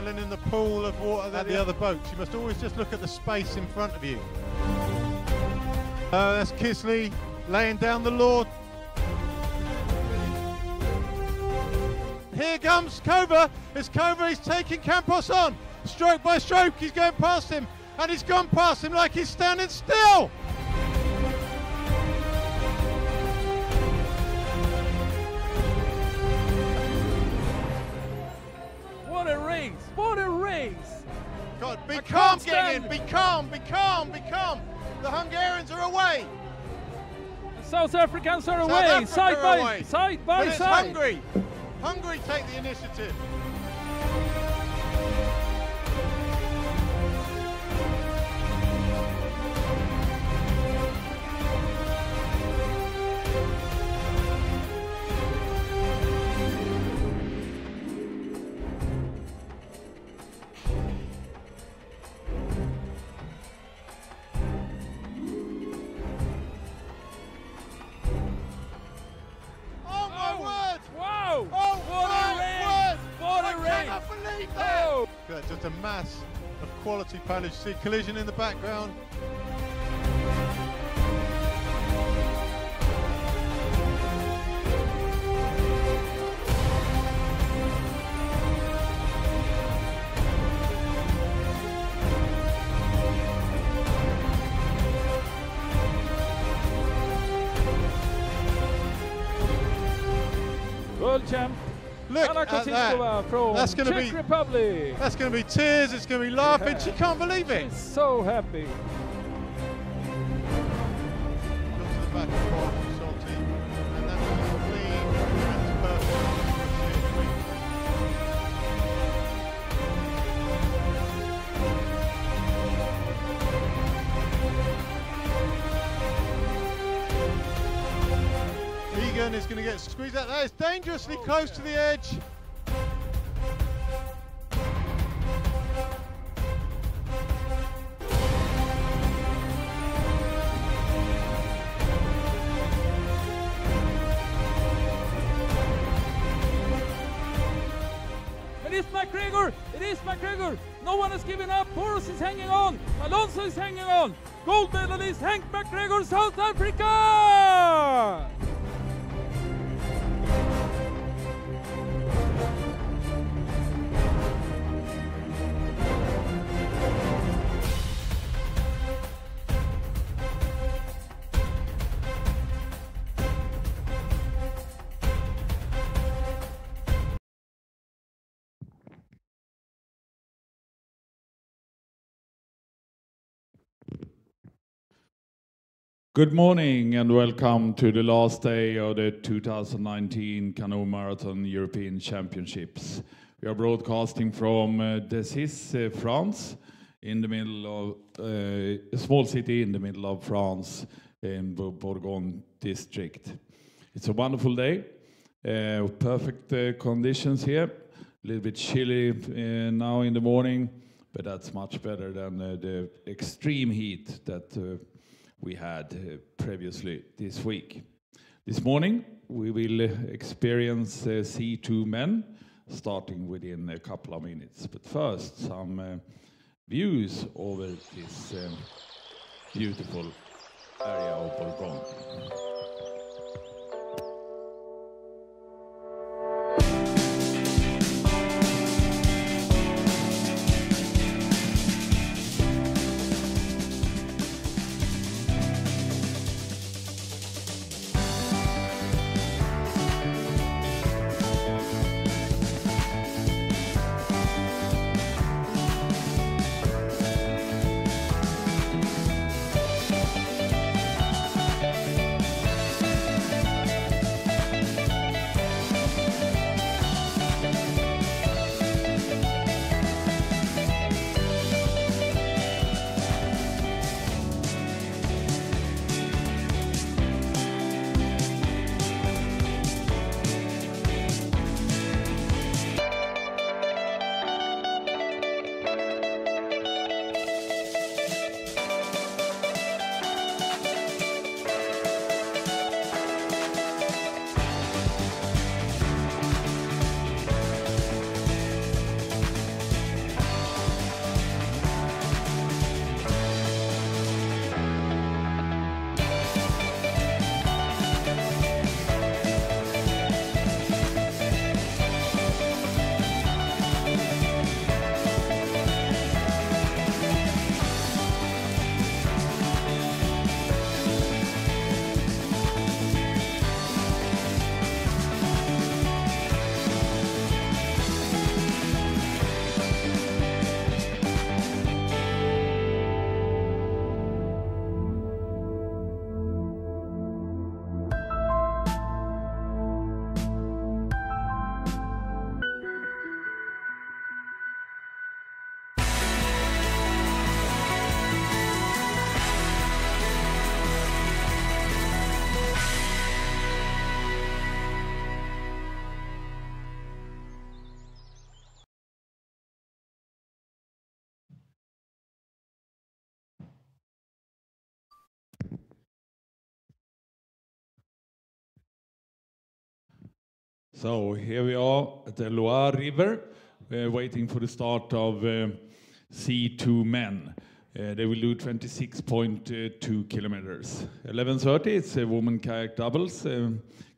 paddling in the pool of water at the other boats. You must always just look at the space in front of you. That's Kisley laying down the law. Here comes Kova. It's Kova, he's taking Campos on. Stroke by stroke, he's going past him. And he's gone past him like he's standing still. What a race! What a race! God, be calm, Gengen. Be calm, be calm, be calm. The Hungarians are away. The South Africans are away, side by side. But it's Hungary. Hungary take the initiative. Just a mass of quality paddling. See collision in the background. World champ. Look at that. From that's going to Czech Republic. That's going to be tears. It's going to be laughing. She can't believe it. She's so happy. Look to the back of Salty, and that was clean and perfect. Egan is going to get squeezed out. That is dangerously close to the edge. It is McGregor! It is McGregor! No one has given up. Boros is hanging on. Alonso is hanging on. Gold medalist Hank McGregor, South Africa! Good morning and welcome to the last day of the 2019 Canoe Marathon European Championships. We are broadcasting from Decize, France, in the middle of a small city in the middle of France in Bourgogne district. It's a wonderful day, perfect conditions here, a little bit chilly now in the morning, but that's much better than the extreme heat that we had previously this week. This morning we will experience C2 men starting within a couple of minutes. But first, some views over this beautiful area of Bourgogne. So here we are at the Loire River, waiting for the start of C2 men. They will do 26.2 kilometers. 11:30, it's a women kayak doubles,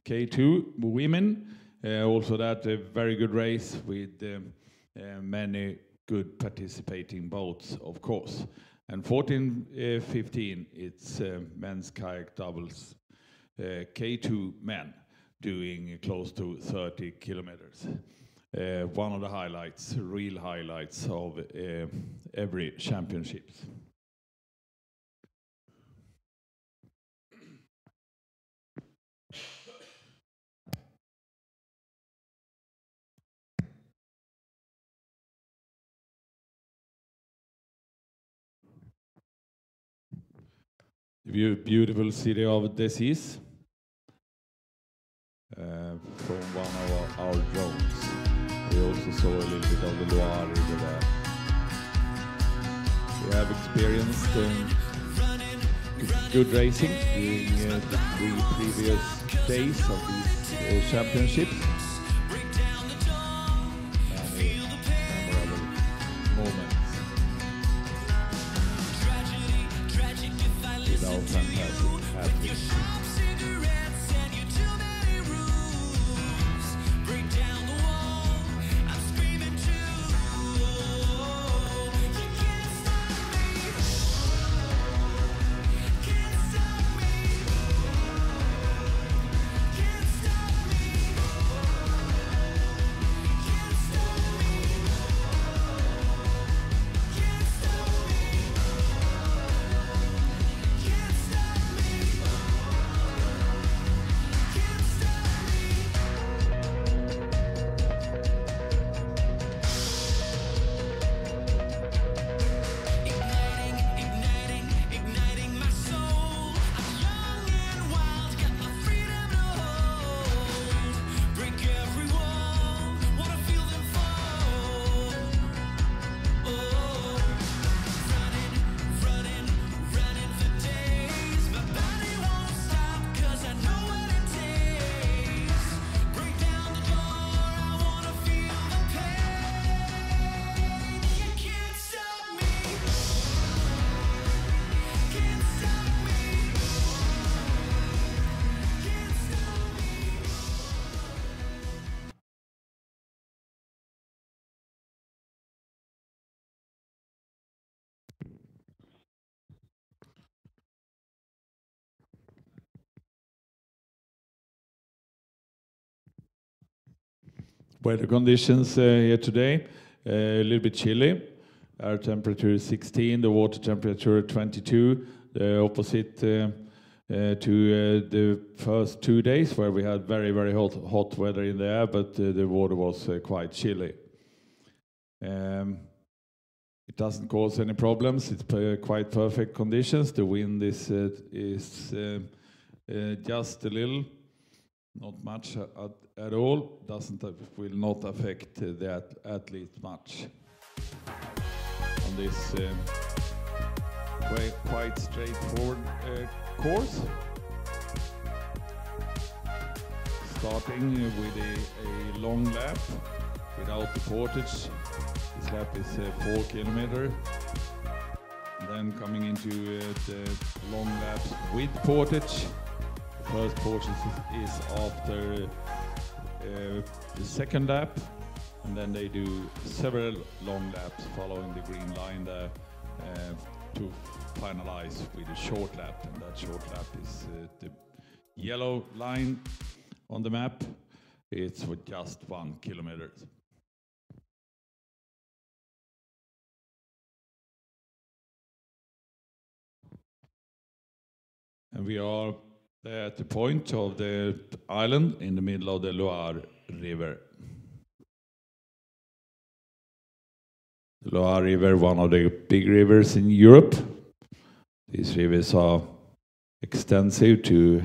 K2 women. Also that a very good race with many good participating boats, of course. And 14:15, it's men's kayak doubles, K2 men, doing close to 30 kilometers. One of the highlights, real highlights of every championships. The beautiful city of Decis. From one of our drones. We also saw a little bit of the Loire River there. We have experienced good racing during the 3 previous days of these championships. Many memorable moments with our fantastic athletes. Weather conditions here today, a little bit chilly. Air temperature 16, the water temperature 22. The opposite to the first 2 days where we had very, very hot weather in the air, but the water was quite chilly. It doesn't cause any problems. It's quite perfect conditions. The wind is just a little, not much at all. Will not affect the athletes much on this quite straightforward course. Starting with a long lap without the portage. This lap is 4 kilometers. Then coming into the long laps with portage. The first portage is after the second lap, and then they do several long laps following the green line there to finalize with a short lap, and that short lap is the yellow line on the map. It's for just 1 kilometer. And we are at the point of the island in the middle of the Loire River. The Loire River, one of the big rivers in Europe. These rivers are extensive to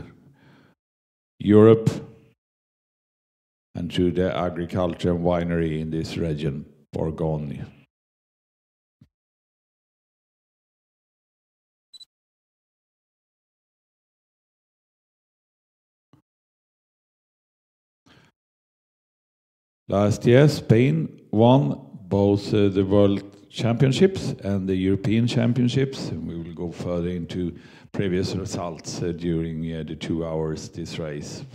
Europe and to the agriculture and winery in this region, Bourgogne. Last year, Spain won both the World Championships and the European Championships. And we will go further into previous results during the 2 hours this race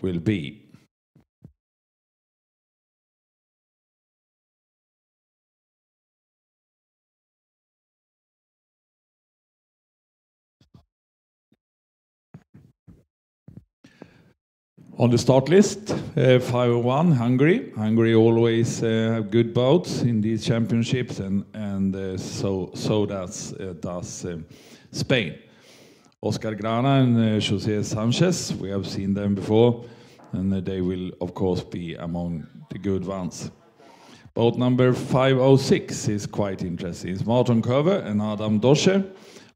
will be. On the start list, 501, Hungary. Hungary always have good boats in these championships, and so does Spain. Oscar Grana and José Sanchez, we have seen them before, and they will of course be among the good ones. Boat number 506 is quite interesting. It's Martin Koewe and Adam Doche.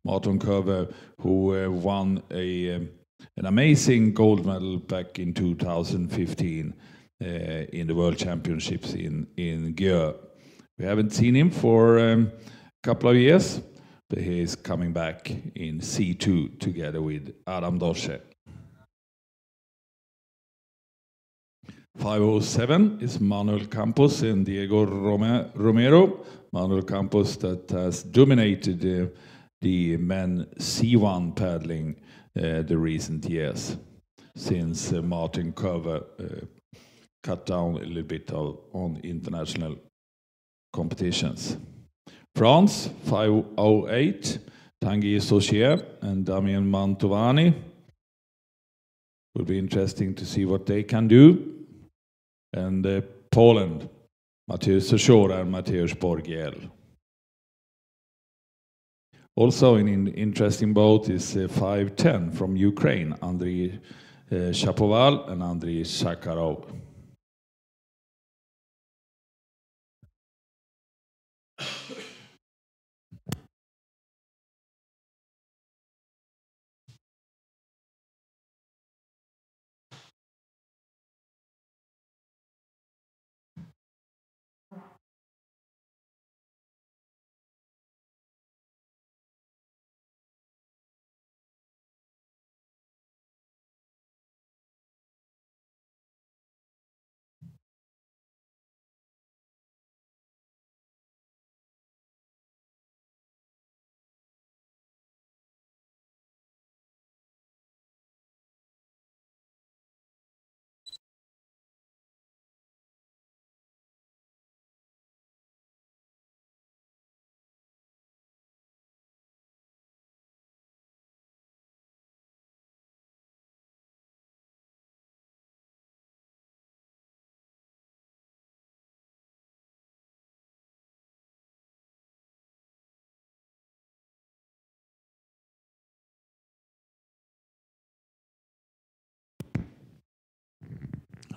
Martin Koewe, who won an amazing gold medal back in 2015 in the World Championships in Győr. We haven't seen him for a couple of years, but he is coming back in C2 together with Adam Doche. 507 is Manuel Campos and Diego Romero. Manuel Campos that has dominated the men C1 paddling the recent years, since Martin Koewe cut down a little bit on international competitions. France, 508, Tanguy Saucier and Damien Mantovani. Will be interesting to see what they can do. And Poland, Mateusz Sochora and Mateusz Borgiel. Also an interesting boat is 510 from Ukraine, Andriy Shapoval and Andriy Sakharov.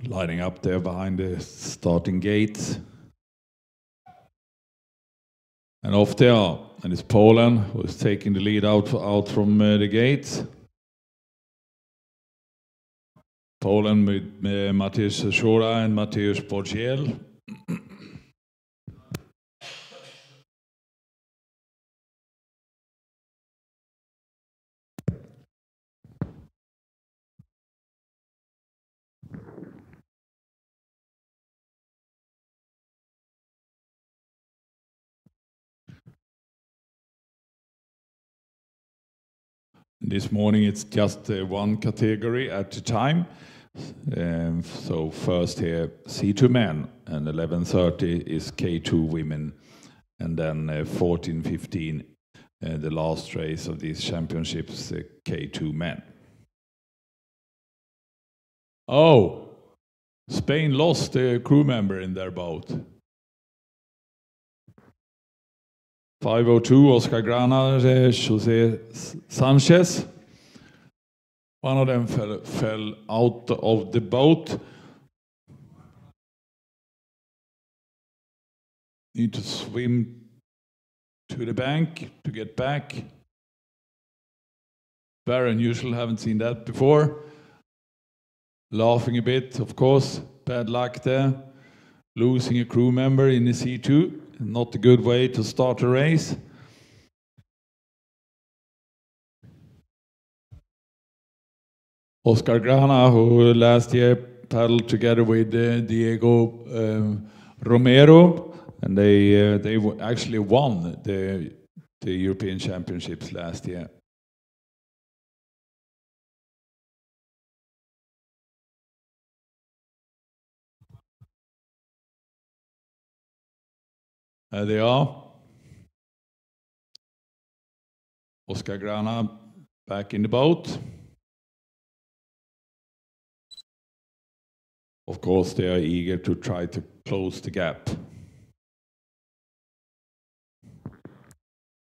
Lining up there behind the starting gate. And off they are. And it's Poland who is taking the lead out from the gate. Poland with Mateusz Sochora and Mateusz Borgiel. This morning it's just one category at a time. So first here C2 men, and 11:30 is K2 women, and then 14:15 the last race of these championships, K2 men. Oh, Spain lost a crew member in their boat. 502, Oscar Grana, José Sanchez. One of them fell out of the boat. Need to swim to the bank to get back. Very unusual, haven't seen that before. Laughing a bit, of course, bad luck there. Losing a crew member in the C2. Not a good way to start a race. Oscar Grana, who last year paddled together with Diego Romero, and they actually won the European Championships last year. There they are. Oscar Grana back in the boat. Of course, they are eager to try to close the gap.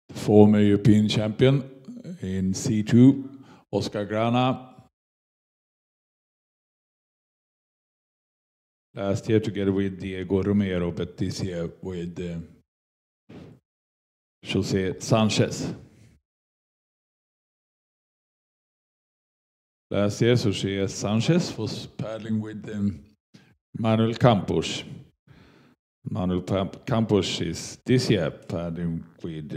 The former European champion in C2, Oscar Grana. Last year together with Diego Romero, but this year with José Sanchez. Last year, José Sanchez was paddling with Manuel Campos. Manuel Campos is this year paddling with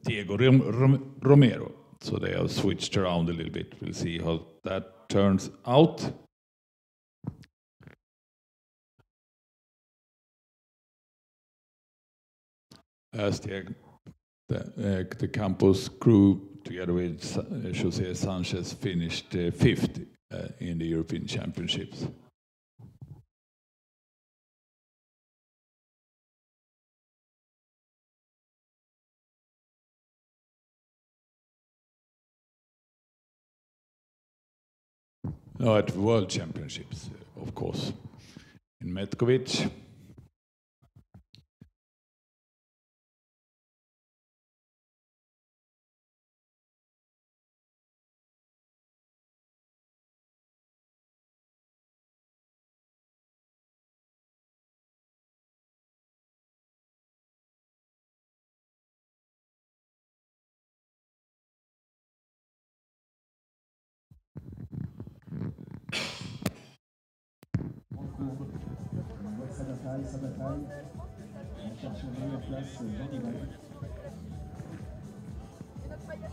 Diego Romero. So they have switched around a little bit. We'll see how that turns out. Last year, the Campos crew, together with José Sanchez, finished fifth in the European Championships. No, at World Championships, of course, in Metkovic.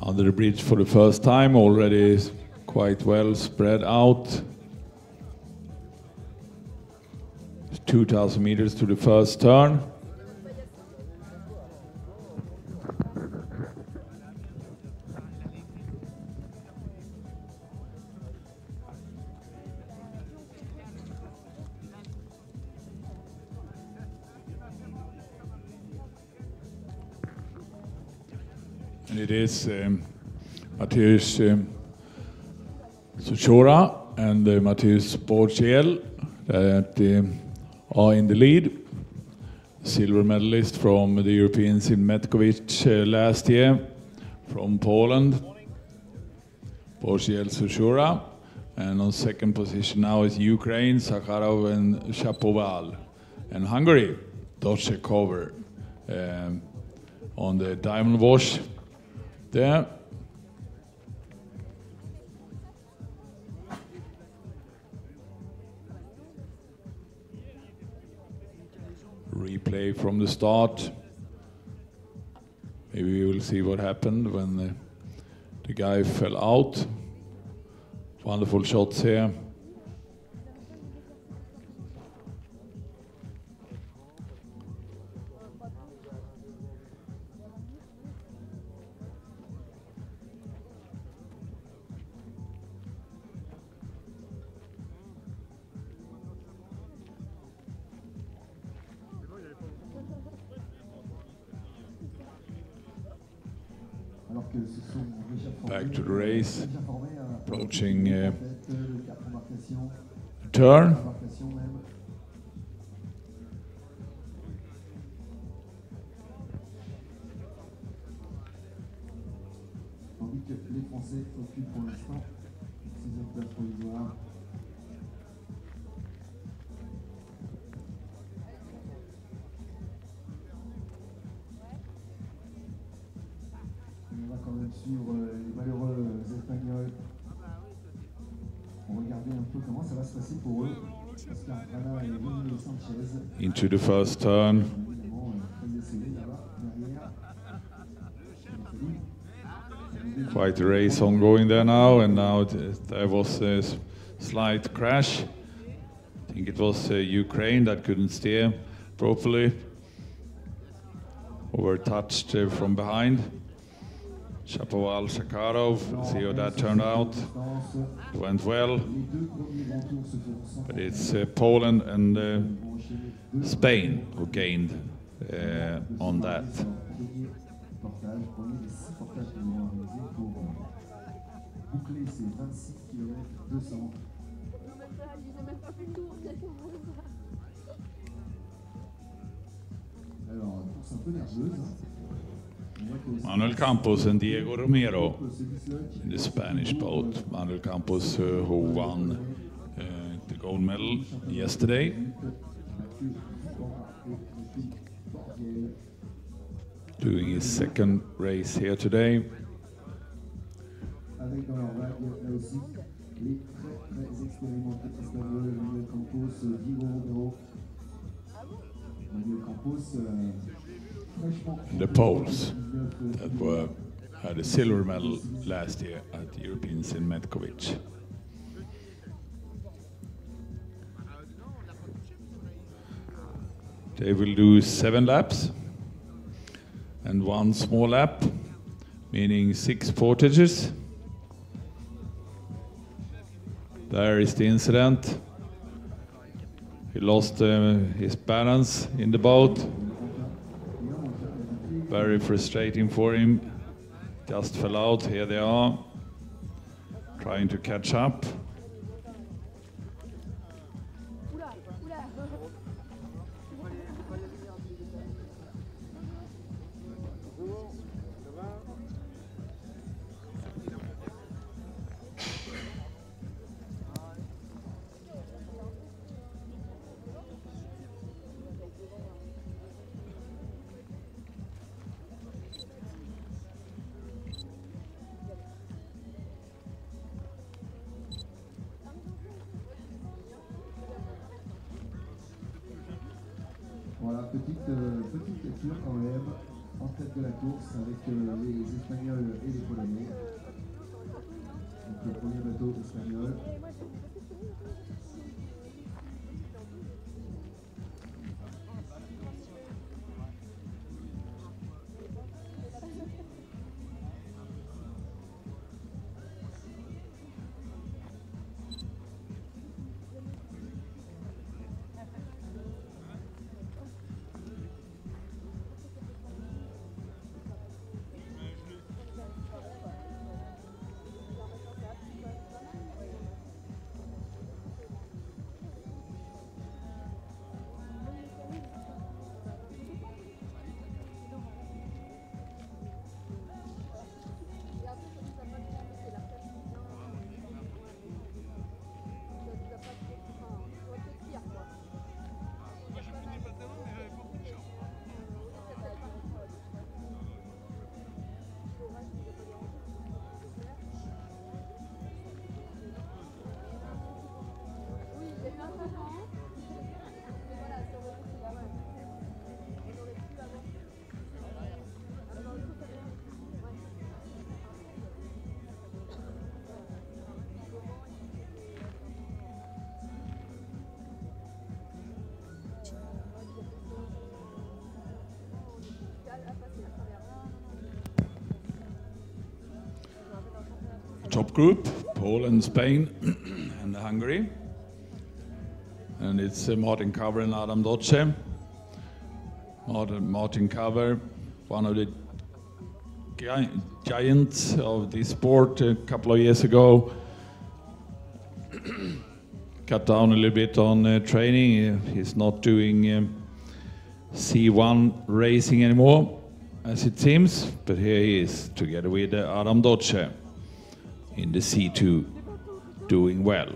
Under the bridge for the first time, already quite well spread out. 2,000 meters to the first turn. And it is Mateusz Suchora and Mateusz Borgiel that are in the lead. Silver medalist from the Europeans in Metkovic last year, from Poland, Borgiel Suchora. And on second position now is Ukraine, Sakharov and Shapoval. And Hungary, Dolce Cover on the diamond wash there. Replay from the start. Maybe we will see what happened when the guy fell out. Wonderful shots here. Back to the race, approaching turn. Tandis que les Français occupent pour l'instant 6e place provisoire. On va quand même suivre les malheureux Espagnols. On va regarder un peu comment ça va se passer pour eux. Oscar Grana et Ronnie Sanchez. Into the first turn. Évidemment, très essayé là-bas, derrière. Quite a race ongoing there now, and now there was a slight crash. think it was Ukraine that couldn't steer properly, or were touched from behind. Shapoval, Sakharov, see how that turned out. It went well, but it's Poland and Spain who gained on that. Manuel Campos and Diego Romero in the Spanish boat. Manuel Campos, who won the gold medal yesterday. Doing his second race here today. Avec dans leur vague, là aussi, les très expérimentés espagnols, Manuel Campos, Diego Romero. Manuel Campos, the Poles that had a silver medal last year at the Europeans in Metkovic. They will do 7 laps and 1 small lap, meaning 6 portages. There is the incident. He lost his balance in the boat. Very frustrating for him. Just fell out. Here they are, trying to catch up. Voilà, petite lecture quand même, en tête de la course avec les Espagnols et les Polonais. Donc le premier bateau espagnol. Top group, Poland, Spain, and Hungary. And it's Martin Cover and Adam Doce. Martin Cover, one of the giants of this sport a couple of years ago. Cut down a little bit on training. He's not doing C1 racing anymore, as it seems. But here he is, together with Adam Doce in the C2, doing well.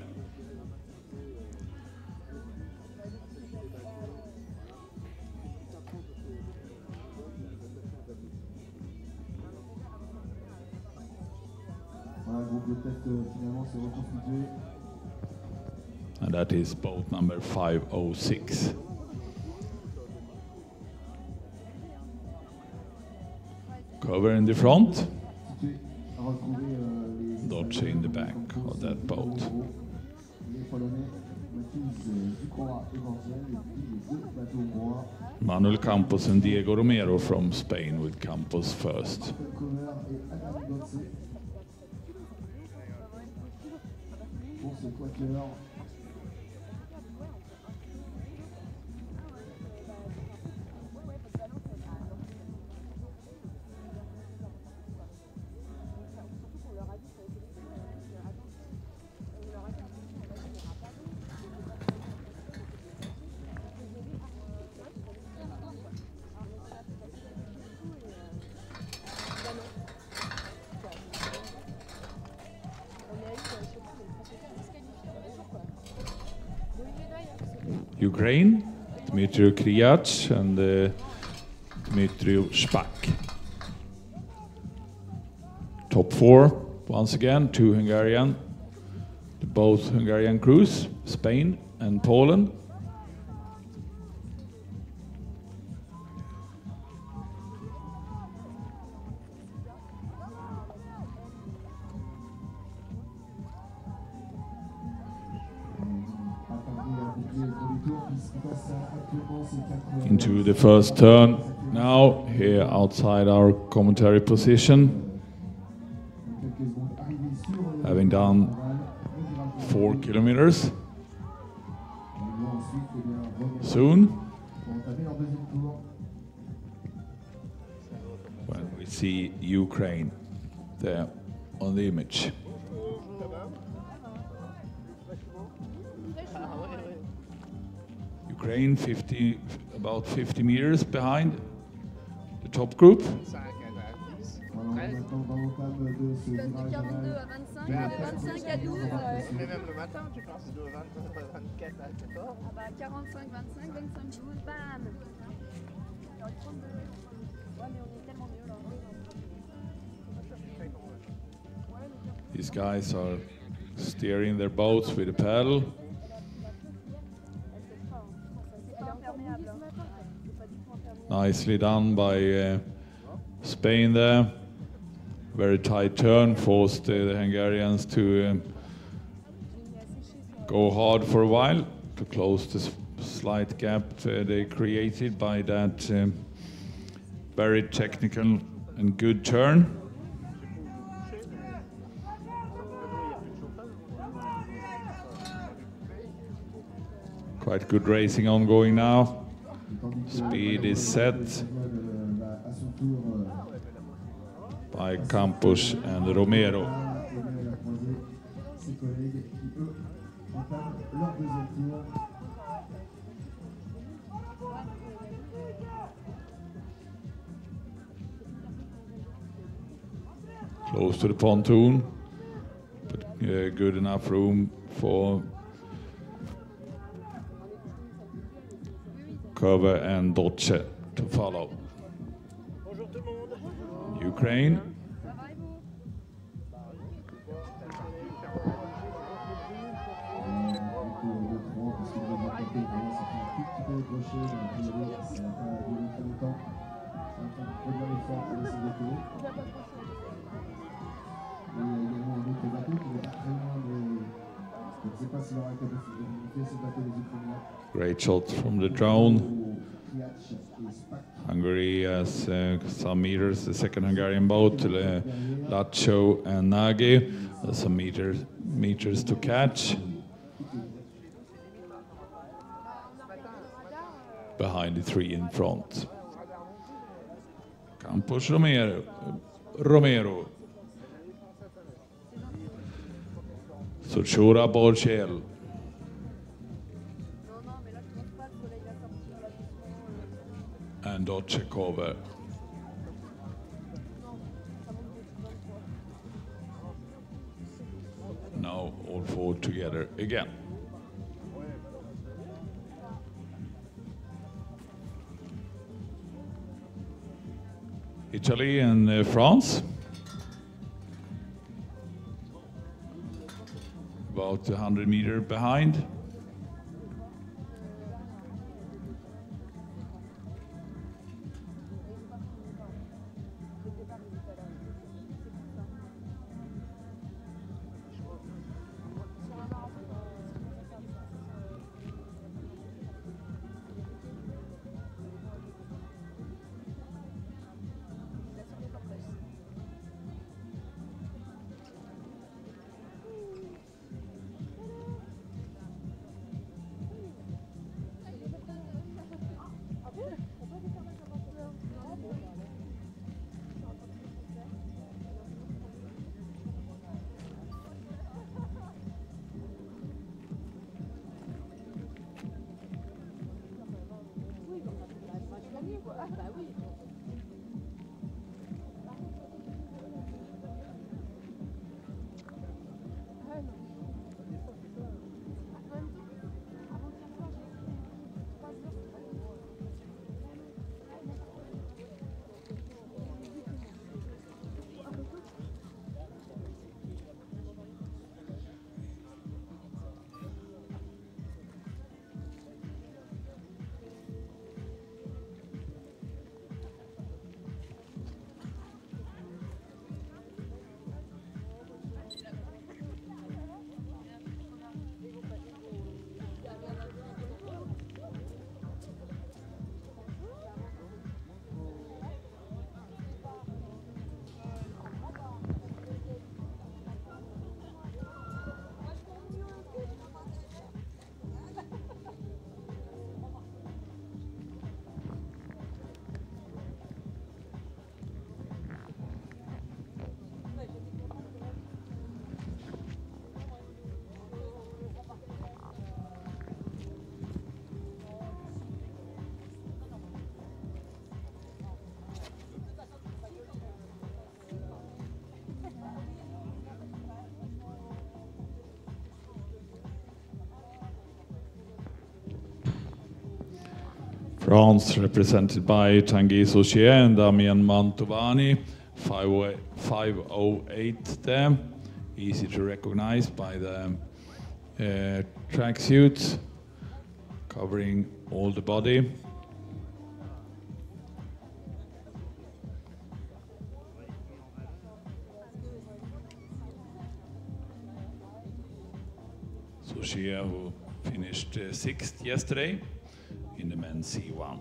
And that is boat number 506. Cover in the front, Doce in the back of that boat. Manuel Campos and Diego Romero from Spain with Campos first. Ukraine, Dmitry Kriach and Dmitry Shpak. Top four, once again, two Hungarian, both Hungarian crews, Spain and Poland. Into the first turn now, here outside our commentary position. Having done 4 kilometers. Soon, when we see Ukraine there on the image. Ukraine about 50 meters behind the top group. 25 à 25 à 12. Mais même le matin, tu penses de 24 à 14. Ah bah 45, 25, 25, 12, bam. Ouais, mais on est tellement mieux là. These guys are steering their boats with a paddle. Nicely done by Spain there. Very tight turn, forced the Hungarians to go hard for a while to close this slight gap they created by that very technical and good turn. Quite good racing ongoing now. Speed is set by Campos and Romero. Close to the pontoon, but good enough room for Cover and Doce to follow. Ukraine. Great shot from the drone. Hungary has some meters, the second Hungarian boat, Lacho and Nagy. Some meters to catch. Behind the three in front. Campos Romero. Sochora Borchel. And Doce Cover. Now all four together again. Italy and France. About 100 meters behind. France represented by Tanguy Souchet and Damien Mantovani, 508 there, easy to recognize by the tracksuit covering all the body. Souchet, who finished 6th yesterday in the men's C1.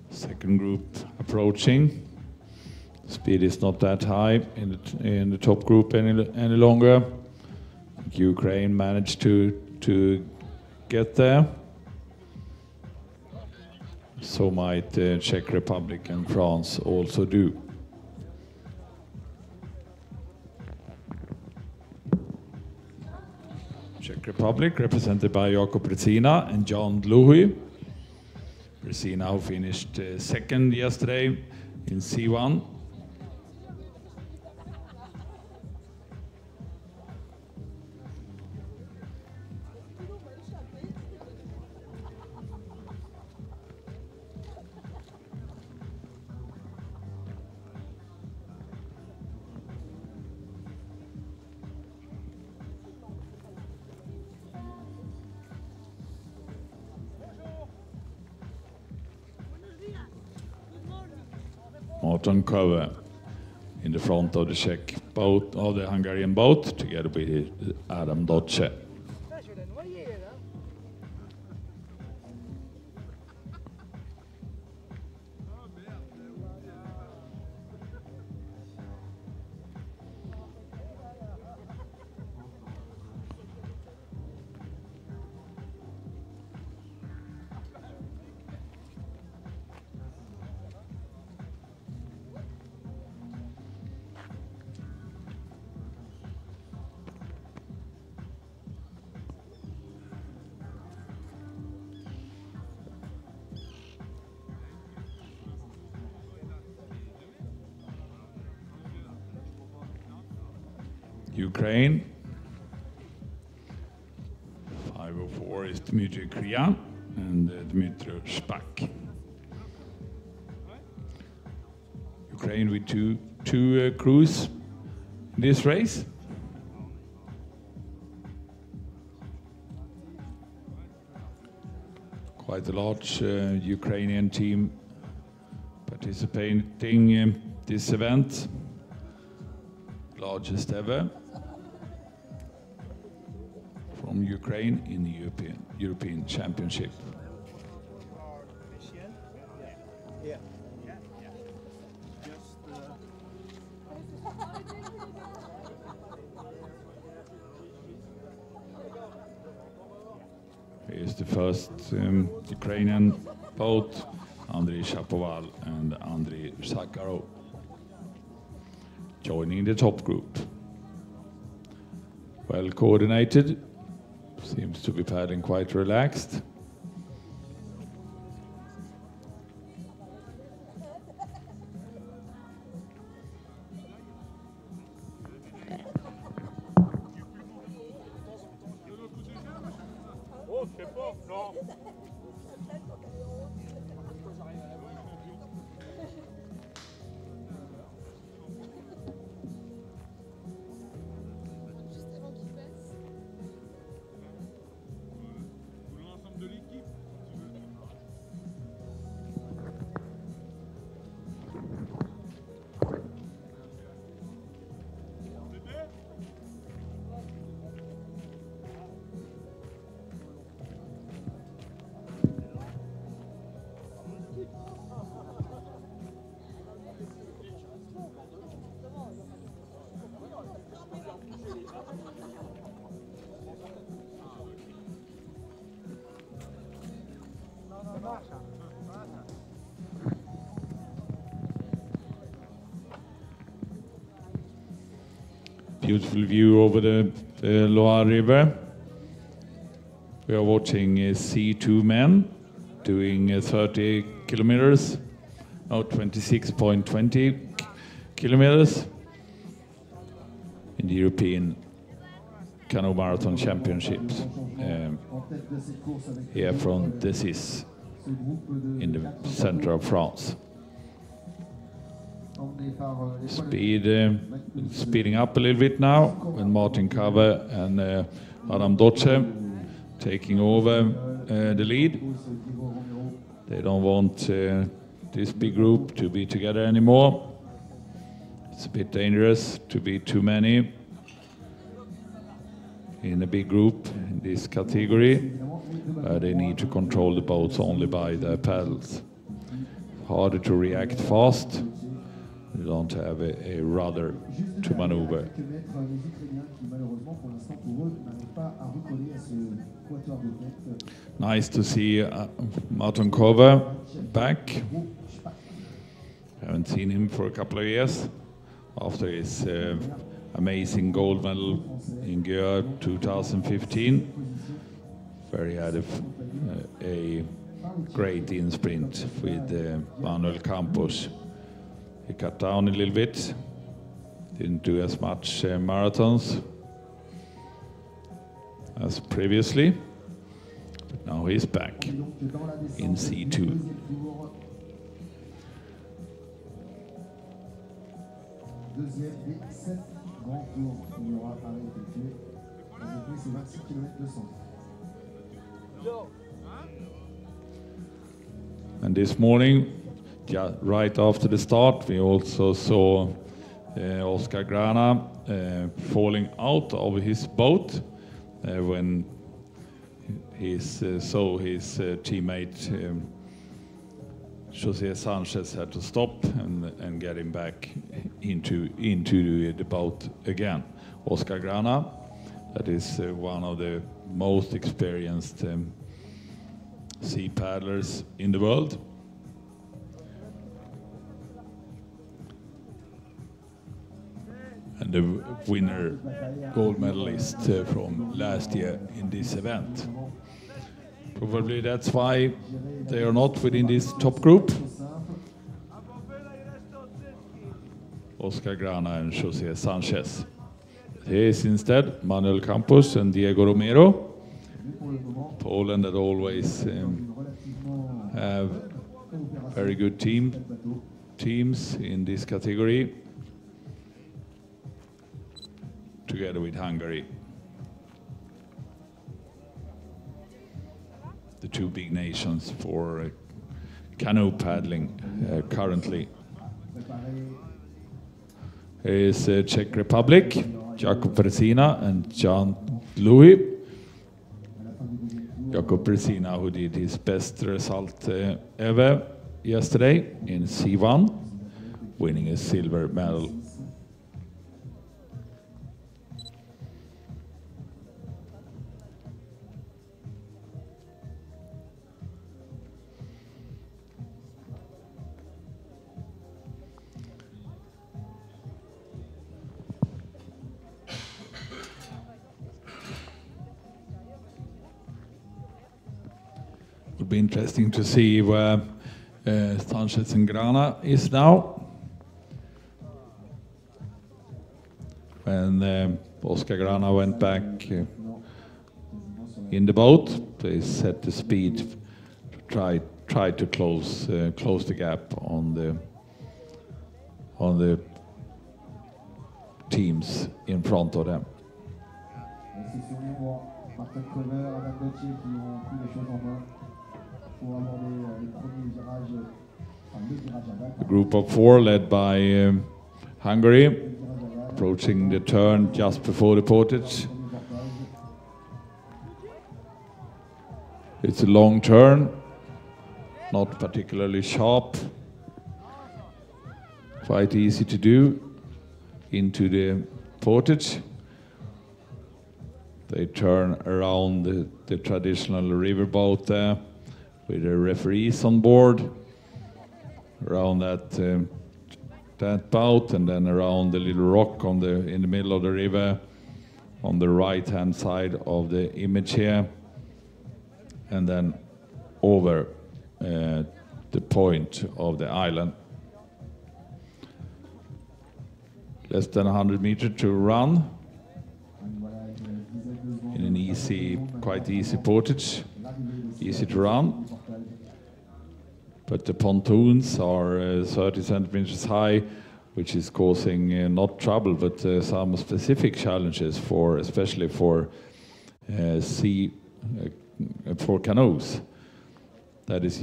Second group approaching. Speed is not that high in the top group any longer. Ukraine managed to get there. So might Czech Republic and France also do. Czech Republic represented by Jakob Brezina and Jan Dlouhy. Brezina, who finished 2nd yesterday in C1. Martin Köwe in the front of the Czech boat, of the Hungarian boat, together with Adam Dodge. Ukraine. 504 is Dmitry Kriya and Dmitry Shpak. Ukraine with two crews in this race. Quite a large Ukrainian team participating in this event, largest ever from Ukraine in the European Championship. Here's the first Ukrainian boat, Andriy Shapoval and Andriy Zakharov, joining the top group. Well coordinated, seems to be paddling quite relaxed. Beautiful view over the Loire River. We are watching C2 men doing 30 kilometers, now 26.20 kilometers in the European Canoe Marathon Championships here from Decis in the center of France. Speeding up a little bit now, when Martin Kave and Adam Doce taking over the lead. They don't want this big group to be together anymore. It's a bit dangerous to be too many in a big group in this category. They need to control the boats only by their paddles. Harder to react fast. You don't have a rudder to maneuver. Nice to see Martin Kove back. Haven't seen him for a couple of years after his amazing gold medal in Gör 2015, where he had a great in sprint with Manuel Campos. He cut down a little bit, didn't do as much marathons as previously, but now he's back in C2. Deuxième des 7 grands tours qu'il y aura à effectuer. Aujourd'hui, c'est 26 km 200. And this morning, right after the start, we also saw Oscar Grana falling out of his boat when he saw his teammate José Sanchez had to stop and get him back into the boat again. Oscar Grana, that is one of the most experienced sea paddlers in the world. And the winner gold medalist from last year in this event. Probably that's why they are not within this top group. Oscar Grana and José Sanchez. Here is instead Manuel Campos and Diego Romero. Poland that always have very good teams in this category, together with Hungary. The two big nations for canoe paddling currently. Here is Czech Republic, Jakub Brzezina and Jan Louis. Jakub Brzezina, who did his best result ever yesterday in C1, winning a silver medal. Would be interesting to see where Sanchez and Grana is now. When Oscar Grana went back in the boat, they set the speed to try to close the gap on the teams in front of them. A group of four led by Hungary, approaching the turn just before the portage. It's a long turn, not particularly sharp, quite easy to do into the portage. They turn around the traditional riverboat there with the referees on board. Around that that bout, and then around the little rock in the middle of the river on the right-hand side of the image here, and then over the point of the island. Less than 100 meters to run in an easy, quite easy portage, easy to run. But the pontoons are 30 centimeters high, which is causing not trouble, but some specific challenges for, especially for for canoes. That is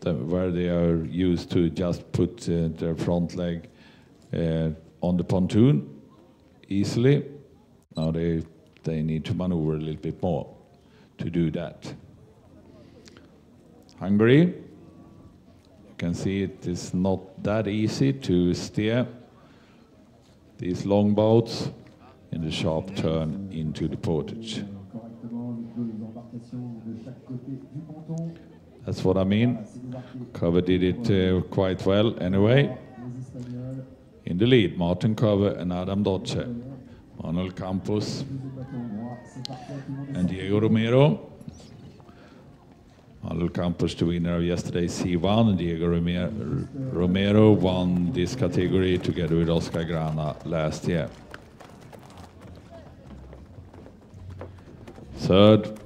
where they are used to just put their front leg on the pontoon easily. Now they need to maneuver a little bit more to do that. Hungary, you can see it is not that easy to steer these long boats in the sharp turn into the portage. That's what I mean. Cover did it quite well anyway. In the lead, Martin Cover and Adam Dodge, Manuel Campos and Diego Romero. Manuel Campos, the winner of yesterday's C1, and Diego Romero won this category together with Oscar Grana last year. Third,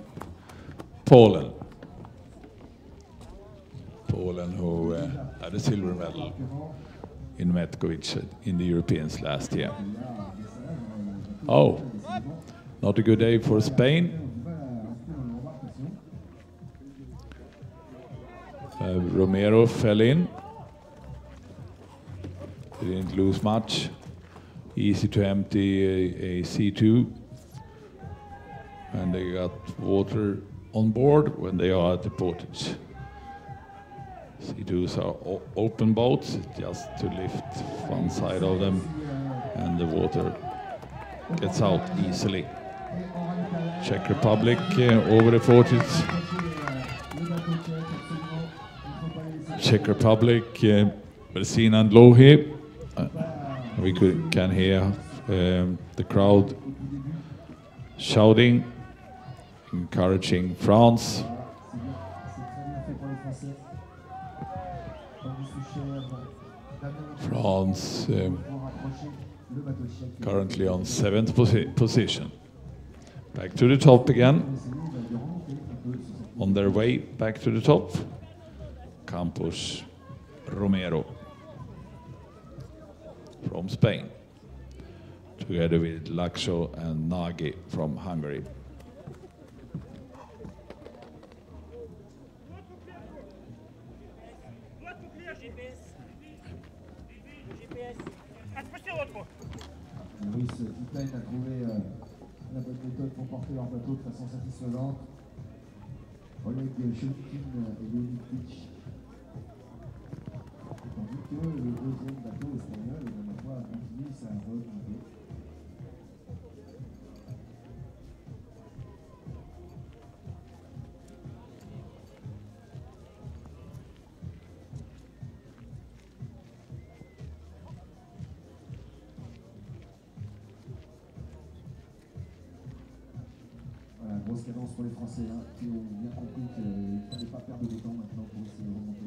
Poland. Poland, who had a silver medal in Metkovic in the Europeans last year. Oh, not a good day for Spain. Romero fell in. They didn't lose much. Easy to empty a C2. And they got water on board when they are at the portage. C2s are open boats, just to lift one side of them, and the water gets out easily. Czech Republic over the portage. Czech Republic, Bersina and Lohi. We can hear the crowd shouting, encouraging France. France currently on 7th position. Back to the top again. On their way back to the top, Campos Romero from Spain, together with Laxo and Nagy from Hungary. Russe qui peine à trouver la bonne méthode pour porter leur bateau de façon satisfaisante. Oleg Shulkin et Leonid Pitch. Tandis que le deuxième bateau espagnol va continuer sa remontée. Grosse cadence pour les Français qui ont bien compris qu'il ne fallait pas perdre de temps maintenant pour essayer de remonter.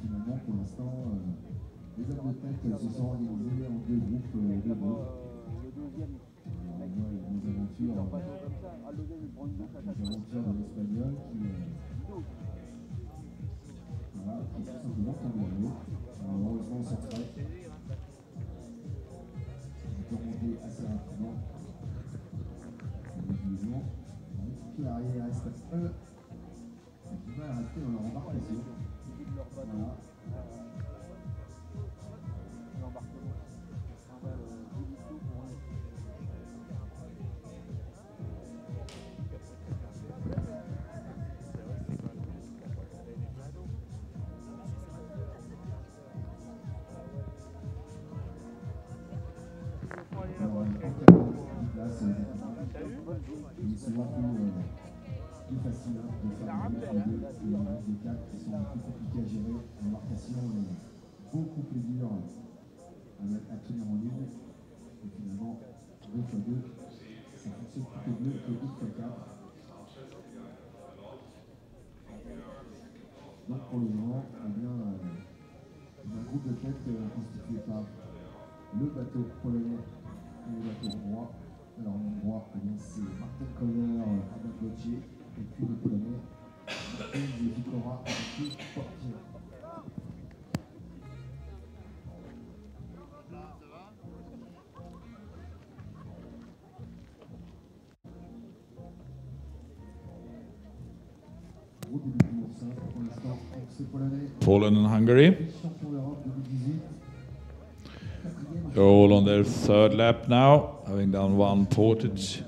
Finalement, pour l'instant, les hommes de tête se sont organisés en deux groupes de deux. On voit les aventures de l'Espagnol qui tout simplement tombé. Heureusement, ça se fait. On peut monter assez rapidement. Qui reste un peu. Qui va rester dans leur embarcation. Voilà. Il est souvent plus facile de faire des cas qui sont plus compliqués à gérer. L'embarcation est beaucoup plus dure à tenir en ligne. Et finalement, 2 x 2, ça fonctionne plutôt mieux que 1 x 4. Donc pour le moment, un groupe de tête constitué par le bateau polonais et le bateau hongrois. Alors en hongrois, c'est Martin Koller, Adam Gauthier, et puis le polonais, et Vikora et Portier. Gros début de course pour l'instant, c'est polonais. Poland and Hungary. Champion d'Europe 2018. They're all on their third lap now, having done 1 portage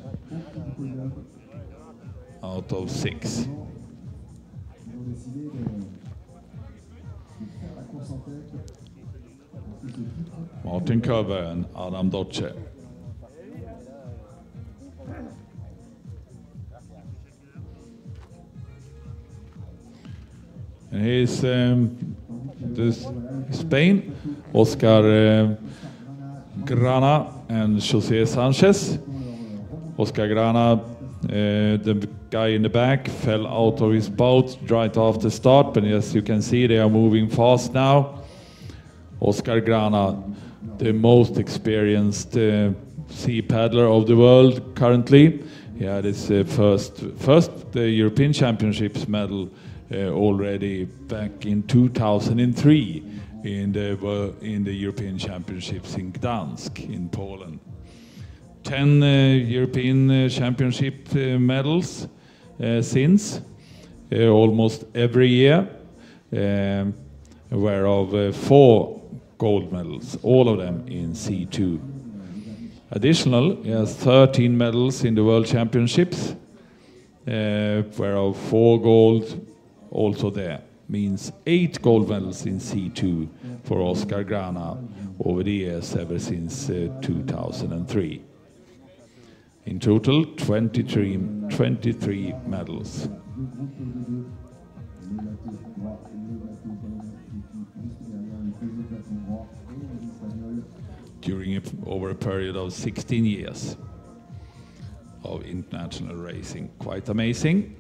out of 6. Martin Koller and Adam Doce. And here's Spain, Oscar Grana and Jose Sanchez. Oscar Grana, the guy in the back, fell out of his boat right after start, but as you can see, they are moving fast now. Oscar Grana, the most experienced sea paddler of the world currently. He had his first European Championships medal already back in 2003 in the European Championships in Gdansk in Poland. 10 European Championship medals since, almost every year, whereof 4 gold medals, all of them in C2. Additional, he has 13 medals in the World Championships, whereof 4 gold also there. Means 8 gold medals in C2 for Oscar Grana over the years ever since 2003. In total, 23 medals. Over a period of 16 years of international racing. Quite amazing.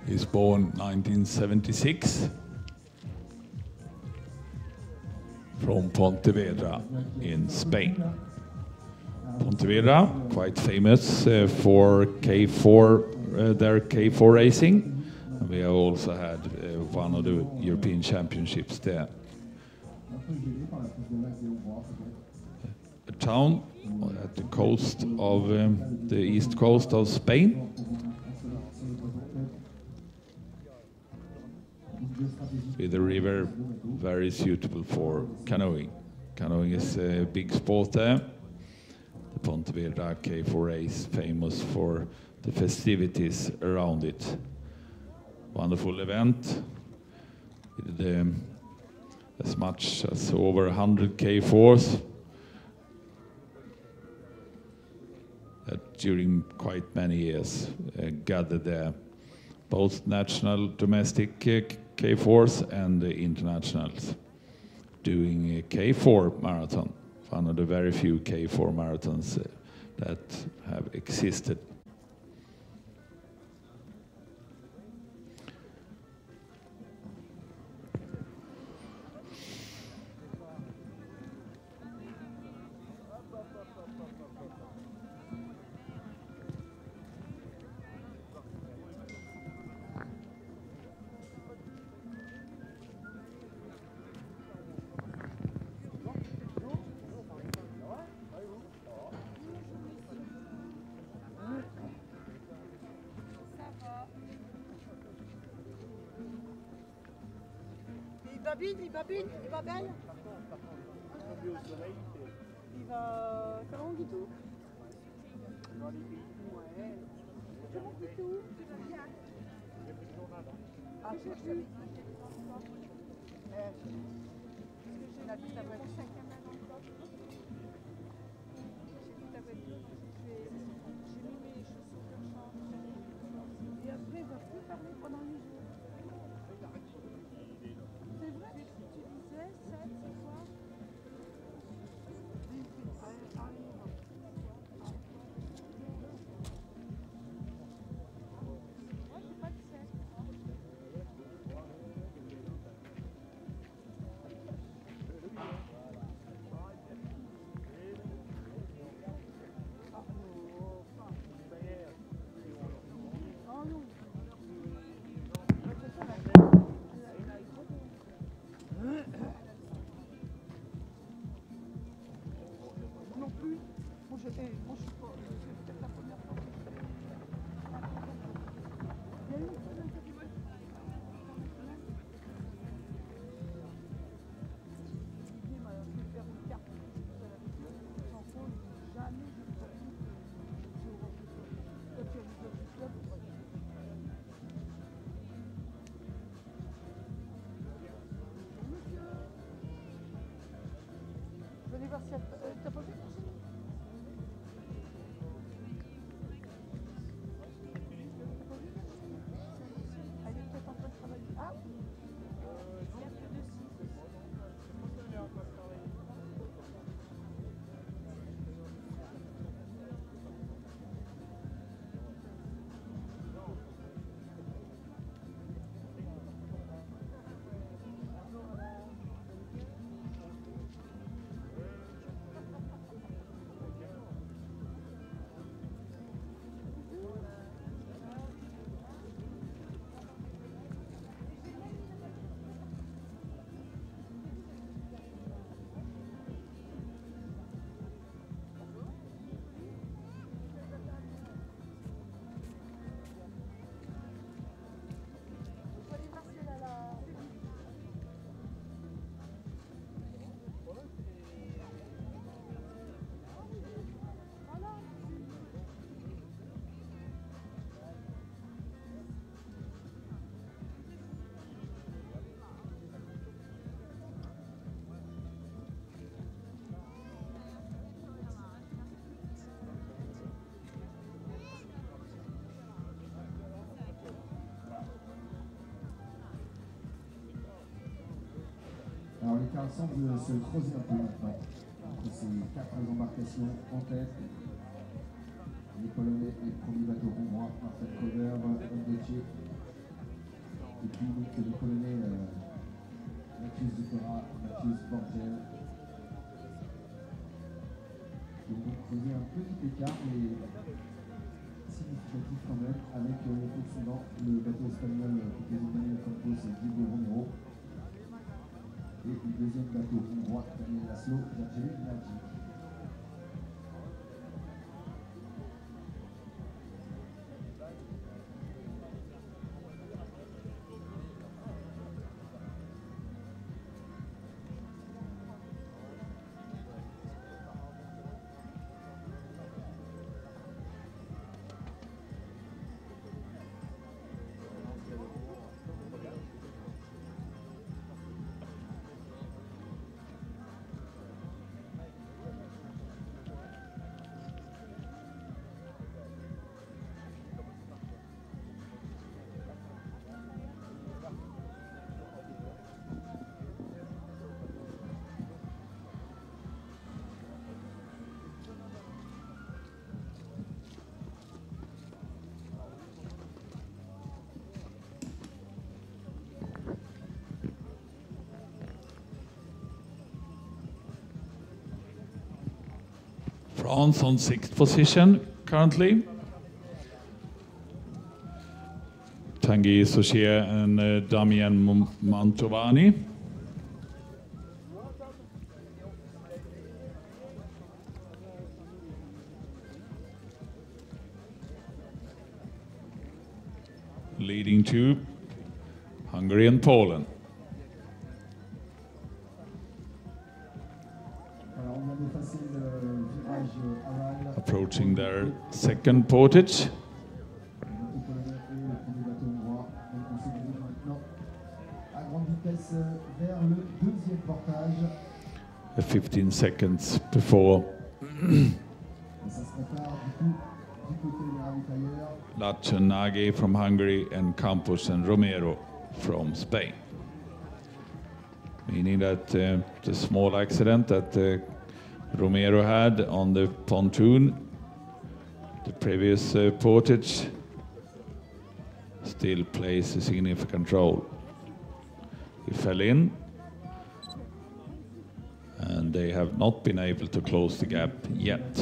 He's born 1976 from Pontevedra in Spain. Pontevedra, quite famous for K4, their K4 racing. And we have also had one of the European Championships there. A town at the coast of the east coast of Spain. With a river very suitable for canoeing. Canoeing is a big sport there. The Pontevedra K4 race, famous for the festivities around it. Wonderful event with as much as over 100 K4s that during quite many years gathered there, both national domestic K4s and internationals, doing a K4 marathon, one of the very few K4 marathons that have existed. Il va belle. Il va... Ça va mon Guitou? Ouais. C'est mon Guitou. Ah, je suis. J'ai la petite tablette. J'ai mis mes chaussures de chambre. Et après, il va plus parler pendant les jours. C'est vrai, tu disais 7, c'est quoi? Moi, je n'ai pas de 7. Oh non. Non plus. Moi, je suis pas. C'est peut-être la première fois que je fais. Il y a une semaine que tu vois. Je vais faire une carte. J'en pose jamais. Je vais aller voir si t'as pas vu. Elle est peut-être en train de travailler. Ah il y a que de 6. Alors les cars semblent se creuser un peu maintenant, entre ces 4 embarcations en tête. Les Polonais et le premier bateau hongrois, Marcel Kover, Ondecie. Et puis donc, les Polonais, Matthias Dupera, Matthias Borgel. Ils ont donc creusé un petit écart, mais significatif quand même, avec le poursuivant, le bateau espagnol Manuel Campos et Diego Romero. Et le deuxième bateau hongrois, Daniel Laszlo, Gergely Nagy. France on 6th position currently. Tanguy Soucier and Damien Mantovani. Leading to Hungary and Poland. Approaching their second portage. 15 seconds before Lache Nagy from Hungary and Campos and Romero from Spain. Meaning that the small accident that Romero had on the pontoon, the previous portage, still plays a significant role. He fell in, and they have not been able to close the gap yet.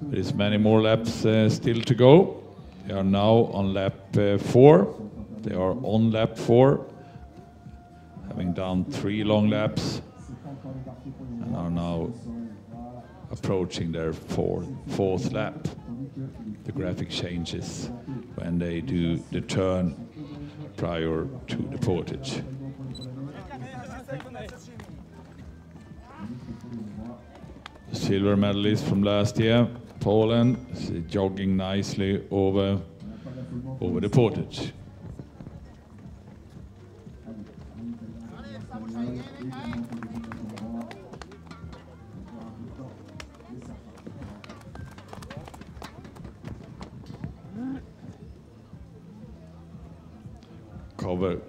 There is many more laps still to go. They are now on lap 4. They are on lap 4, having done 3 long laps, and are now approaching their fourth lap. The graphic changes when they do the turn prior to the portage. The silver medalist from last year, Poland, is jogging nicely over the portage.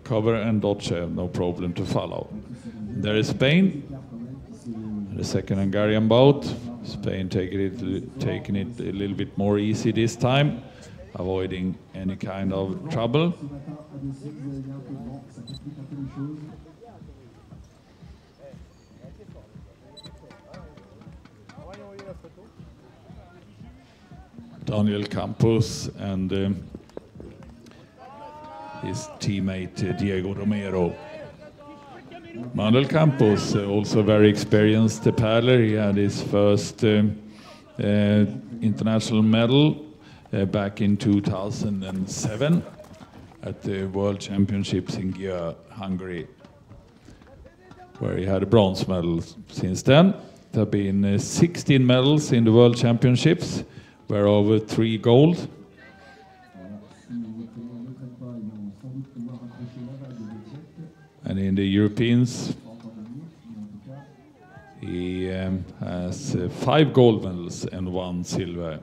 Cover and Dodge have no problem to follow. There is Spain, the second Hungarian boat. Spain taking it a little bit more easy this time, avoiding any kind of trouble. Daniel Campos and his teammate Diego Romero. Manuel Campos, also very experienced paddler. He had his first international medal back in 2007 at the World Championships in Győr, Hungary, where he had a bronze medal since then. There have been 16 medals in the World Championships, whereof 3 gold. And in the Europeans, he has 5 gold medals and 1 silver.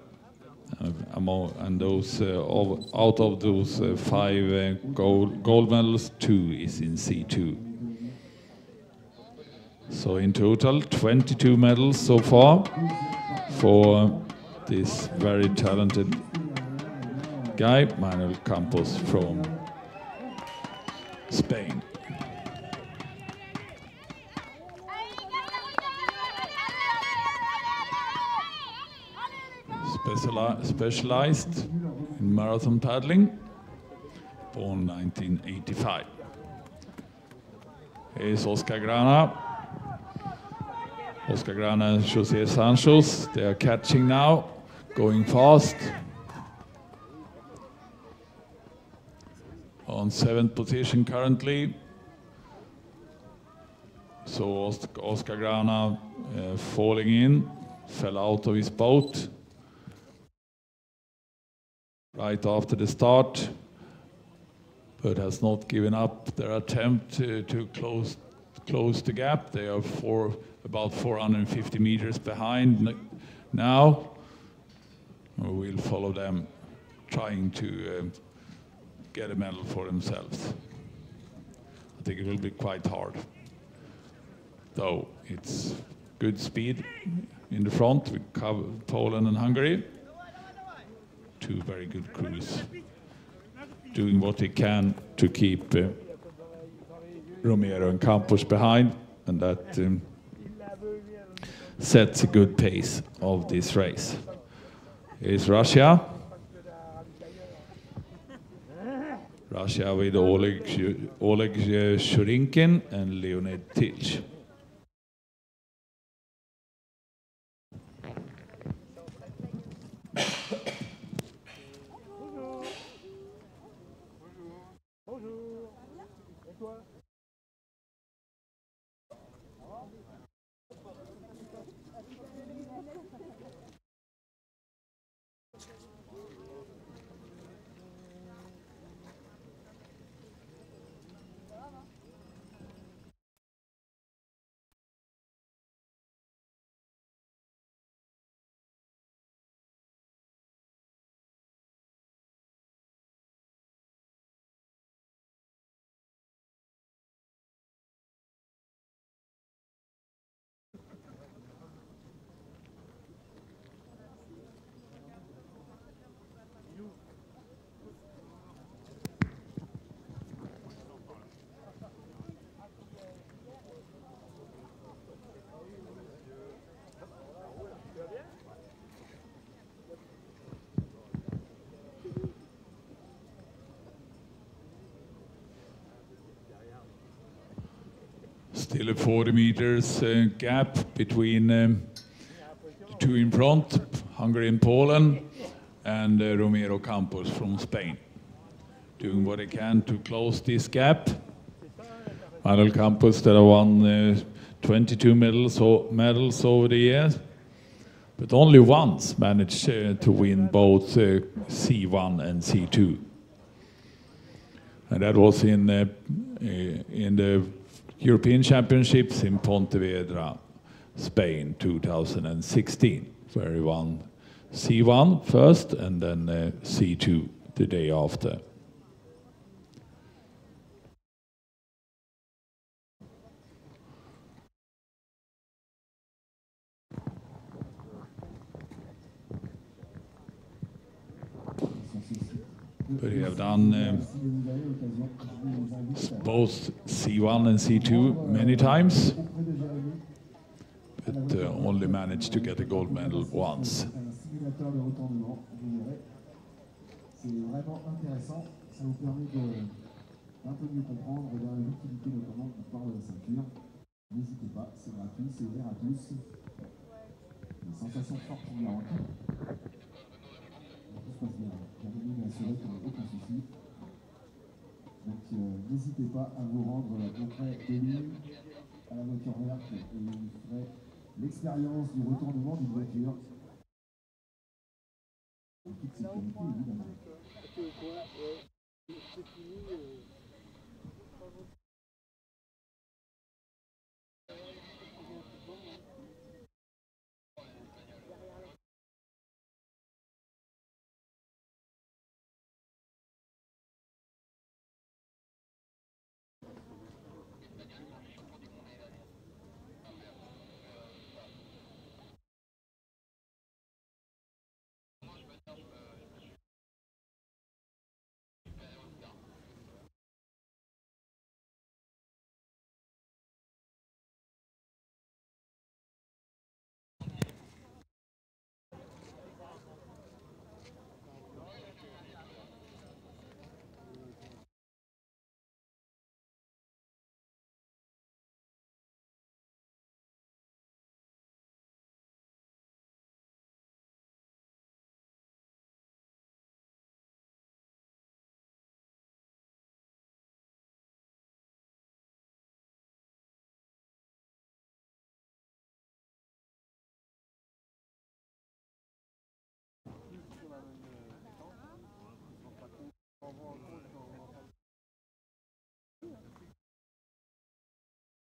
And those out of those 5 gold medals, 2 is in C2. So in total, 22 medals so far for this very talented guy, Manuel Campos from Spain. Specialized in marathon paddling, born 1985. Here's Oscar Grana. Oscar Grana and José Santos, they are catching now, going fast. On 7th position currently. So Oscar Grana falling in, fell out of his boat right after the start, but has not given up their attempt to close the gap. They are about 450 meters behind now. We'll follow them, trying to get a medal for themselves. I think it will be quite hard, though it's good speed in the front with Poland and Hungary. 2 very good crews doing what they can to keep Romero and Campos behind, and that sets a good pace of this race. Here's Russia. Russia with Oleg Shurinkin and Leonid Tilch. Still a 40 meters gap between the two in front, Hungary and Poland, and Romero Campos from Spain. Doing what they can to close this gap. Manuel Campos that have won 22 medals over the years, but only once managed to win both C1 and C2. And that was in the European Championships in Pontevedra, Spain, 2016, where he won C1 first and then C2 the day after. But we have done both C1 and C2 many times, but only managed to get a gold medal once. C'est vraiment intéressant, ça vous permet d'un peu mieux comprendre l'utilité notamment du port de la ceinture. N'hésitez pas, c'est gratuit, c'est ouvert à tous. Une sensation forte tout se passe bien. Bienvenue à assurer qu'il n'y a aucun souci. Donc n'hésitez pas à vous rendre auprès de lui, à la voiture verte, et vous ferez l'expérience du retournement d'une voiture. En toute sécurité, évidemment.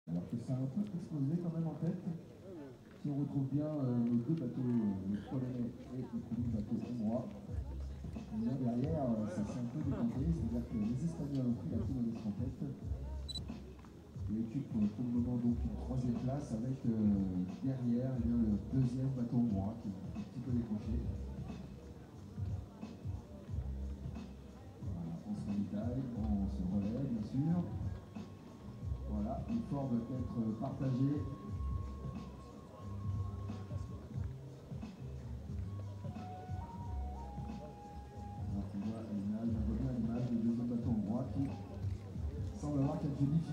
Alors que ça a un peu explosé quand même en tête. Si on retrouve bien nos deux bateaux, le polonais et le premier bateau hongrois, là derrière, ça s'est un peu décanté, c'est-à-dire que les Espagnols ont pris la polonaise en tête. L'équipe pour le moment donc une troisième place avec derrière le deuxième bateau hongrois qui est un petit peu décroché. Voilà, on se médaille, on se relève bien sûr. Voilà, l'effort doit être partagé.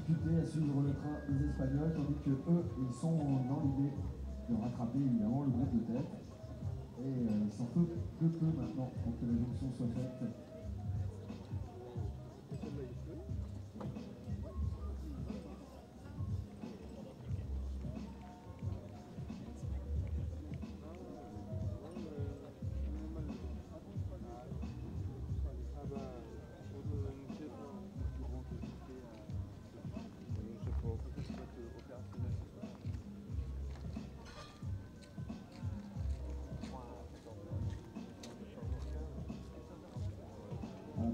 difficulté à suivre le train des Espagnols, tandis que eux, ils sont dans l'idée de rattraper évidemment le groupe de tête. Et il s'en faut peu maintenant pour que la jonction soit faite.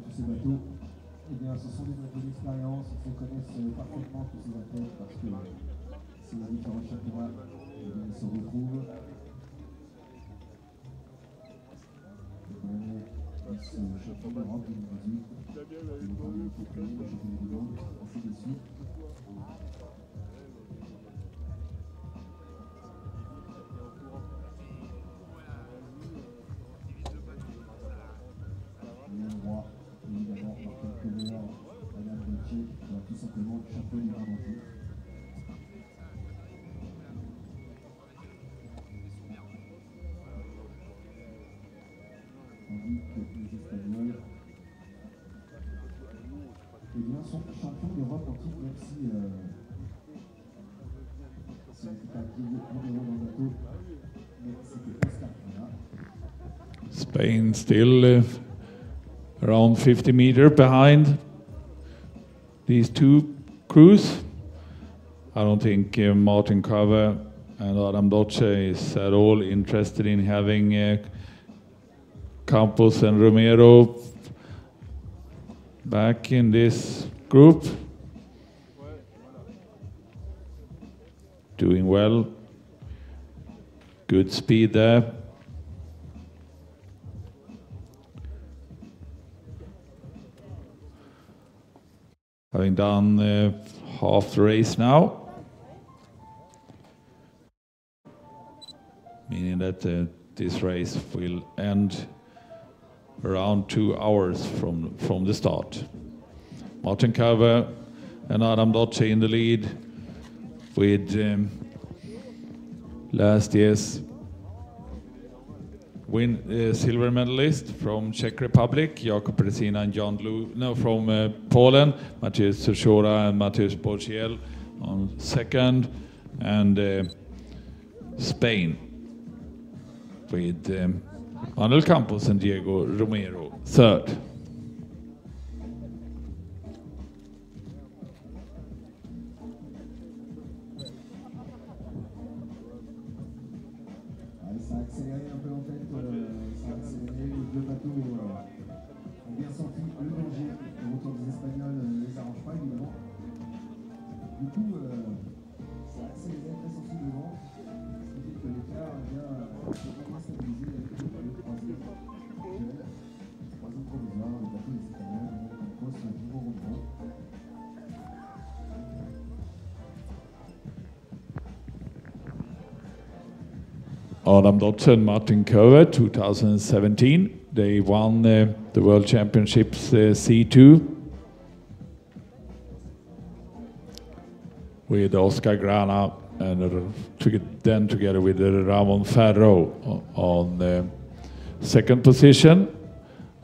Tous ces bateaux, eh bien, ce sont des bateaux d'expérience, ils se connaissent parfaitement tous ces athlètes parce que c'est les différents championnats, eh bien, ils se retrouvent. Ils se championnent d'Europe 2018, ils vont les couper, les championnats du monde, ainsi de suite. Évidemment, dans quelques heures, Madame Gauthier sera tout simplement championne du monde en titre. Tandis que les Espagnols eh bien, sont champions d'Europe en titre, même si c'était pas Diego Romero dans le bateau, mais c'était Oscar Frana. Spain still around 50 meters behind these two crews. I don't think Martin Cover and Adam Doce is at all interested in having Campos and Romero back in this group. Doing well. Good speed there. Having done half the race now, meaning that this race will end around 2 hours from the start. Martin Cover and Adam Doce in the lead with last year's silver medalist from Czech Republic, Jakub Brzezina and from Poland, Mateusz Sochora and Mateusz Borgiel on second, and Spain with Manuel Campos and Diego Romero third. Ça a accéléré un peu en tête, ça a accéléré, les deux bateaux ont bien senti le danger. Le retour des Espagnols ne les arrange pas évidemment. Du coup, ça a accéléré très sensiblement, ce qui fait que l'écart s'est bien stabilisé avec le troisième actuel. Troisième provisoire, le bateau des Espagnols, en cause un nouveau rebond. Adam Doce and Martin Cover, 2017. They won the World Championships C2 with Oscar Grana and then together with Ramon Ferro on the second position,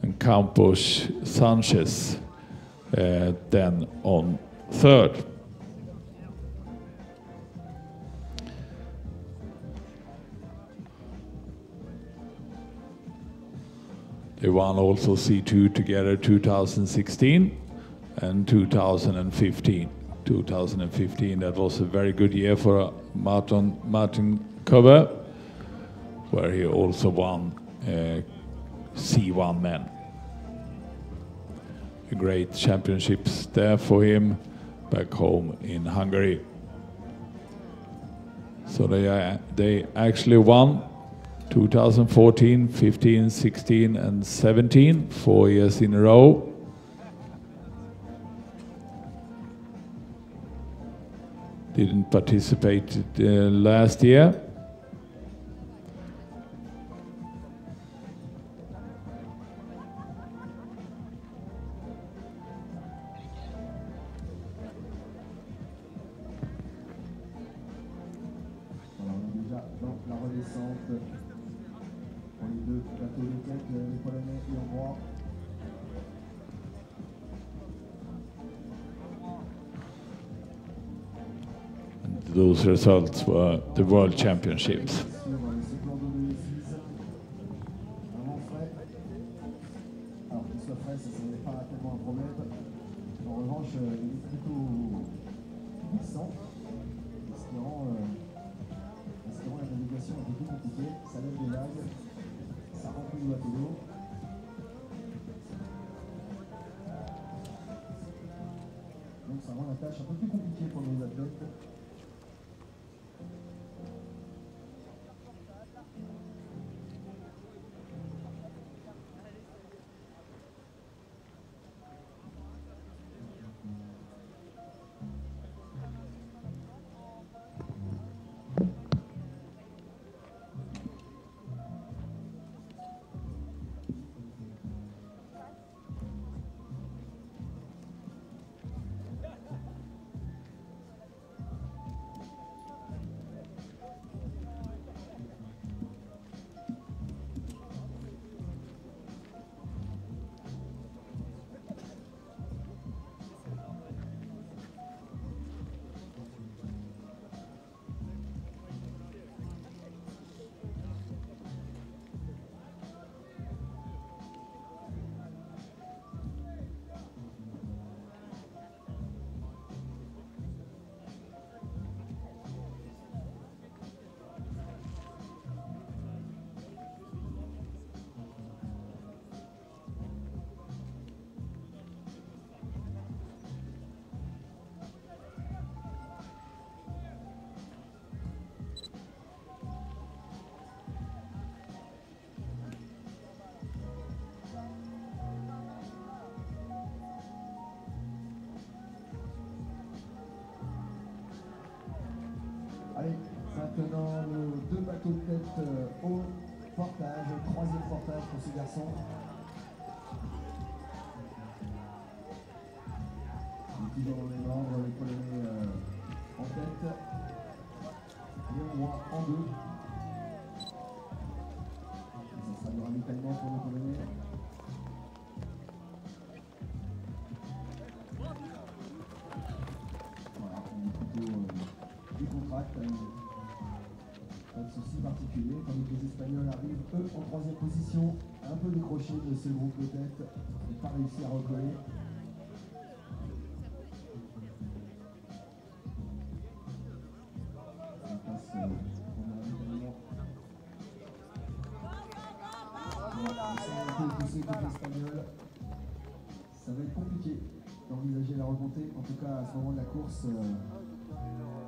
and Campos Sanchez then on third. They won also C2 together 2016 and 2015. 2015, that was a very good year for Martin Cover, where he also won C1 men. A great championships there for him back home in Hungary. So they actually won 2014, 15, 16 and 17, 4 years in a row. Didn't participate last year. la redescente pour les deux bateaux de tête, les Polonais et Hongrois. Those results were the World Championships. Sur ce plan d'eau de 6, un vent frais. Alors qu'il soit frais, ça ne serait pas tellement un problème. En revanche, il est plutôt puissant, ce qui rend la navigation un peu plus compliquée. Ça lève des vagues, ça remplit le bateau d'eau. Donc ça rend la tâche un peu plus compliquée pour nos athlètes. Allez, maintenant nos deux bateaux de tête au portage, troisième portage pour ces garçons. Et toujours dans les membres, les Polonais en tête, les Hongrois en deux. Et ça sera le ravitaillement pour les Polonais. Voilà, on est plutôt décontracte, pas de soucis particuliers, tandis que les Espagnols arrivent eux en troisième position, un peu décrochés de ce groupe de tête, et pas réussi à recoller. On passe on a évidemment un peu poussé côté espagnol. Ça va être compliqué d'envisager la remontée, en tout cas à ce moment de la course.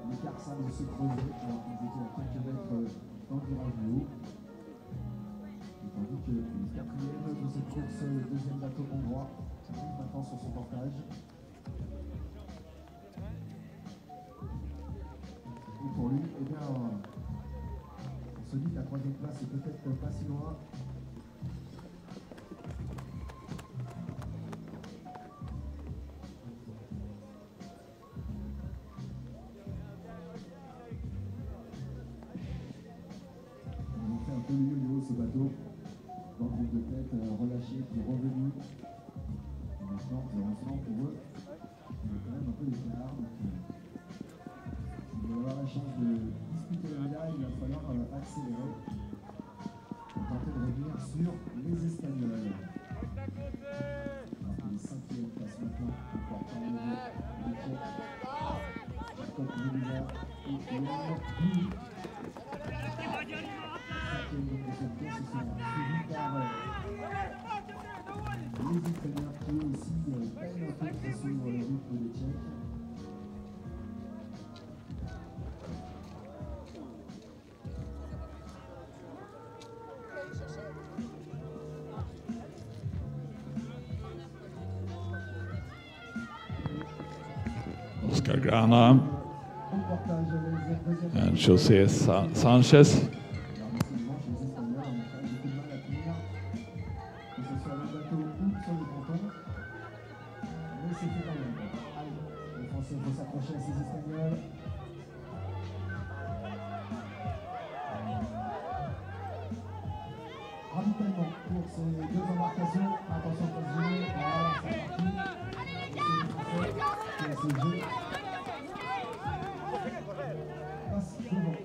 L'écart semble se creuser alors qu'ils étaient à quelques mètres dans le virage du haut. Et tandis que le quatrième de cette course, le deuxième bateau hongrois, arrive maintenant sur son portage. Et pour lui, eh bien, on se dit que la troisième place est peut-être pas si loin. Ce bateau dans le groupe de tête relâché qui est revenu. Et maintenant, heureusement pour eux, il y a quand même un peu d'écart. Donc, si vous voulez avoir la chance de disputer la médaille, il va falloir accélérer pour tenter de revenir sur les Espagnols. Alors que les cinquièmes placent maintenant encore par le Tchèques, Jacob Medina et Yann. Les Ukrainiens qui eux aussi peinent un peu à suivre le rythme des Tchèques. Oscar Grana and José Sanchez. Il faut s'accrocher à ces Espagnols. les deux embarcations. Attention pas de jouer. Voilà, c'est parti. C'est le jeu. Passe devant.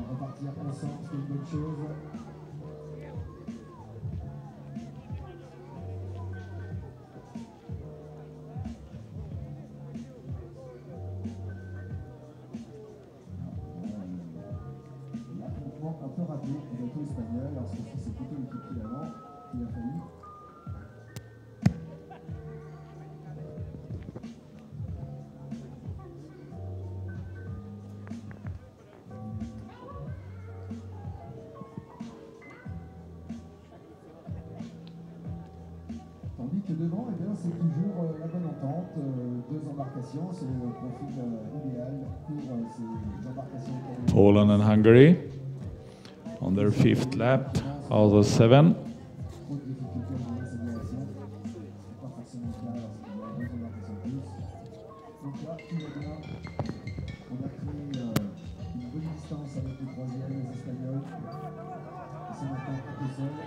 Repartir ensemble, c'est une bonne chose. L'affrontement un peu raté au bateau espagnol, alors ceci c'est plutôt l'équipe qui l'avant, qui a failli. Tandis que devant, eh bien, c'est toujours la bonne entente, deux embarcations, c'est le profil idéal pour ces embarcations. Poland and Hungary on their 5th lap out of 7. Trop de difficultés à gérer cette direction, c'est pas forcément le cas lorsqu'il y a deux embarcations de plus. Donc là, tout va bien. On a pris une bonne distance avec le troisième, les Espagnols. Ils sont maintenant un peu seuls.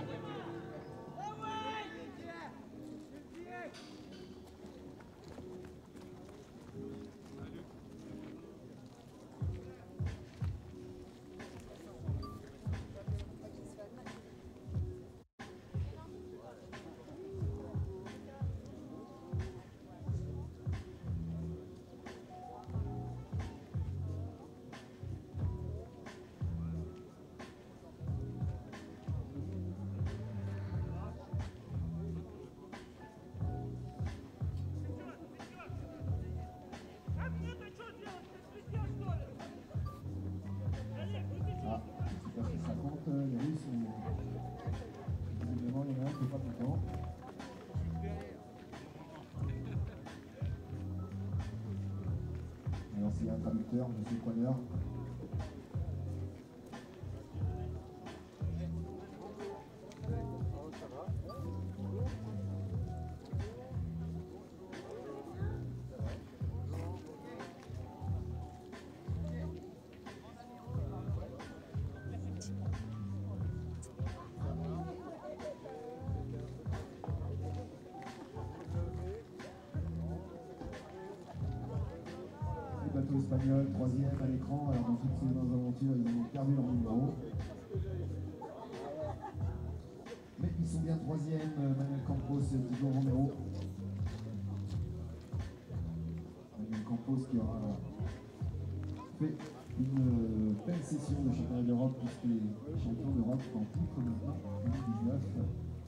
Les Russes sont visiblement il y en a un qui n'est pas content. Alors s'il y a un traducteur, monsieur Coigneur. Bateau espagnol, troisième à l'écran. Alors dans toutes ces aventures, ils ont perdu leur numéro. Mais ils sont bien troisième, Manuel Campos et Diego Romero. Manuel Campos qui aura fait une belle session de championnat d'Europe puisqu'il est champion d'Europe en titre maintenant, 2019,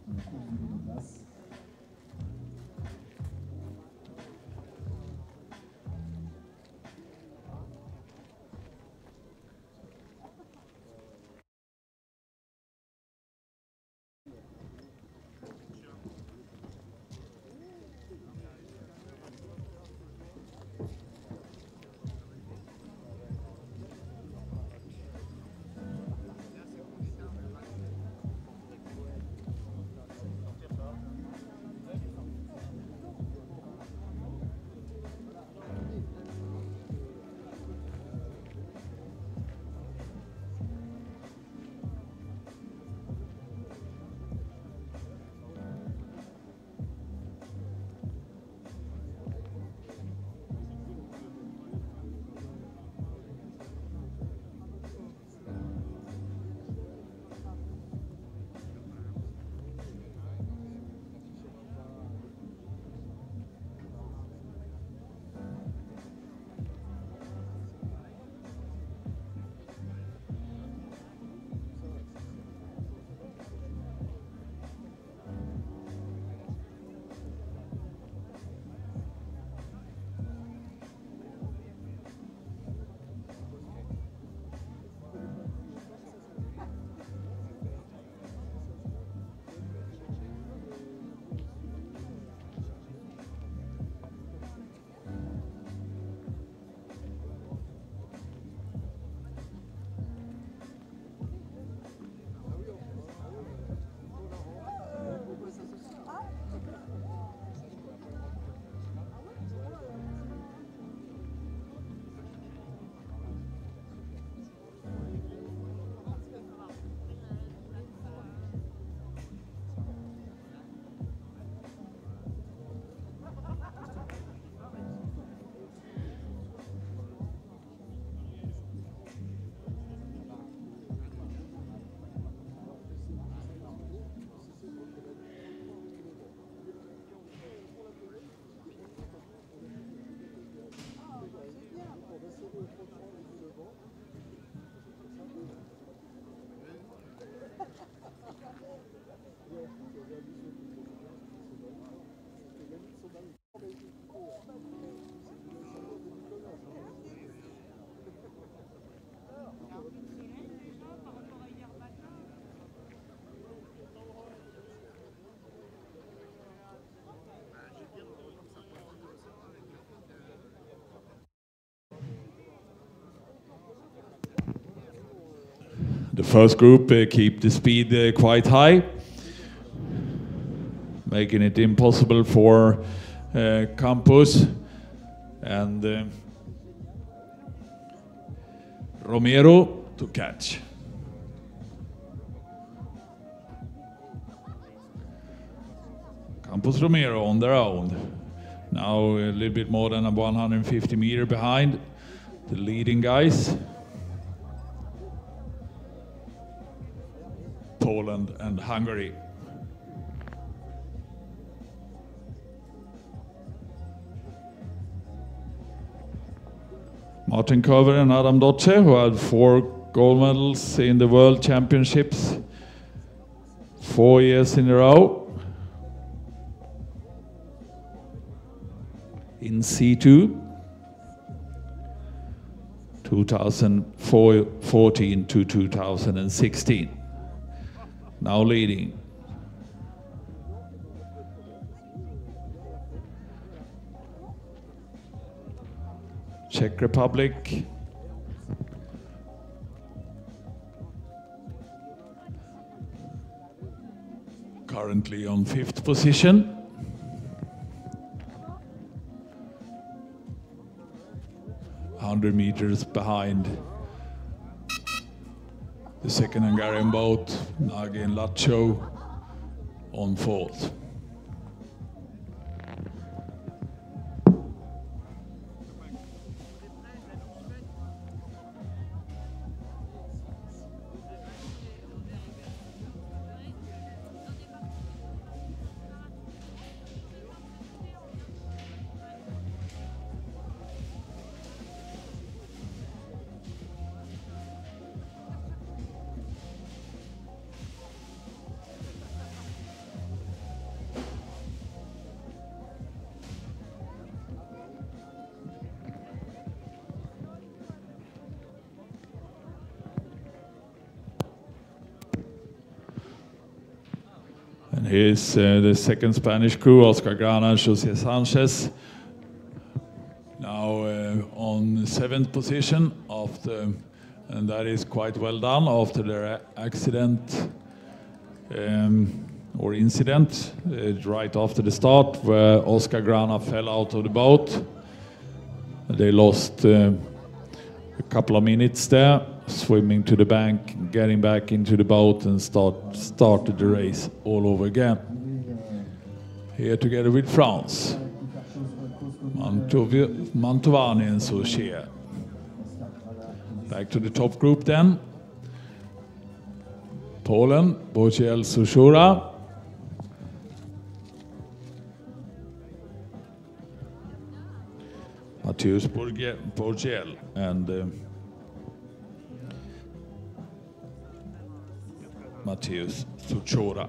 dans la course du monoplace. first group keep the speed quite high, making it impossible for Campos and Romero to catch. Campos Romero on their own. Now a little bit more than 150 meters behind the leading guys. Poland and Hungary. Martin Kover and Adam Dotze, who had 4 gold medals in the World Championships 4 years in a row. In C2, 2014 to 2016. Now leading. Czech Republic. Currently on 5th position. Meters behind the second Hungarian boat, Nagin Lacho, on 4th. And here's the second Spanish crew, Oscar Grana and Jose Sanchez. Now on 7th position after, and that is quite well done after their accident or incident right after the start, where Oscar Grana fell out of the boat. They lost a couple of minutes there, swimming to the bank, getting back into the boat, and started the race all over again. Here together with France, Mantovani and Souchet. Back to the top group then. Poland, Boziel Sushura. Mateusz Boziel and Mateusz Suchora.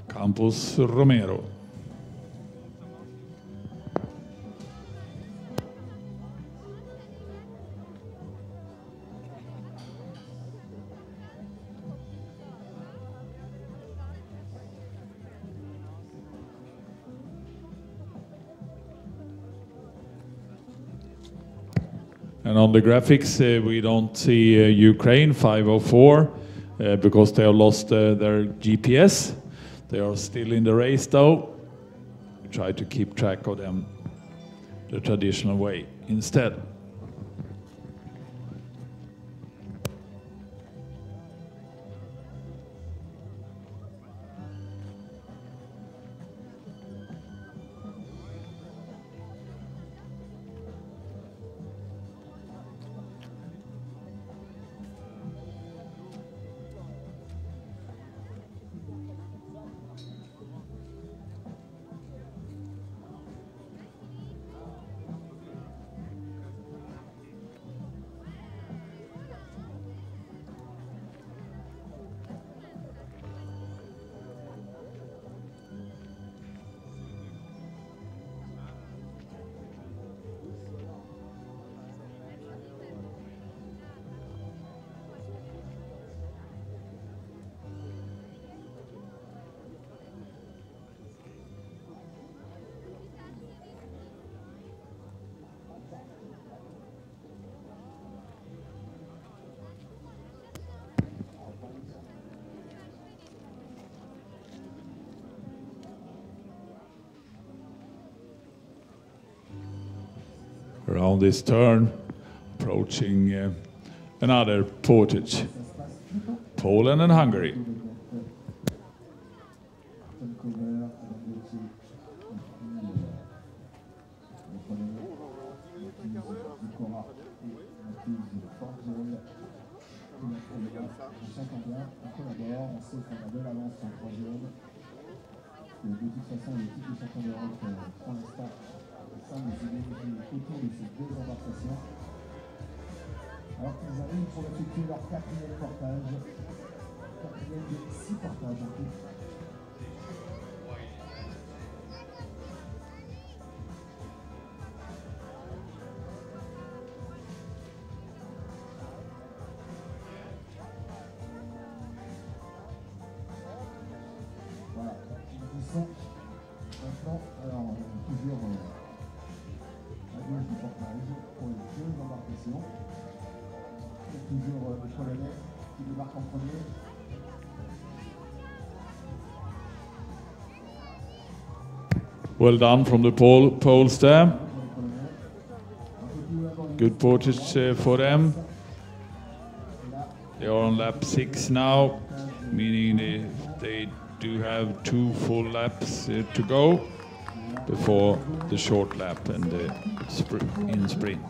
Campos Romero. And on the graphics, we don't see Ukraine 504 because they have lost their GPS. They are still in the race though. We try to keep track of them the traditional way instead. Around this turn, approaching another portage, Poland and Hungary. Alors qu'ils arrivent pour effectuer leur quatrième portage, quatrième de 6 portages en tout. Voilà, ils sont maintenant, alors toujours à gauche du portage pour les deux embarcations. Toujours le Polonais qui débarque en premier. Well done from the Poles there. Good portage for them. They are on lap 6 now, meaning they do have 2 full laps to go before the short lap and the sprint.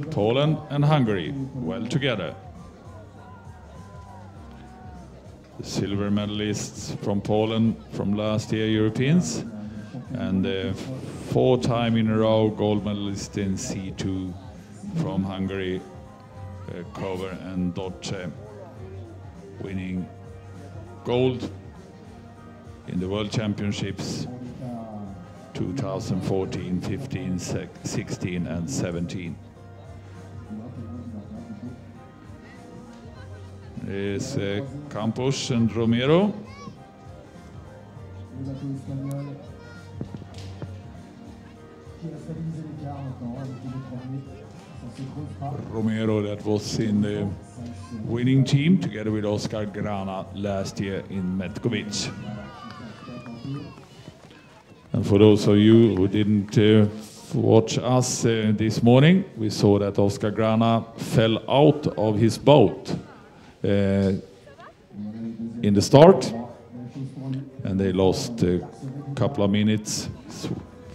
Poland and Hungary well together. The silver medalists from Poland from last year Europeans, and 4 in a row gold medalist in C2 from Hungary, Kover and Dodge, winning gold in the World Championships 2014, 15, 16 and 17. Is Campos and Romero. Romero, that was in the winning team together with Oscar Grana last year in Metkovic. And for those of you who didn't watch us this morning, we saw that Oscar Grana fell out of his boat in the start, and they lost a couple of minutes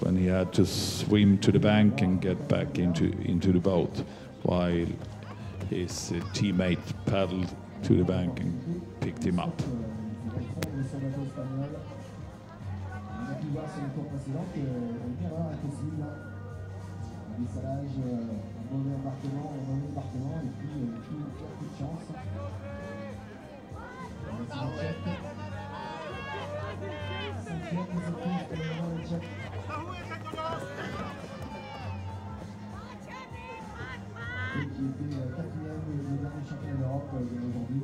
when he had to swim to the bank and get back into the boat, while his teammate paddled to the bank and picked him up. Qui était quatrième du dernier championnat d'Europe d'aujourd'hui,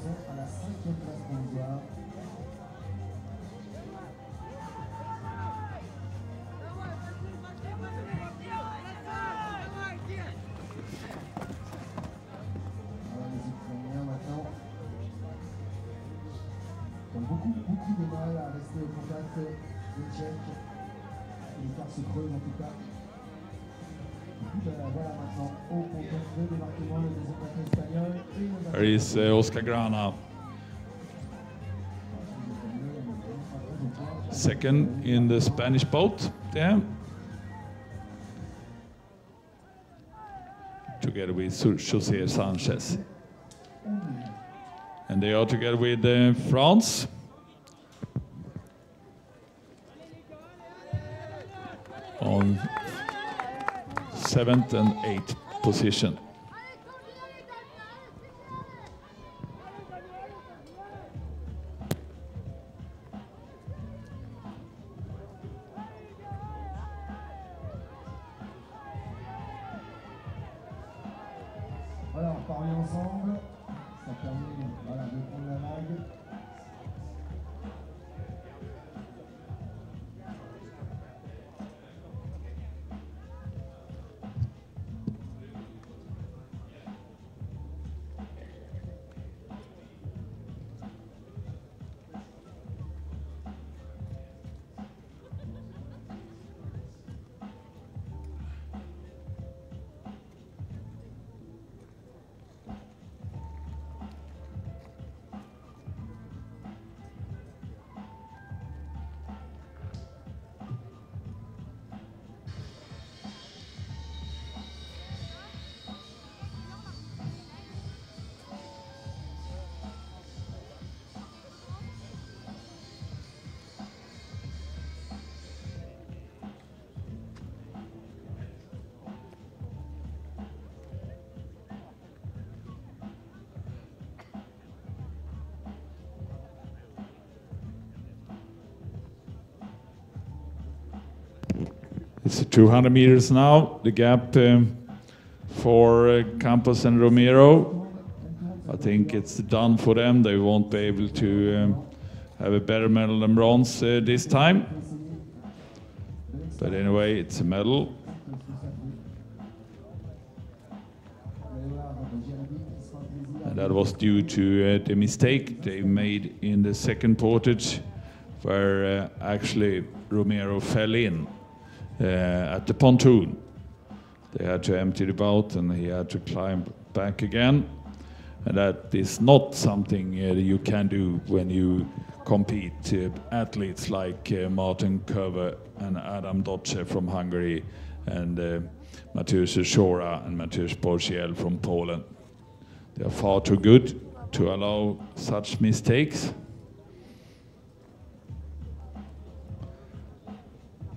sont à la 5e place provisoire. se creuse en tout cas. Et puis voilà maintenant au contact de débarquement le deuxième bateau espagnol et le bateau. There is Oscar Grana. Second in the Spanish boat there. Together with José Sanchez. And they are together with France. On 7th and 8th position. Voilà, on part ensemble. Ça permet voilà, de prendre la vague. It's 200 meters now, the gap for Campos and Romero. I think it's done for them. They won't be able to have a better medal than bronze this time. But anyway, it's a medal. And that was due to the mistake they made in the second portage, where actually Romero fell in at the pontoon. They had to empty the boat and he had to climb back again. And that is not something you can do when you compete. Athletes like Martin Köver and Adam Doce from Hungary and Mateusz Szora and Mateusz Borgiel from Poland. They are far too good to allow such mistakes.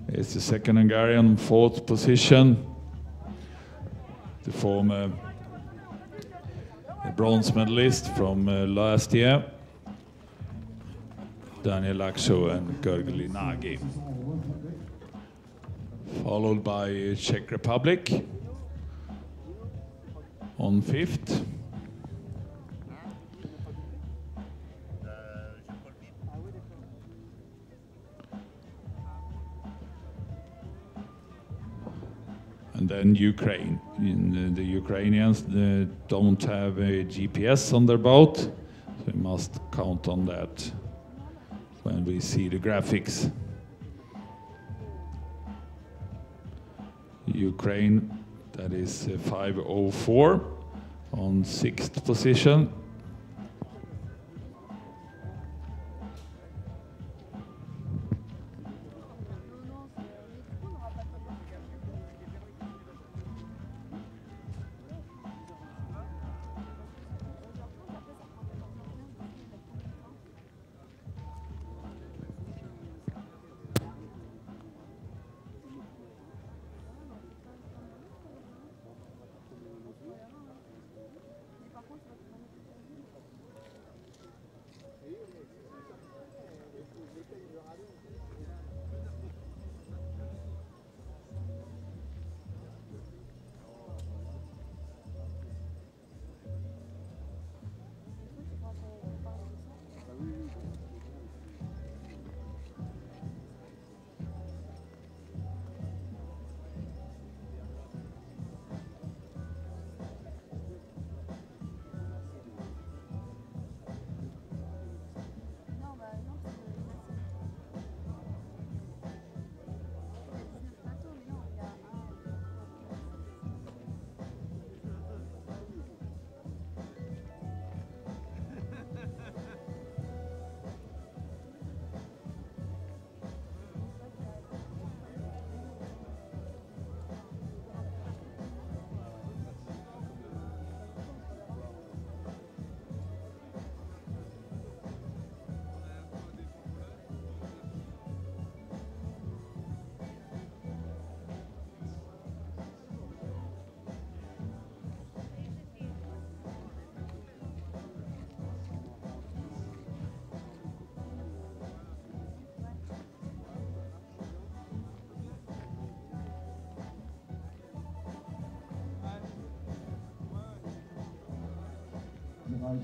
It's the second Hungarian, fourth position. The former bronze medalist from last year, Daniel Laxo and Gergely Nagy. Followed by Czech Republic on fifth. And then Ukraine. The Ukrainians don't have a GPS on their boat, so we must count on that when we see the graphics. Ukraine, that is 5:04 on sixth position.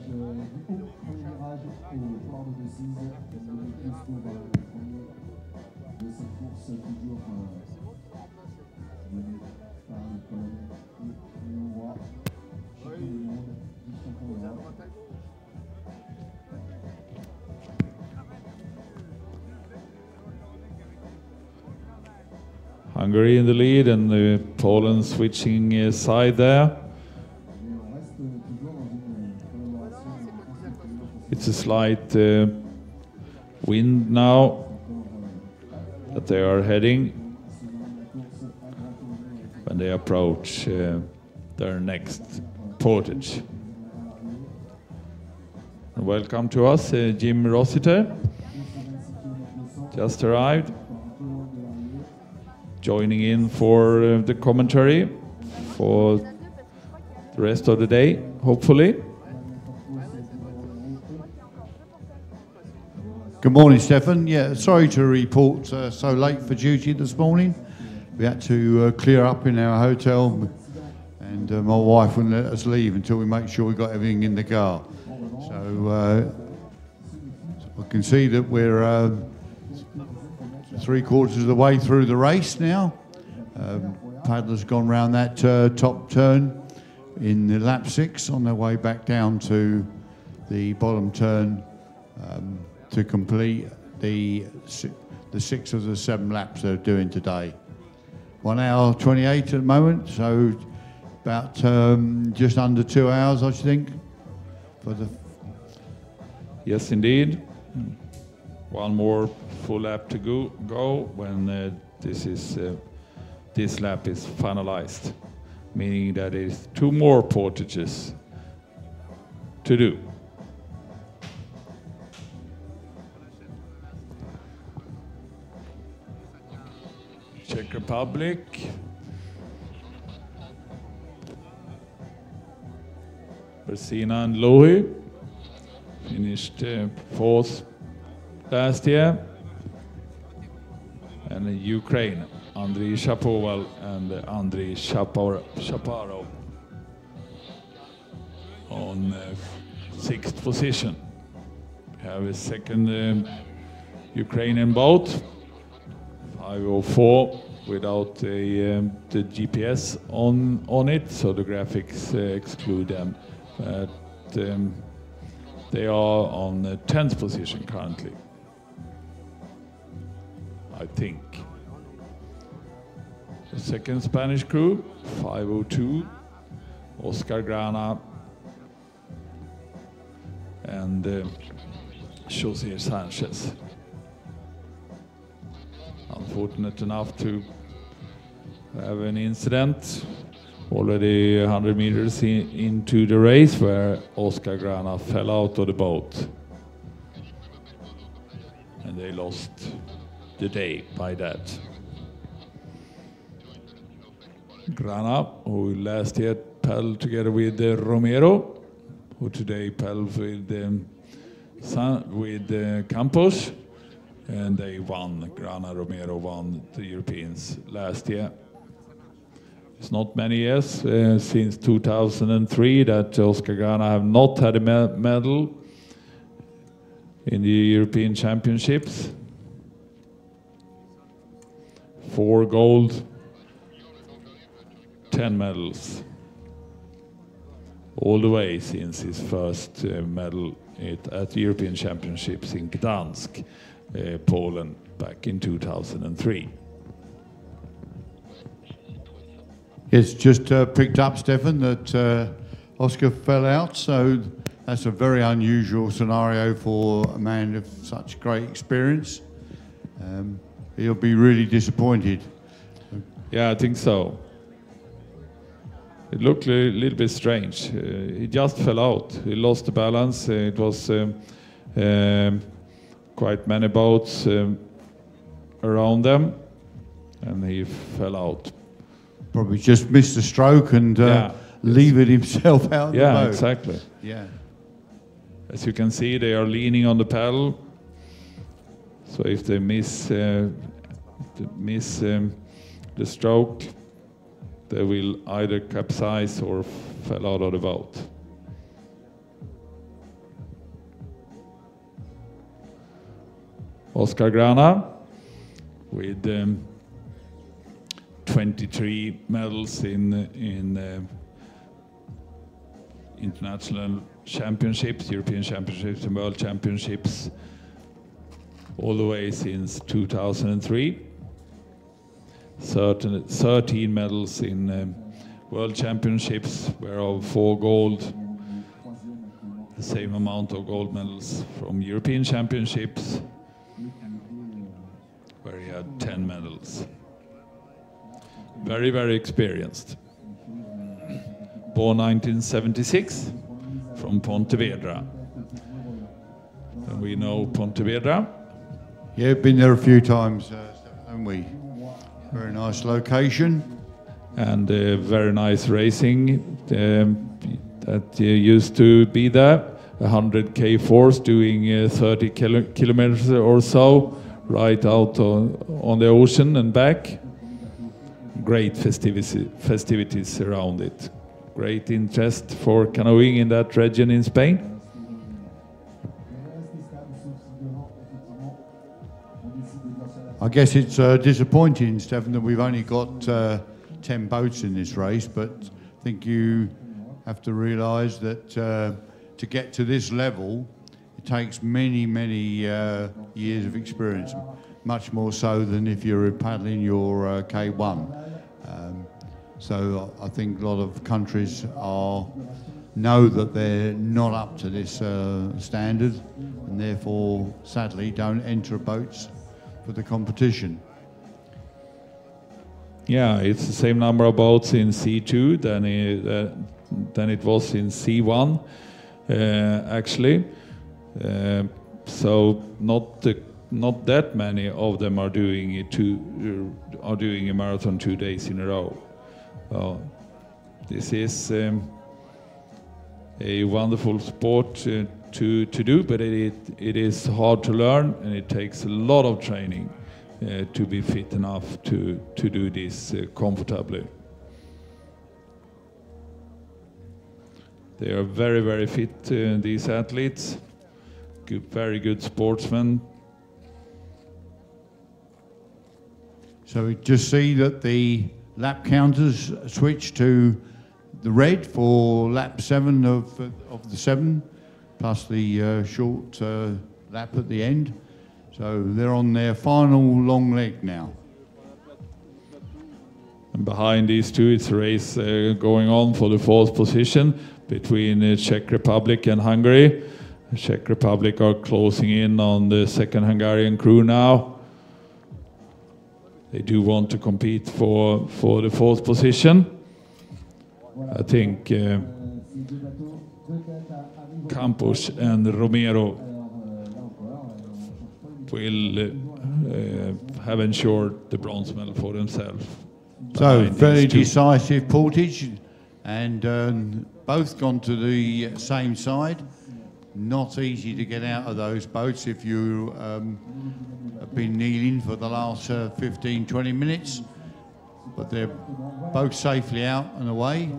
virage au port de Decize, le plus pour le premier de cette course, toujours mené par le Polonais et Hongrois, champion du monde, vice-champion d'Europe. Hungary in the lead and Poland switching side there. It's a slight wind now that they are heading when they approach their next portage. And welcome to us, Jim Rossiter, just arrived, joining in for the commentary for the rest of the day, hopefully. Good morning, Stefan. Yeah, sorry to report so late for duty this morning. We had to clear up in our hotel, and my wife wouldn't let us leave until we make sure we got everything in the car. So I can see that we're 3/4 of the way through the race now. Paddlers gone round that top turn in the lap 6 on their way back down to the bottom turn to complete the 6 of the 7 laps they're doing today. 1 hour 28 at the moment, so about just under 2 hours, I think. For the Yes, indeed. One more full lap to go when this lap is finalized, meaning that it is 2 more portages to do. Czech Republic. Bersina and Lohi finished 4th last year. And Ukraine, Andriy Shapoval and Andriy Shaparov on 6th position. We have a second Ukrainian boat, 504, without the GPS on it, so the graphics exclude them. But they are on the 10th position currently, I think. The second Spanish crew, 502, Oscar Grana and Jose Sanchez. Unfortunate enough to have an incident already 100 meters into the race where Oscar Grana fell out of the boat. And they lost the day by that. Grana, who last year paddled together with Romero, who today paddled with Campos, and they won. Grana Romero won the Europeans last year. It's not many years since 2003 that Oscar Grana have not had a medal in the European Championships. 4 gold, 10 medals, all the way since his first medal at the European Championships in Gdansk, Poland, back in 2003. It's just picked up, Stefan, that Oscar fell out, so that's a very unusual scenario for a man of such great experience. He'll be really disappointed. Yeah, I think so. It looked a little bit strange. He just fell out. He lost the balance. It was quite many boats around them, and he fell out. Probably just missed the stroke and levered himself out of the boat. Yeah, exactly. Yeah. As you can see, they are leaning on the paddle. So if they miss the stroke, they will either capsize or fall out of the boat. Oscar Grana, with 23 medals in international championships, European championships and world championships, all the way since 2003. 13 medals in world championships, whereof 4 gold, the same amount of gold medals from European championships, where he had 10 medals. Very, very experienced. Born 1976, from Pontevedra. And we know Pontevedra. Yeah, been there a few times, haven't we? Very nice location. And very nice racing that used to be there. 100k force doing 30 kilometers or so, right out on the ocean and back. Great festivities around it. Great interest for canoeing in that region in Spain. I guess it's disappointing, Stefan, that we've only got 10 boats in this race, but I think you have to realise that to get to this level, it takes many, many years of experience, much more so than if you're paddling your K1. So I think a lot of countries know that they're not up to this standard, and therefore, sadly, don't enter boats for the competition. Yeah, it's the same number of boats in C2 than it was in C1, actually. So not that many of them are doing a marathon 2 days in a row. This is a wonderful sport to do, but it is hard to learn, and it takes a lot of training to be fit enough to do this comfortably. They are very, very fit, these athletes, very good sportsmen. So we just see that the lap counters switch to the red for lap 7 of the 7, plus the short lap at the end. So they're on their final long leg now. And behind these two, it's a race going on for the 4th position between Czech Republic and Hungary. The Czech Republic are closing in on the 2nd Hungarian crew now. They do want to compete for the 4th position. I think Campos and Romero will have ensured the bronze medal for themselves. So very decisive portage, and both gone to the same side. Not easy to get out of those boats if you have been kneeling for the last 15-20 minutes, but they're both safely out and away.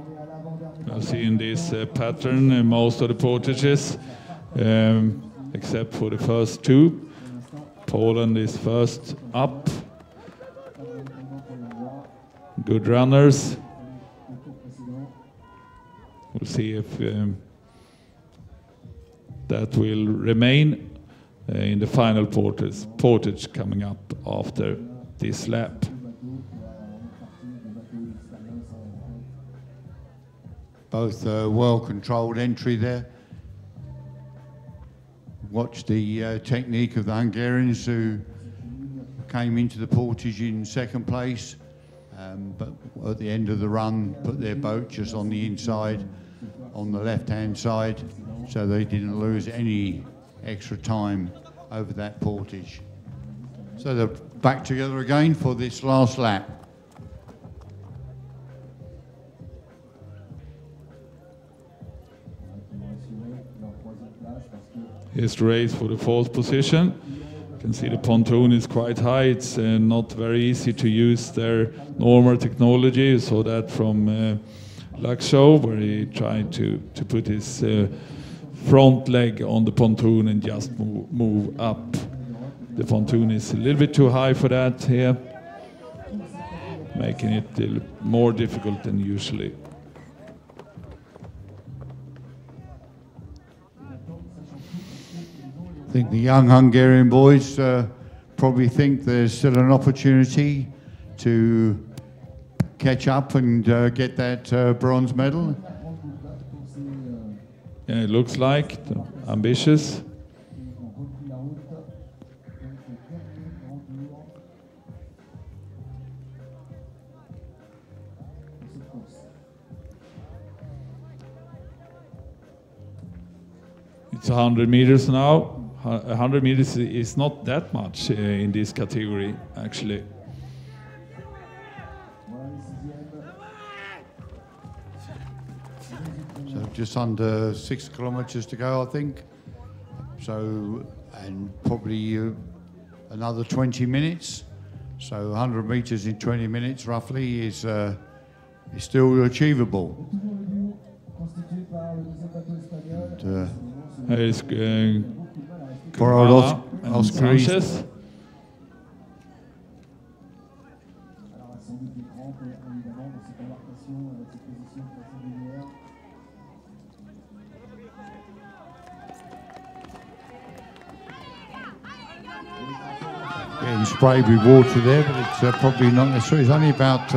I've seen this pattern in most of the portages, except for the first 2. Poland is first up. Good runners. We'll see if that will remain in the final portage coming up after this lap. Both well-controlled entry there. Watch the technique of the Hungarians, who came into the portage in 2nd place, but at the end of the run put their boat just on the inside, on the left-hand side, so they didn't lose any extra time over that portage. So they're back together again for this last lap. Here's the race for the 4th position. You can see the pontoon is quite high. It's not very easy to use their normal technology. You saw that from Laxo, where he tried to put his front leg on the pontoon and just move up The pontoon is a little bit too high for that here, making it more difficult than usually. I think the young Hungarian boys probably think there's still an opportunity to catch up and get that bronze medal. Yeah, it looks like ambitious. It's 100 meters now. 100 meters is not that much in this category, actually. So just under 6 kilometers to go, I think. So, and probably another 20 minutes. So 100 meters in 20 minutes roughly is still achievable. Here's Sanchez. Getting sprayed with water there, but it's probably not necessary. It's only about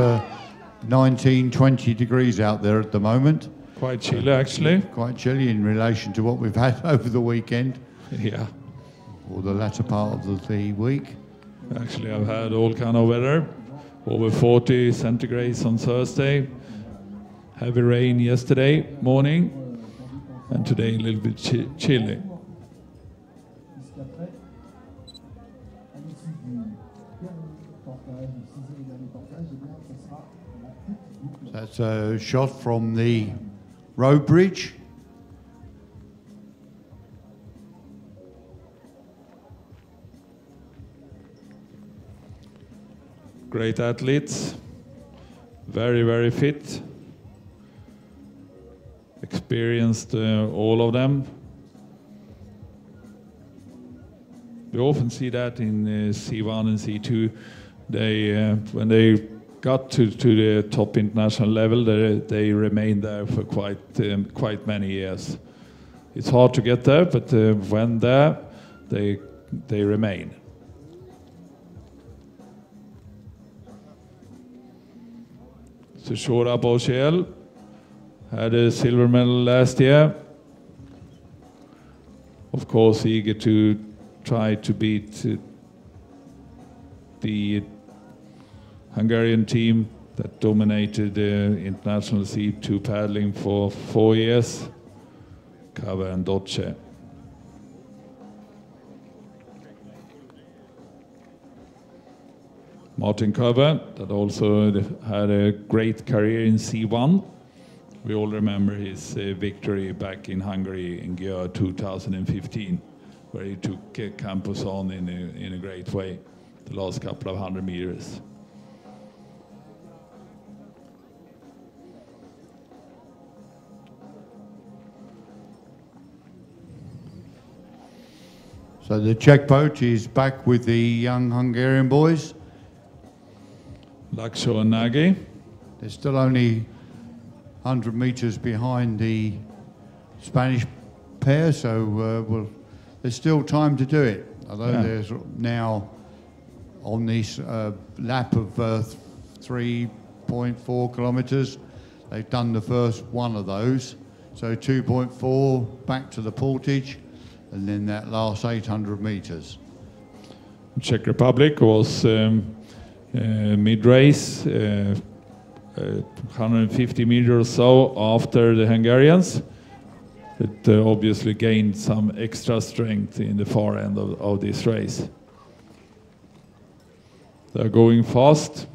19, 20 degrees out there at the moment. Quite chilly, actually. Quite chilly in relation to what we've had over the weekend. Yeah. Or the latter part of the week. Actually, I've had all kind of weather. Over 40 centigrades on Thursday. Heavy rain yesterday morning. And today a little bit chilly. That's a shot from the road bridge. Great athletes, very, very fit, experienced, all of them. We often see that in C1 and C2. They, when they got to the top international level, they remained there for quite many years. It's hard to get there, but when there, they remain. So Shora Boshel had a silver medal last year. Of course, eager to try to beat the Hungarian team that dominated the international C2 paddling for 4 years, Kava and Doce. Martin Kava, that also had a great career in C1. We all remember his victory back in Hungary in Győr 2015, where he took Campos on in a great way, the last couple of 100 meters. So the Czech boat is back with the young Hungarian boys. Laksho and Nagy. They're still only 100 meters behind the Spanish pair, so there's still time to do it. Although there's now on this lap of 3.4 kilometers, they've done the first one of those. So 2.4 back to the portage, and then that last 800 meters. Czech Republic was mid-race, 150 meters or so after the Hungarians. It obviously gained some extra strength in the far end of this race. They're going fast.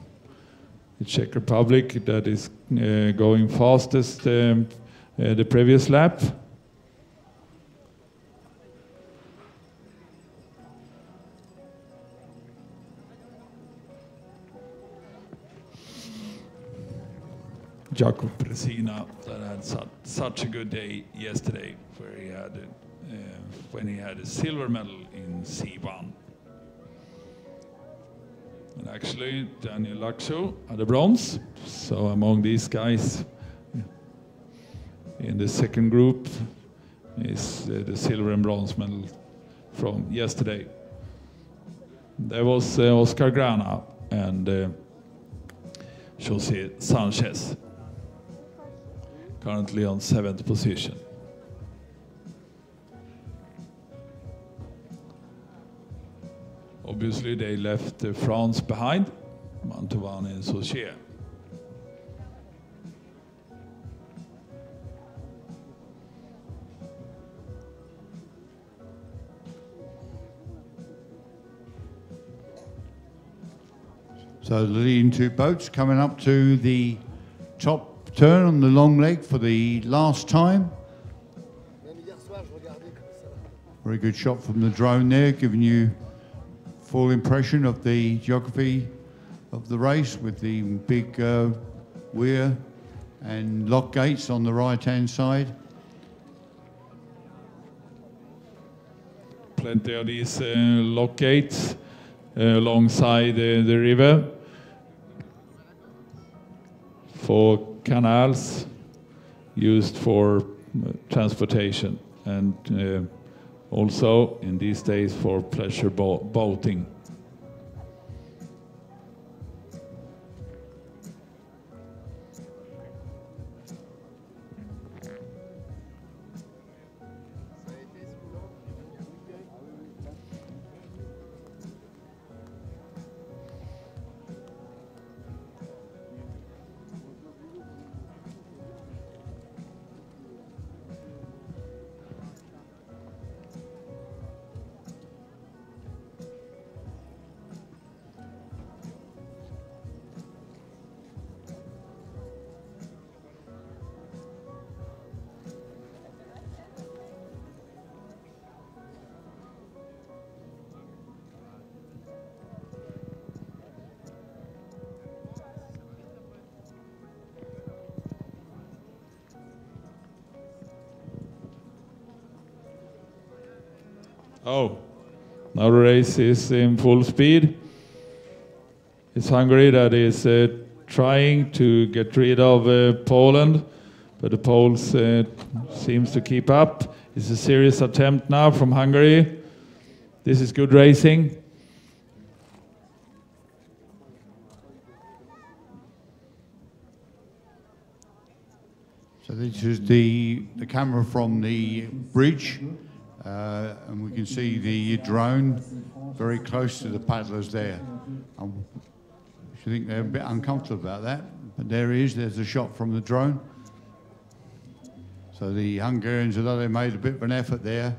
The Czech Republic that is going fastest the previous lap. Jakub Presina that had such a good day yesterday, where he had when he had a silver medal in C1. And actually, Daniel Laxo had the bronze. So among these guys in the second group is the silver and bronze medal from yesterday. There was Oscar Grana and Jose Sanchez, currently on 7th position. Obviously, they left France behind, Mantovan and Saucier. So the leading two boats coming up to the top turn on the long leg for the last time. Very good shot from the drone there, giving you full impression of the geography of the race with the big weir and lock gates on the right-hand side. Plenty of these lock gates alongside the river for canals used for transportation and also in these days for pleasure boating. Oh, now the race is in full speed. It's Hungary that is trying to get rid of Poland, but the Poles seems to keep up. It's a serious attempt now from Hungary. This is good racing. So this is the camera from the bridge. And we can see the drone very close to the paddlers there. I think they're a bit uncomfortable about that, but there he is, there's a shot from the drone. So the Hungarians, although they made a bit of an effort there,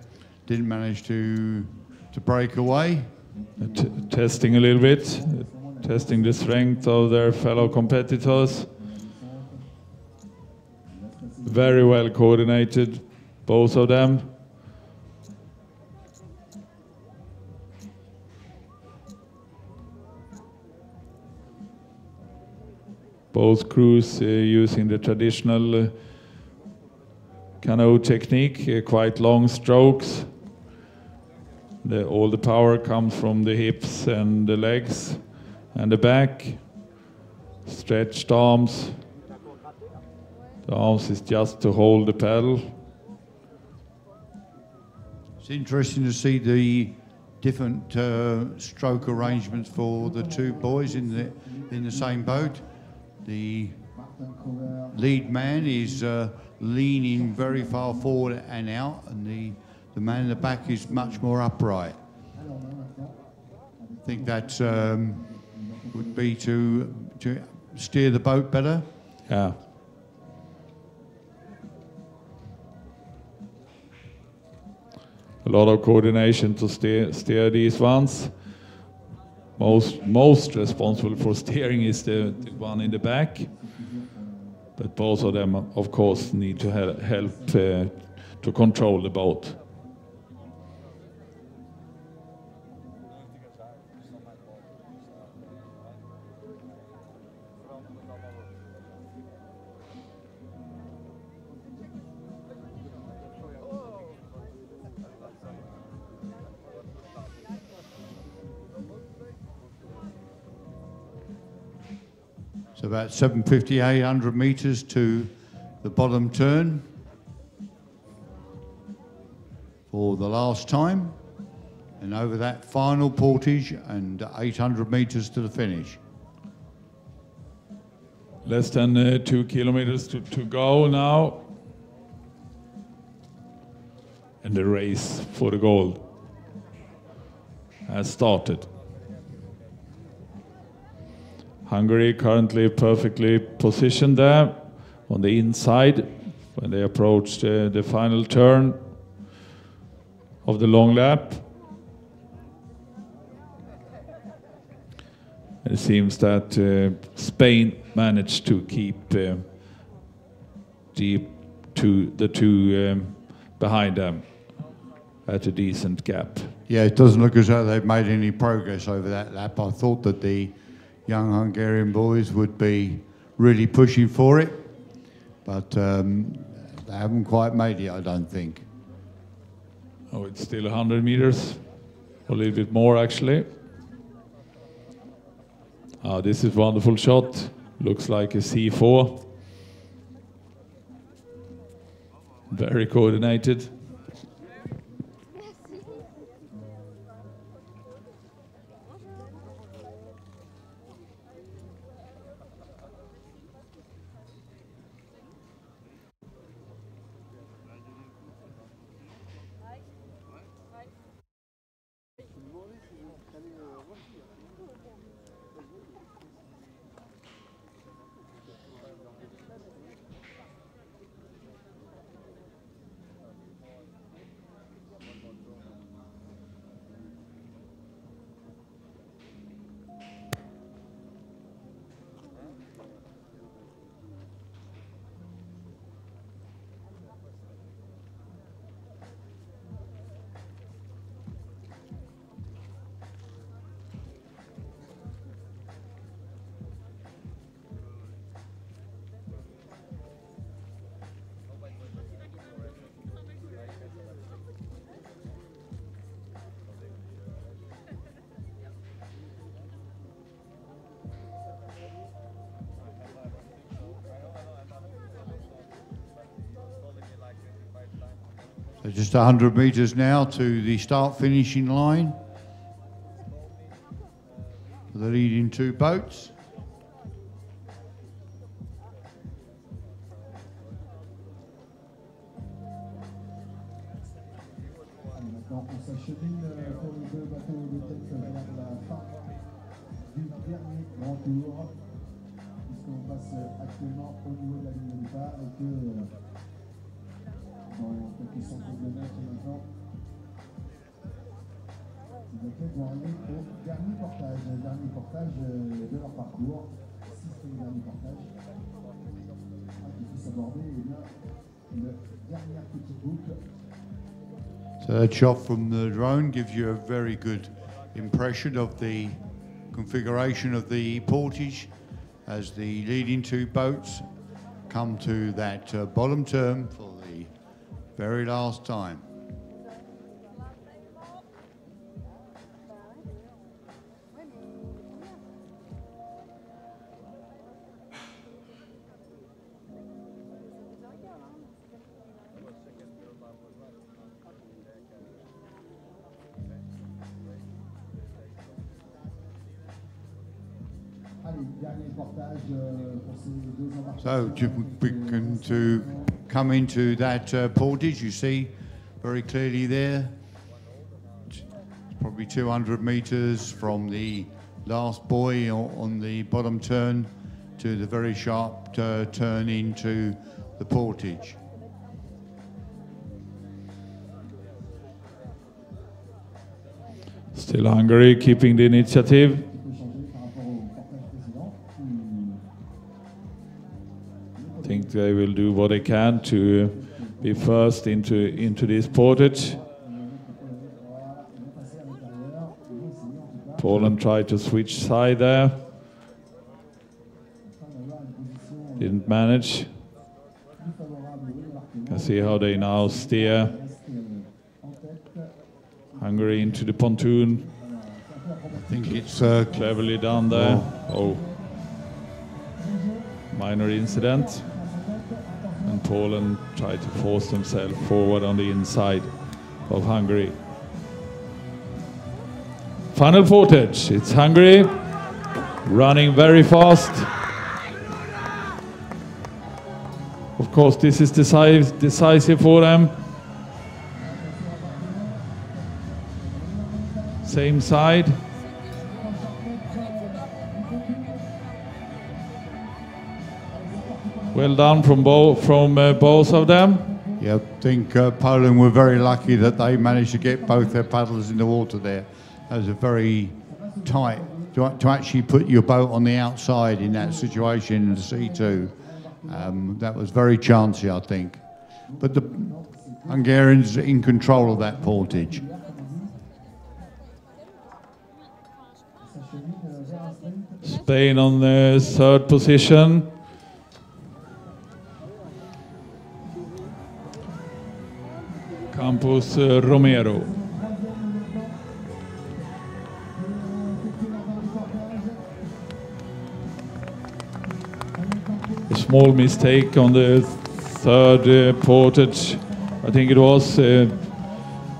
didn't manage to break away. Testing a little bit, testing the strength of their fellow competitors. Very well coordinated, both of them. Both crews using the traditional canoe technique, quite long strokes. All the power comes from the hips and the legs and the back. Stretched arms. The arms is just to hold the paddle. It's interesting to see the different stroke arrangements for the two boys in the same boat. The lead man is leaning very far forward and out, and the man in the back is much more upright. I think that would be to steer the boat better. Yeah. A lot of coordination to steer these ones. Most responsible for steering is the one in the back, but both of them, of course, need to help to control the boat. It's about 750, 800 metres to the bottom turn for the last time, and over that final portage and 800 metres to the finish. Less than 2 kilometers to go now. And the race for the gold has started. Hungary currently perfectly positioned there on the inside when they approach the final turn of the long lap. It seems that Spain managed to keep the two behind them at a decent gap. Yeah, it doesn't look as though they've made any progress over that lap. I thought that the young Hungarian boys would be really pushing for it, but they haven't quite made it, I don't think. Oh, it's still 100 meters, a little bit more actually. This is a wonderful shot. Looks like a C4. Very coordinated. So just 100 metres now to the start-finishing line for the leading two boats. Maintenant, on s'achemine pour les deux bateaux de tête vers la fin du dernier grand tour, puisqu'on passe actuellement au niveau de la ligne de départ et que dans quelques centaines de mètres maintenant, les athlètes vont arriver au dernier portage de leur parcours, sixième dernier portage, qui puisse aborder le dernière petite boucle. So that shot from the drone gives you a very good impression of the configuration of the portage as the leading two boats come to that bottom turn for the very last time. So to begin to come into that portage, you see very clearly there, it's probably 200 metres from the last buoy on the bottom turn to the very sharp turn into the portage. Still Hungary keeping the initiative. I think they will do what they can to be first into this portage. Poland tried to switch side there. Didn't manage. Can see how they now steer Hungary into the pontoon. I think it's cleverly done there. Oh. minor incident. And Poland tried to force themselves forward on the inside of Hungary. Final portage, it's Hungary, running very fast. Of course, this is decisive for them. Same side. Well done from both of them. Yeah, I think Poland were very lucky that they managed to get both their paddlers in the water there. That was a very tight, to actually put your boat on the outside in that situation in the C2. That was very chancy, I think. But the Hungarians are in control of that portage. Spain on the third position. Campos Romero. A small mistake on the third portage. I think it was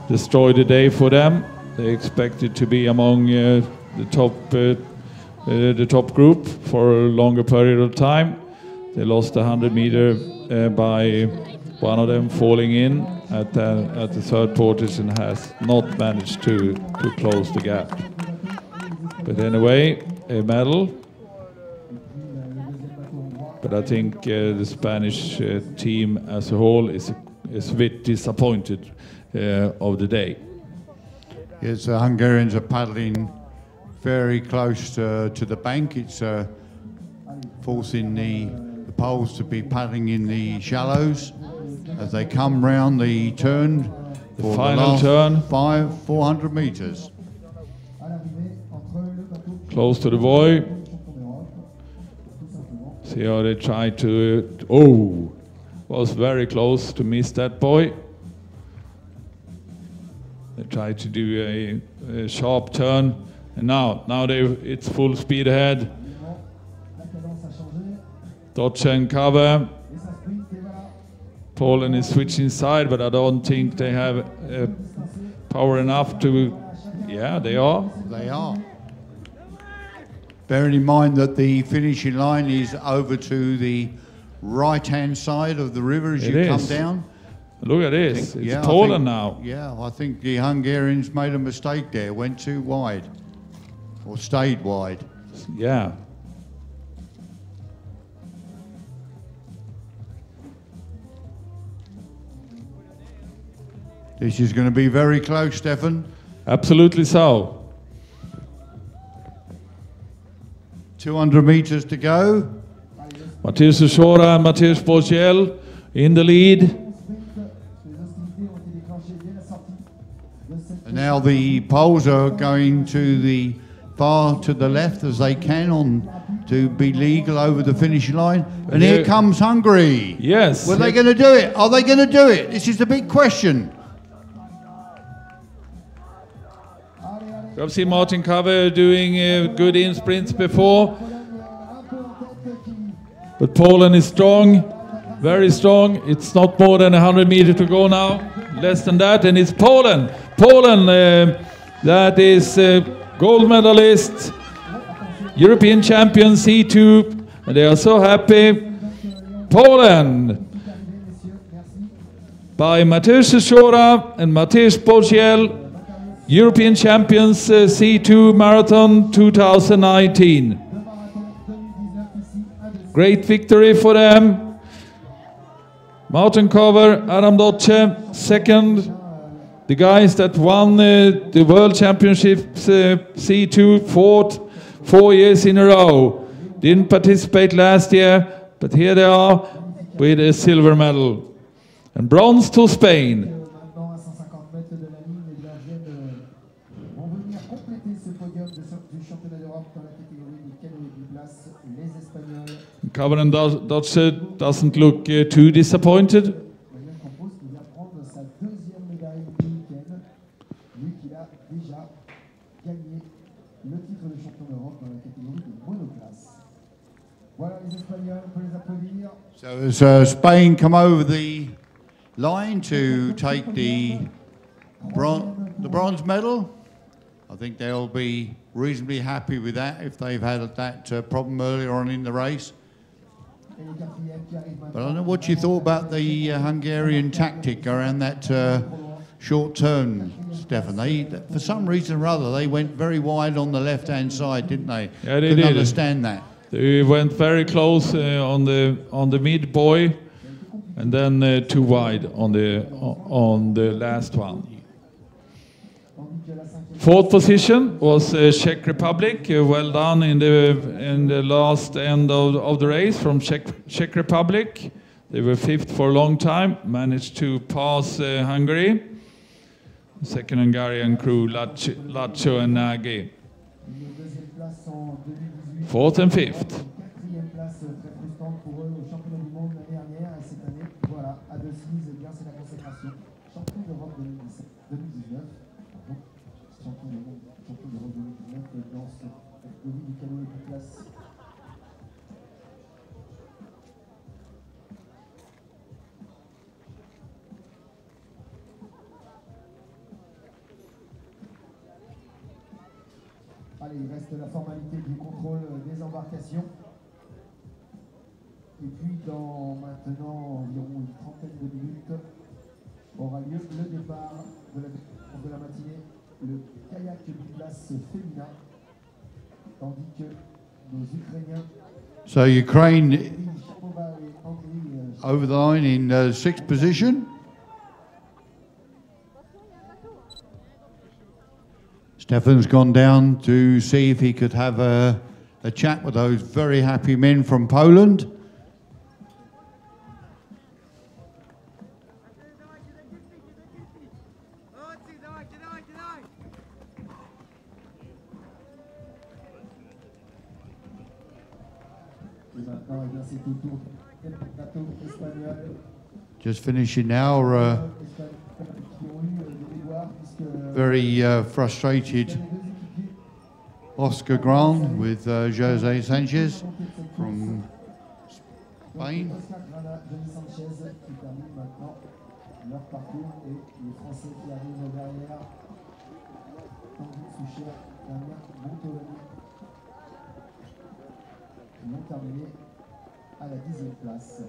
destroyed the day for them. They expected to be among the top group for a longer period of time. They lost 100 meter by one of them falling in at the third portage and has not managed to close the gap. But anyway, a medal. But I think the Spanish team as a whole is a bit disappointed of the day. Yes, the Hungarians are paddling very close to the bank. It's forcing the Poles to be paddling in the shallows as they come round the turn for the final turn. 400 meters. Close to the buoy. See how they try to, was very close to miss that buoy. They tried to do a sharp turn, and now it's full speed ahead. Dodge and cover. Poland is switching side, but I don't think they have power enough to. Yeah, they are. They are. Bearing in mind that the finishing line is over to the right-hand side of the river as you come down. Look at this. It's Poland now. Yeah, I think the Hungarians made a mistake there. Went too wide, or stayed wide. Yeah. This is going to be very close, Stefan. Absolutely so. 200 meters to go. Mateusz Szora and Mateusz Boziel in the lead. And now the Poles are going to the far to the left as they can on to be legal over the finish line. And here comes Hungary. Yes. Were they going to do it? Are they going to do it? This is the big question. I've seen Martin Kave doing good in sprints before. But Poland is strong, very strong. It's not more than 100 meters to go now, less than that, and it's Poland. Poland, that is gold medalist, European champion C2, and they are so happy. Poland, by Mateusz Szora and Mateusz Boziel, European champions C2 Marathon 2019. Great victory for them. Martin Kover, Adam Dodge, second. The guys that won the World Championships C2 4 years in a row. Didn't participate last year, but here they are with a silver medal. And bronze to Spain. Kover and Dodge doesn't look too disappointed. Voilà les So as Spain come over the line to take the bronze medal, I think they'll be reasonably happy with that if they've had that problem earlier on in the race. But I don't know what you thought about the Hungarian tactic around that short turn, Stefan. For some reason or other, they went very wide on the left-hand side, didn't they? Yeah, they Couldn't did. understand that. They went very close on the mid buoy, and then too wide on the last one. Fourth position was Czech Republic. Well done in the last end of the race from Czech Republic. They were fifth for a long time, managed to pass Hungary. Second Hungarian crew, Lacho and Nagy. Fourth and fifth. Allez, il reste la formalité du contrôle des embarcations. Et puis, dans maintenant environ une trentaine de minutes, aura lieu le départ de la matinée, le kayak biplace féminin, tandis que nos Ukrainiens. So Ukraine over the line in sixth position. Stefan's gone down to see if he could have a chat with those very happy men from Poland. Just finishing now. Very frustrated Oscar Gran with Jose Sanchez from Spain. À la 10e place.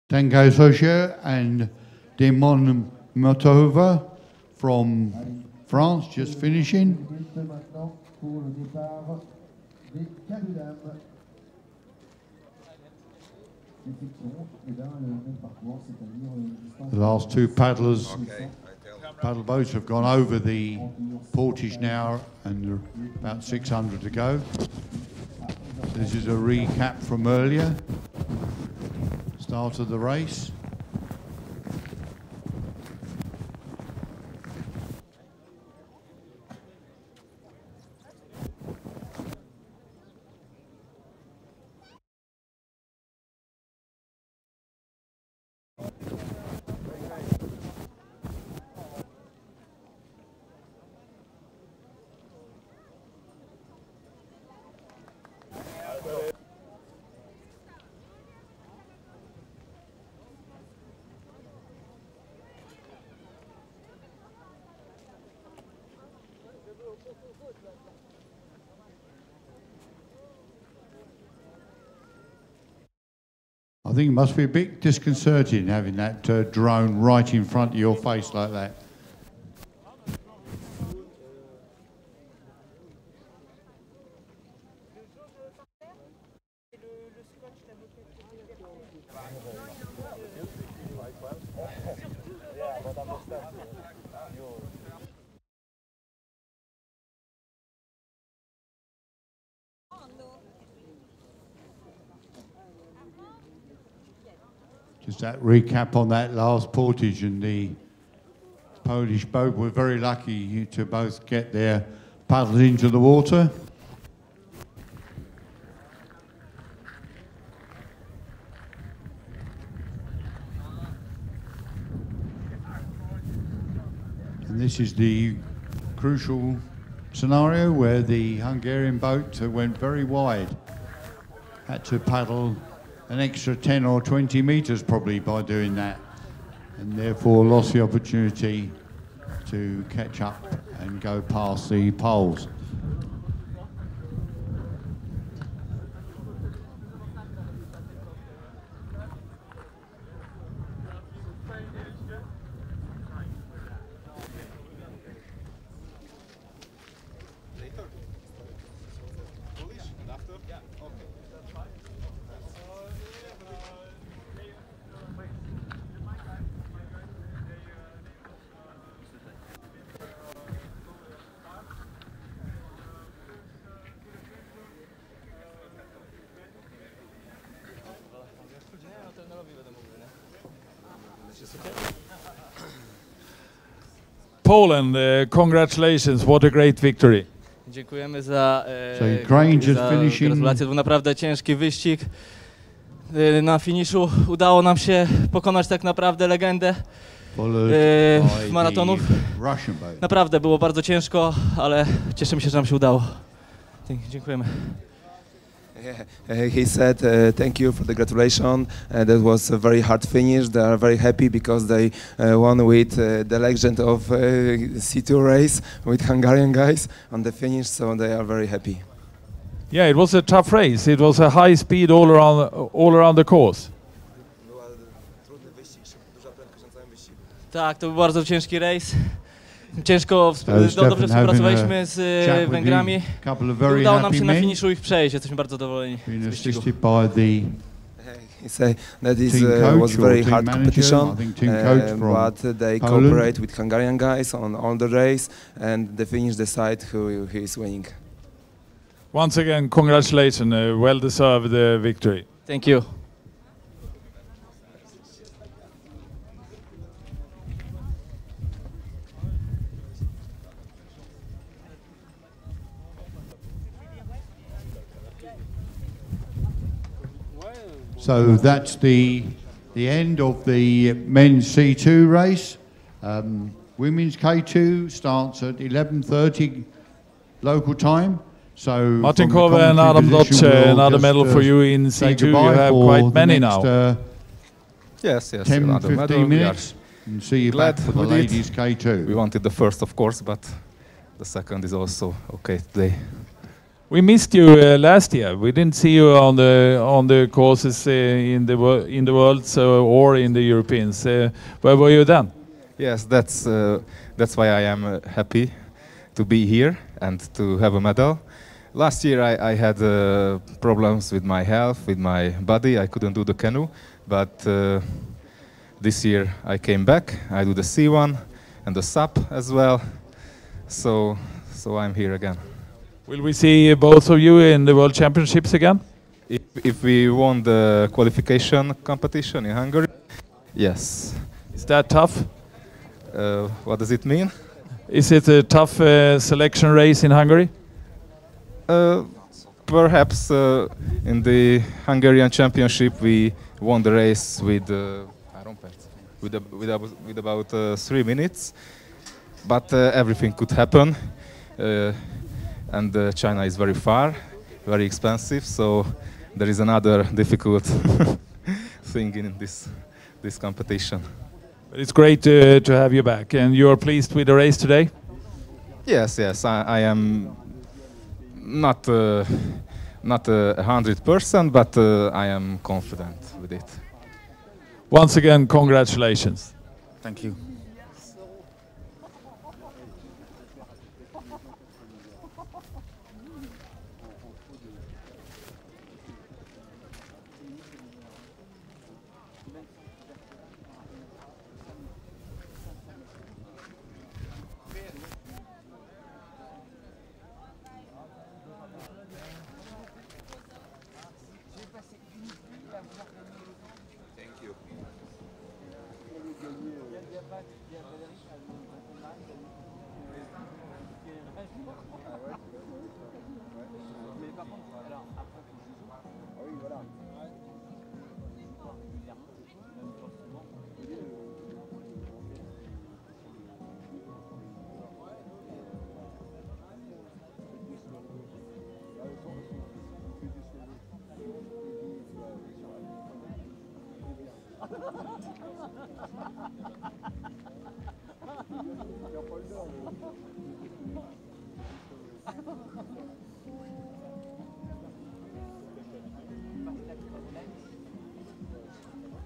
Tango Socher and Demon Motova from France just finishing. The last two paddle boats have gone over the portage now, and about 600 to go. This is a recap from earlier, start of the race. I think it must be a bit disconcerting having that drone right in front of your face like that. Just that recap on that last portage, and the Polish boat were very lucky to both get their paddles into the water. And this is the crucial scenario where the Hungarian boat went very wide. Had to paddle an extra 10 or 20 meters probably by doing that, and therefore lost the opportunity to catch up and go past the poles. Poland, congratulations, what a great victory. Dziękujemy za gratulacje, to był naprawdę ciężki wyścig. Na finiszu udało nam się pokonać tak naprawdę legendę maratonów. Naprawdę było bardzo ciężko, ale cieszymy się, że nam się udało. Dziękujemy. He said thank you for the gratulation. That was a very hard finish. They are very happy because they won with the legend of C2 race with Hungarian guys on the finish, so they are very happy. Yeah, it was a tough race. It was a high speed all around the course. Tak, to był bardzo ciężki rejs. Ciężko, dobrze współpracowaliśmy z Węgrami. Udało nam się na finiszu ich przejść. Jesteśmy bardzo zadowoleni z wyścigu. He said that this was very hard competition, but they cooperate with Hungarian guys on all the race, and the finish decide who is winning. Once again, congratulations, well-deserved victory. Thank you. So that's the end of the men's C2 race. Women's K2 starts at 11:30 local time. So Martin Kove and Adam Dodge, another medal for you in C2. You have quite many now. Yes, 10-15 minutes, and see you back for the ladies K2. We wanted the first, of course, but the second is also okay today. We missed you last year. We didn't see you on the courses in the world or in the Europeans. Where were you then? Yes, that's why I am happy to be here and to have a medal. Last year I had problems with my health, with my body. I couldn't do the canoe, but this year I came back. I do the C1 and the SUP as well. So I'm here again. Will we see both of you in the World Championships again? If we won the qualification competition in Hungary, yes. Is that tough? What does it mean? Is it a tough selection race in Hungary? Perhaps in the Hungarian Championship we won the race with about 3 minutes, but everything could happen. And China is very far, very expensive, so there is another difficult thing in this competition. But it's great to have you back, and you are pleased with the race today? Yes, I am not 100%, but I am confident with it. Once again, congratulations. Thank you. Que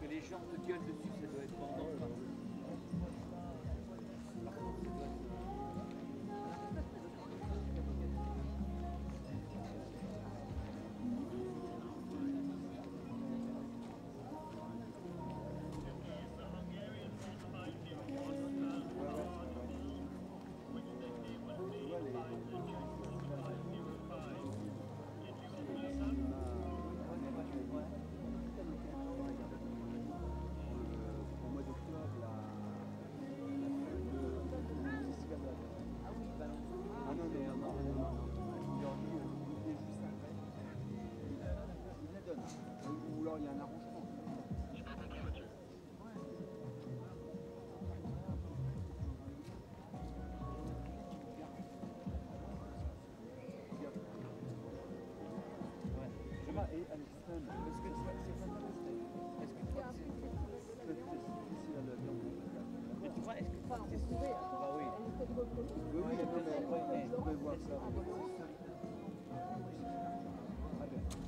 les gens te gueulent dessus, ça doit être pendant. Ou alors il y a un arrangement. J'ai pas compris, Mathieu. Et à l'extrême, est-ce que toi, c'est difficile à le faire? Mais tu vois, est-ce que toi, c'est souffert? Bah oui. Oui, mais on peut voir ça.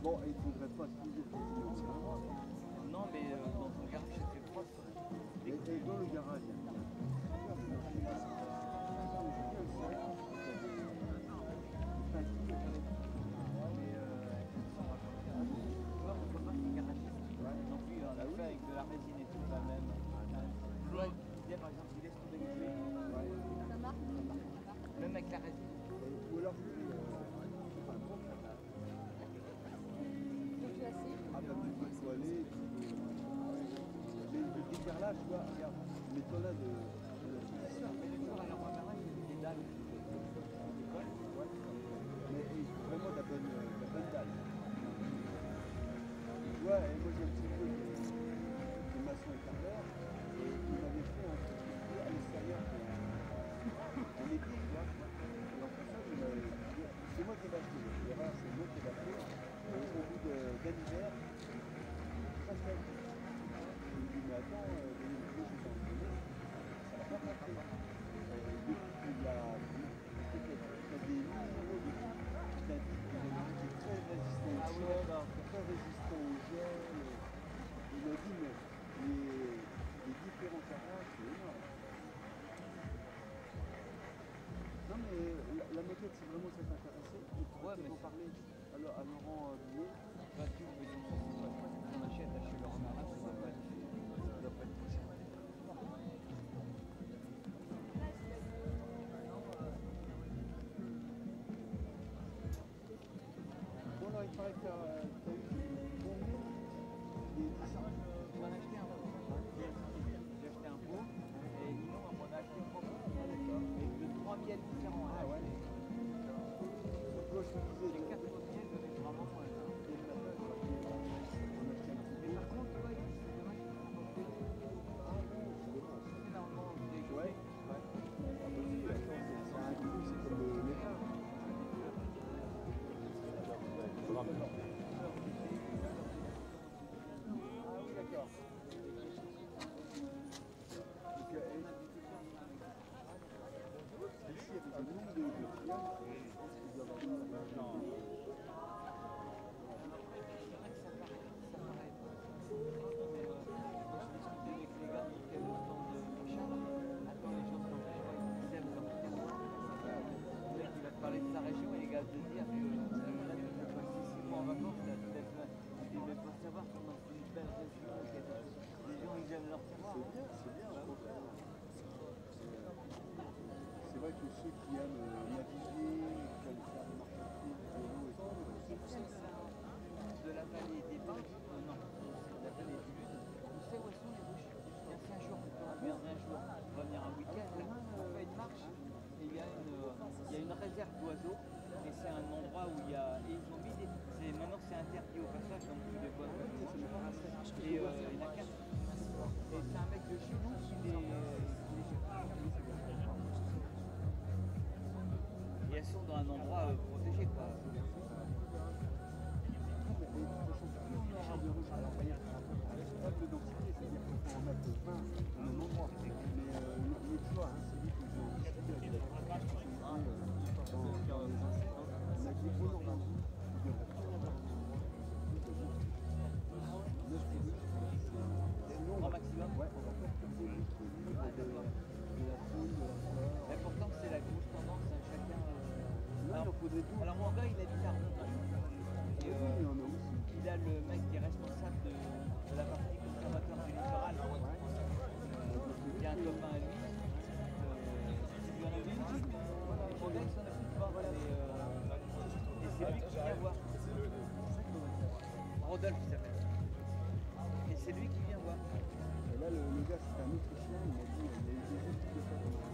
Bon, il ne faudrait pas toujours non, mais dans ton garage, c'était propre. Et dans le garage, non plus, on a fait avec de la résine et tout, la même. Tu vois, par exemple, il laisse tomber les clés. Ça marche. Même avec la résine. Ou alors, ah bah tu peux te aller. Mais le décarrelage, tu vois, regarde, mets-toi là de... Mais le jour à la caméra, il y a des dalles. Mais vraiment la bonne dalle. Ouais, et moi j'ai un petit peu de maçon et carreleur, et il m'avait fait un truc à l'extérieur, un épi, tu vois. Et en fait, c'est moi qui l'ai acheté. L'erreur, c'est moi qui l'ai acheté. Au bout d'un hiver, ça se fait. Je me dis, mais attends, je suis en train ça va pas passer. Depuis qu'il y a des numéros de c'est un type qui est très résistant au choc, très résistant au gel. Il m'a dit, mais les différents carrages, c'est énorme. Non mais la moquette, si vraiment ça t'intéressait, il pourrait en parler à Laurent Boulet. Bah tu veux dire, on achète chez Laurent Marat, ça doit pas être possible. Bon là, il paraît que t'as eu bon des dessins. Tu m'en as acheté un pot. J'ai acheté un pot et Nino m'en a acheté 3 pots. Avec de 3 miels différents. Ah ouais. Les 4 pots de miel doivent être vraiment moins. Mais par contre, tu vois, c'est dommage qu'il faut porter. Ah bon, c'est dommage. C'est normalement des jouets. Ouais. C'est un goût, c'est comme les pains. Ah oui, d'accord. Ici, il y a un nombre de parler de sa région et les gars de dire que en vacances, ils ne veulent pas savoir comment c'est une belle région, les gens ils aiment leur terroir. C'est bien, c'est vrai que ceux qui aiment naviguer, qui aiment faire des marches à pied, du vélo et tout, de la vallée des Bains, non, c'est de la vallée du Lude, on sait où sont les bouches. Si un jour on peut revenir on va venir un week-end, on fait une marche et il y a une réserve d'oiseaux. Et c'est un endroit où il y a... Et ils ont mis des... Maintenant c'est interdit au passage, donc plus de quoi. Et il y en a 4. Et c'est un mec de chez nous qui les... Et Alors mon gars, il habite à Rondan. Et il a le mec qui est responsable de la partie conservatoire du littoral. Il y a un copain à lui. Il y en a une. Mon gars, il s'en occupe pas. Et c'est lui qui vient voir. Rodolphe, il s'appelle. Et c'est lui qui vient voir. Et là, le gars, c'est un Autrichien. Il m'a dit il y a eu des autres qui ont fait comme ça.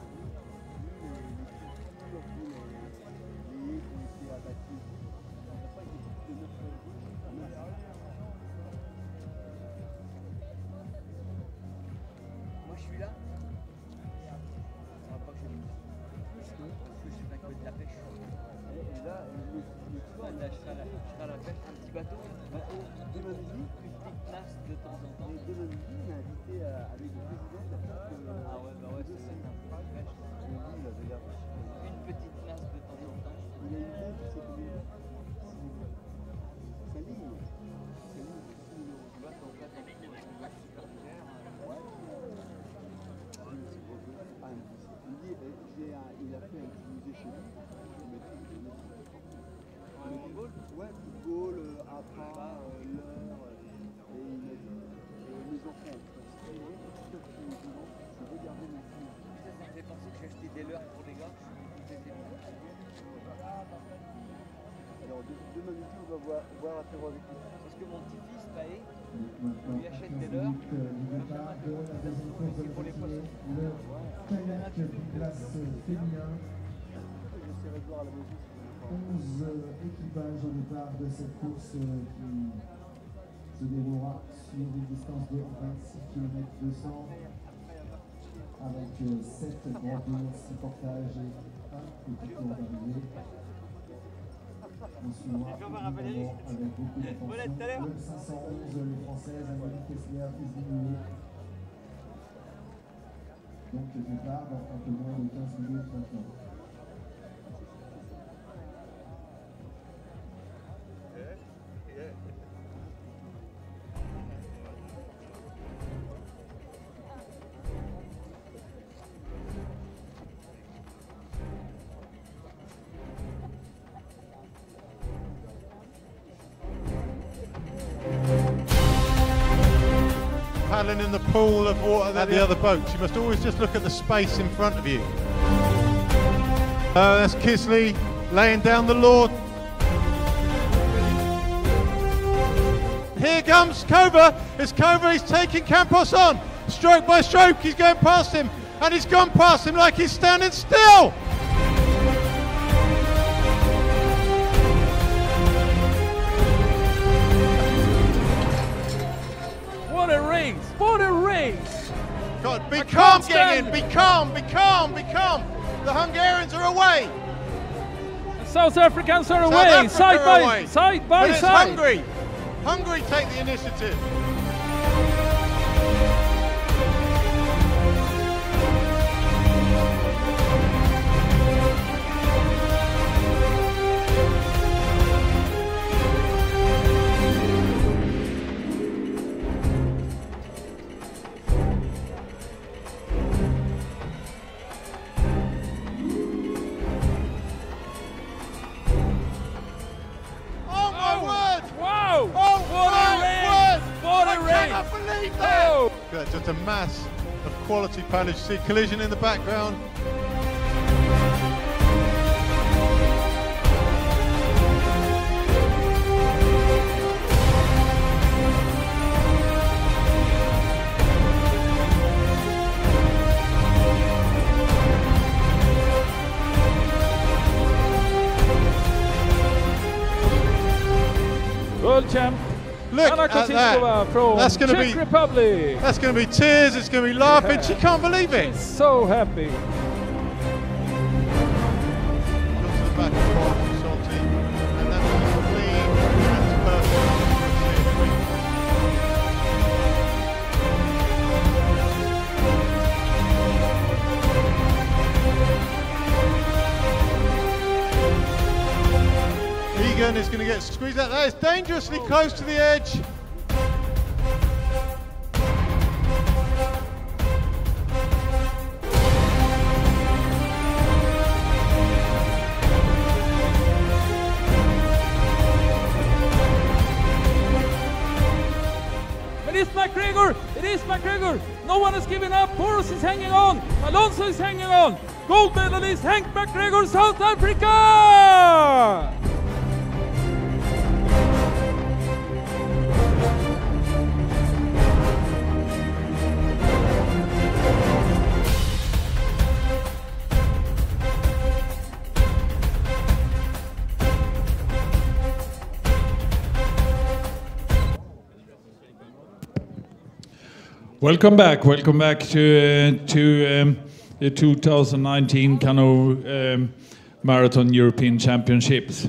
Lui, les qui ont été abattus. On n'a pas été plus de 9 fois. Moi, je suis là. Ça va pas que je me parce que j'ai pas que de la pêche. Et là, je serai à la pêche, un petit bateau. Demain midi, une petite place de temps en temps. Et demain midi, on a invité avec le président de la place de... Ah ouais, bah ouais, c'est ça. Une petite place de temps en temps. Il a une date, tu sais combien? Sa ligne. Tu vois, ton plat, t'as super cher. Ouais. Il a fait un petit musée chez lui. Ouais, football, APA, l'heure, et il m'a dit, mes enfants, je veux garder mes filles. Ça me fait penser que j'ai acheté des leurres pour les gars. Alors demain midi, on va voir l'apéro avec lui. Parce que mon petit-fils, Paé, lui achète des leurres. C'est pour les poissons. J'essaierai de voir à la maison. 11 équipages au départ de cette course qui se déroulera sur une distance de 26 km 200 avec 7 grands tours, 6 portages et un petit tour d'arrivée. On suivra évidemment avec beaucoup d'attention le 511, les Françaises, Amélie Kessler, Isabelle. Donc le départ dans un peu moins de 15 minutes maintenant. Paddling in the pool of water that the other boats. You must always just look at the space in front of you. That's Kisley laying down the law. Here comes Kova. It's Kova, he's taking Campos on. Stroke by stroke, he's going past him. And he's gone past him like he's standing still. What a race! What a race! God, be calm, get in. Be calm, be calm, be calm. The Hungarians are away. The South Africans are away, side by side. It's Hungary. Hungary take the initiative. Just a mass of quality paddling. You see collision in the background. World champ. Look at that. From that's going to Czech be Republic. That's going to be tears. It's going to be laughing. Yeah. She can't believe it. She's so happy. Look to the back of Salty, and that's clean. That's perfect. Egan is going to get squeezed out. That is dangerously close to the edge. is McGregor. No one is giving up. Boros is hanging on. Alonso is hanging on. Gold medalist Hank McGregor, South Africa! Welcome back to the 2019 Canoe Marathon European Championships.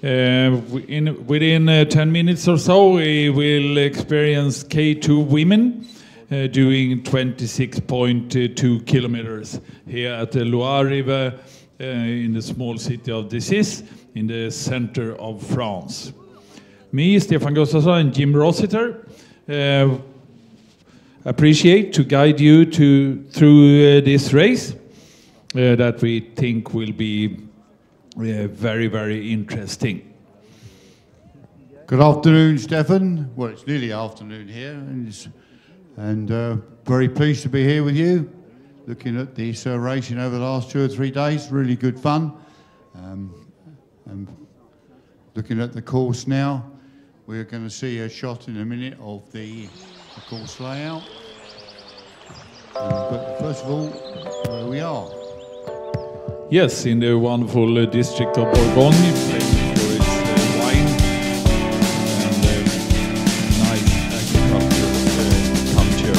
Within 10 minutes or so, we will experience K2 women doing 26.2 kilometers here at the Loire River in the small city of Decize in the center of France. Me, Stefan Gustafsson, and Jim Rossiter appreciate to guide you through this race that we think will be very, very interesting. Good afternoon, Stefan. Well, it's nearly afternoon here, and very pleased to be here with you, looking at this racing over the last 2 or 3 days. Really good fun. And looking at the course now, we're going to see a shot in a minute of the course layout. But first of all, where we are. Yes, in the wonderful district of Bourgogne, famous for its wine and nice agricultural culture.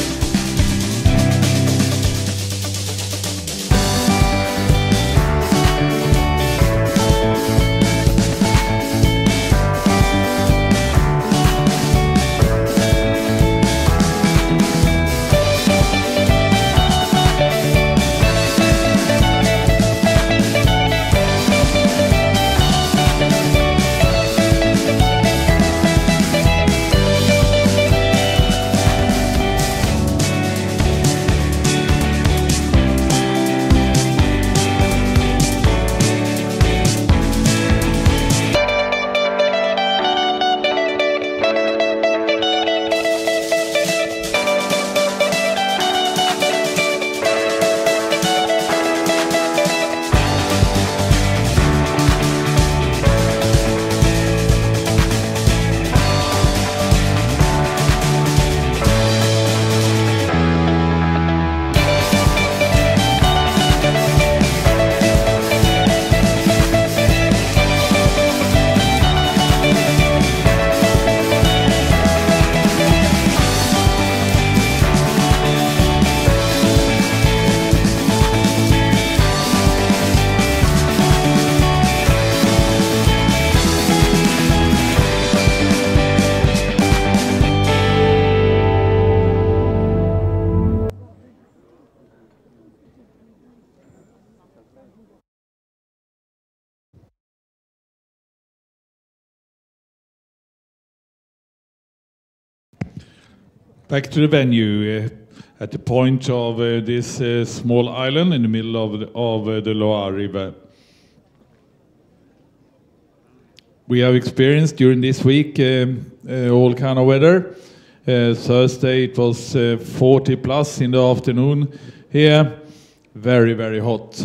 Back to the venue, at the point of this small island in the middle of the Loire River. We have experienced during this week all kind of weather. Thursday it was 40 plus in the afternoon here, very, very hot.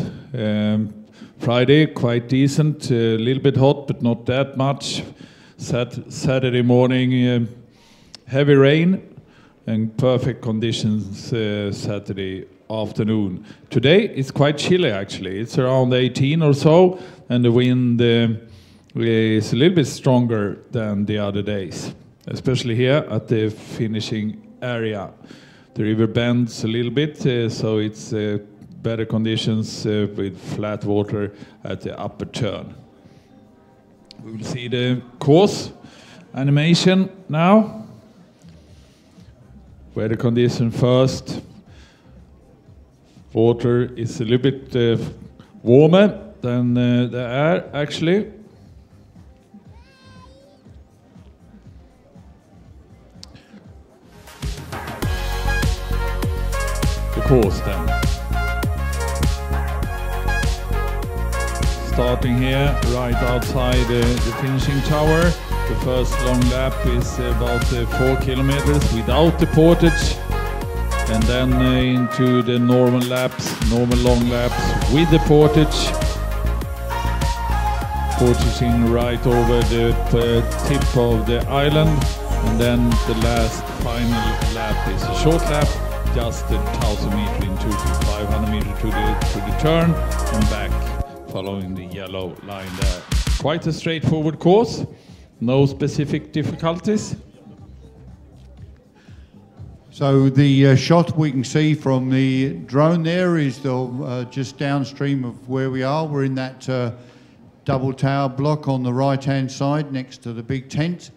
Friday quite decent, a little bit hot but not that much. Saturday morning heavy rain. And perfect conditions Saturday afternoon. Today it's quite chilly actually. It's around 18 or so, and the wind is a little bit stronger than the other days, especially here at the finishing area. The river bends a little bit, so it's better conditions with flat water at the upper turn. We will see the course animation now. Weather condition first. Water is a little bit warmer than the air actually. The course then. Starting here right outside the finishing tower. The first long lap is about 4 kilometers without the portage. and then into the normal laps, normal long laps with the portage. Portaging right over the tip of the island, and then the last final lap is a short lap, just 1,000 meters into 500 meters to the turn and back, following the yellow line there. Quite a straightforward course, no specific difficulties. So the shot we can see from the drone there is just downstream of where we are. We're in that double tower block on the right hand side next to the big tent.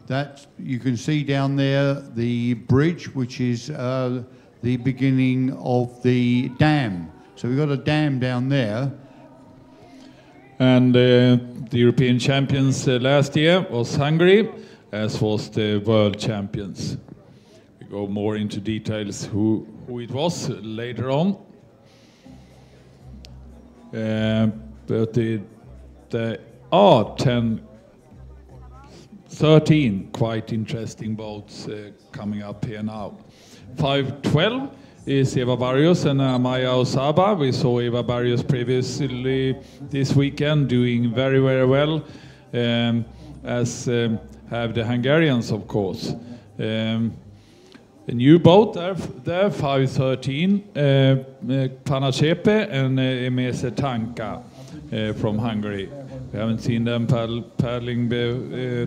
That you can see down there the bridge, which is the beginning of the dam. So we've got a dam down there. And the European champions last year was Hungary, as was the world champions. We go more into details who it was later on. But there are 13 quite interesting boats coming up here now. 512 is Eva Barrios and Amaya Osaba. We saw Eva Barrios previously this weekend doing very, very well, as have the Hungarians, of course. A new boat there 513, Panachepe and Emese Tanka from Hungary. We haven't seen them paddling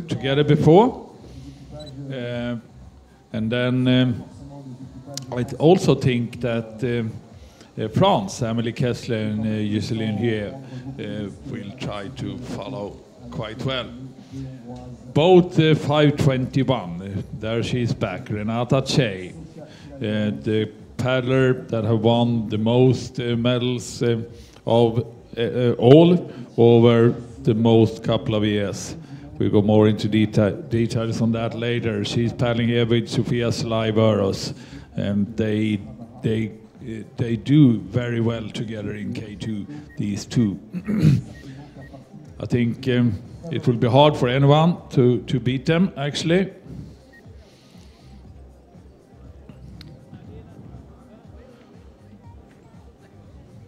together before. And then I also think that France, Amélie Kessler and Jocelyn here will try to follow quite well. Both 521, there she's back, Renata Che, the paddler that have won the most medals of all over the most couple of years. We'll go more into details on that later. She's paddling here with Sofia Salai-Veros, and they do very well together in K2, these two. I think it will be hard for anyone to beat them, actually.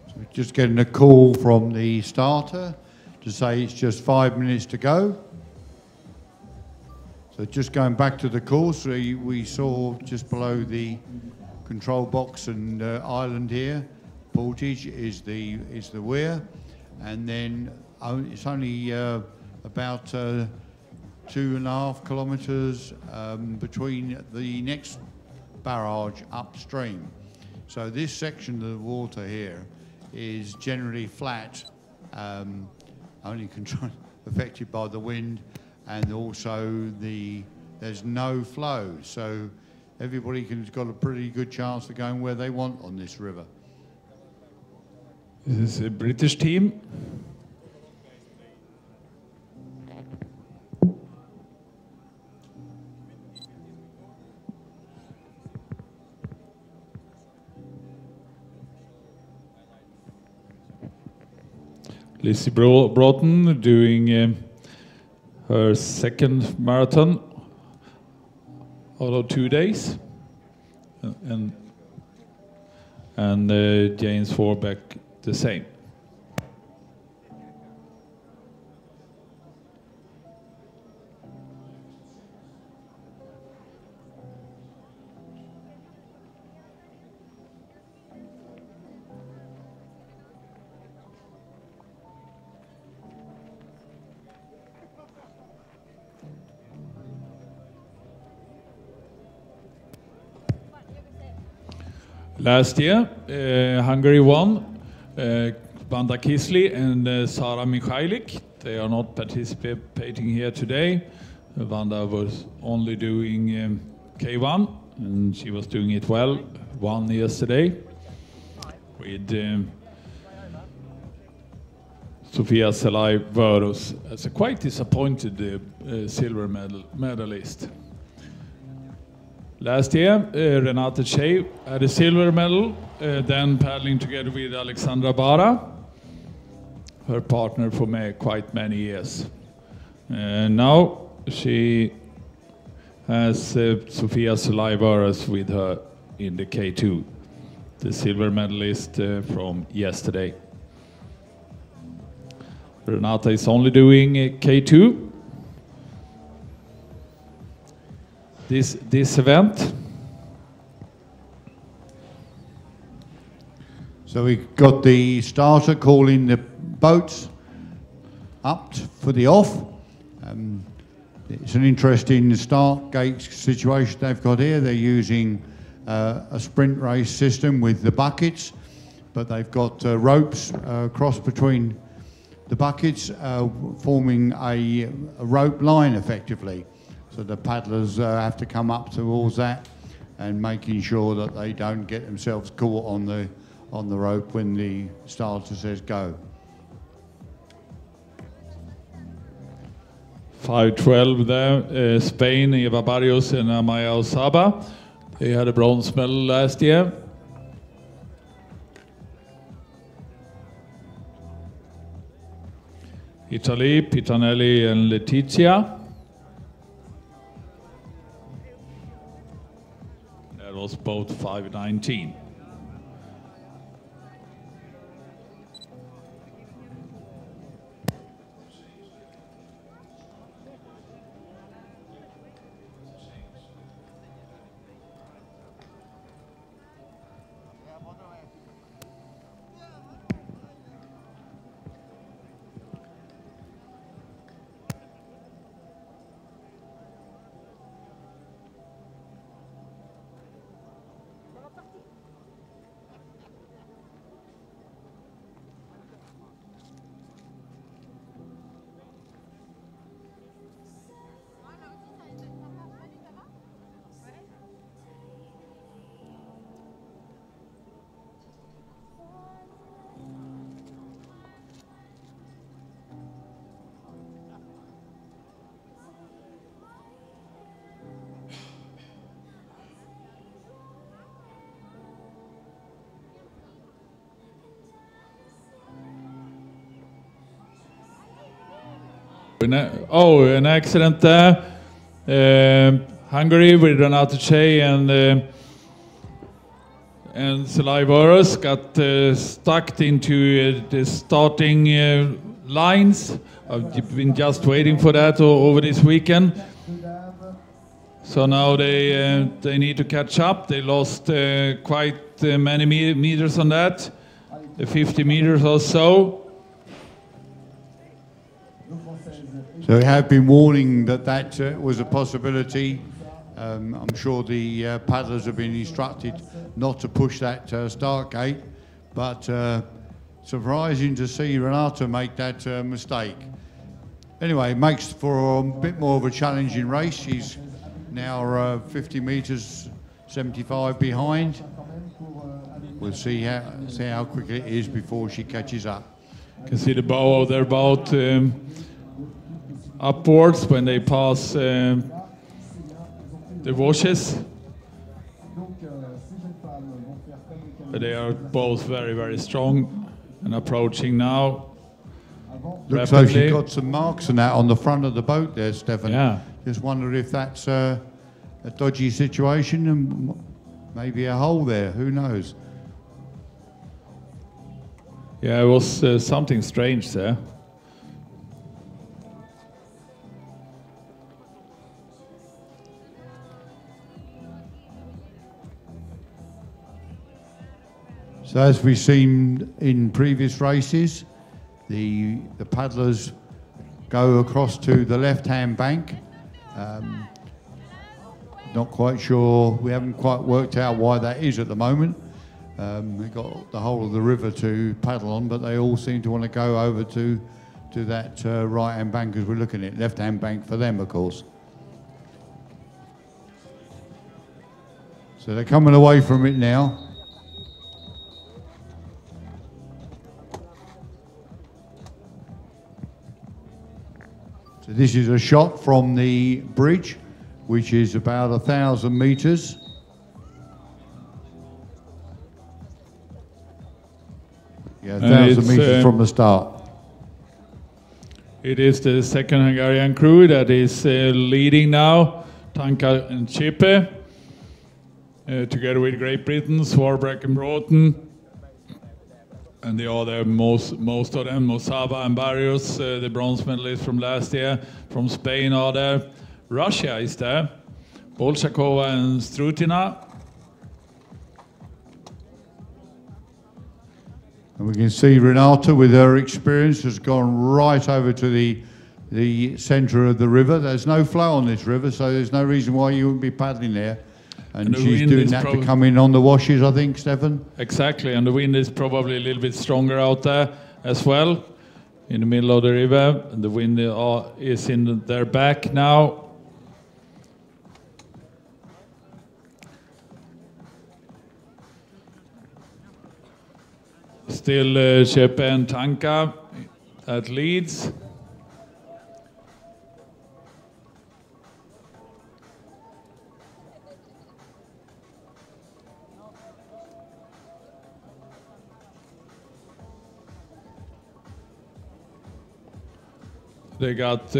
So we're just getting a call from the starter to say it's just 5 minutes to go. So just going back to the course, we saw just below the control box and island here, portage is the weir, and then it's only about 2.5 kilometres between the next barrage upstream. So this section of the water here is generally flat, only affected by the wind, and also there's no flow. So everybody has got a pretty good chance of going where they want on this river. This is a British team. Lizzie Broughton doing her second marathon out of 2 days, and James Forbeck the same. Last year, Hungary won. Wanda Kisley and Sara Mikhailik. They are not participating here today. Wanda was only doing K1, and she was doing it well. Won yesterday with Sofia Salai-Veros as a quite disappointed silver medalist. Last year, Renate Che had a silver medal, then paddling together with Alexandra Bara, her partner for quite many years. Now she has Sofia Salai-Veros with her in the K2, the silver medalist from yesterday. Renata is only doing K2 this event. So we got the starter calling the boats up for the off. It's an interesting start gate situation they've got here. They're using a sprint race system with the buckets, but they've got ropes cross between the buckets, forming a rope line effectively. So the paddlers have to come up towards that and making sure that they don't get themselves caught on the rope when the starter says go. 5:12 there, Spain, Eva Barrios and Amaya Osaba. They had a bronze medal last year. Italy, Pitanelli and Letizia. That was both 5:19. Oh, an accident there. Hungary with Renata Che and Salaivaros got stuck into the starting lines. I've been just waiting for that over this weekend. So now they need to catch up. They lost quite many meters on that, 50 meters or so. So we have been warning that was a possibility. I'm sure the paddlers have been instructed not to push that start gate, but surprising to see Renata make that mistake. Anyway, it makes for a bit more of a challenging race. She's now 50 meters, 75 behind. We'll see how quickly it is before she catches up. You can see the bow of their boat upwards when they pass the washes. But they are both very, very strong and approaching now. Looks like she's got some marks and that on the front of the boat there, Stefan. Yeah. Just wondered if that's a dodgy situation and maybe a hole there, who knows? Yeah, it was something strange there. So as we've seen in previous races, the paddlers go across to the left-hand bank. Not quite sure, we haven't quite worked out why that is at the moment. They've got the whole of the river to paddle on, but they all seem to want to go over to that right-hand bank as we're looking at it. Left-hand bank for them, of course. So they're coming away from it now. So this is a shot from the bridge, which is about 1,000 meters. Yeah, 1,000 meters from the start. It is the second Hungarian crew that is leading now, Tanka and Chipe. together with Great Britain, Swarbrick and Broughton. And the other, most of them, Mosaba and Barrios, the bronze medalists from last year, from Spain are there. Russia is there, Bolshakova and Strutina. And we can see Renata, with her experience, has gone right over to the centre of the river. There's no flow on this river, so there's no reason why you wouldn't be paddling there. And she's doing that to come in on the washes, I think, Stefan? Exactly, and the wind is probably a little bit stronger out there as well, in the middle of the river. And the wind is in their back now. Still Chepe and Tanka at leads. They got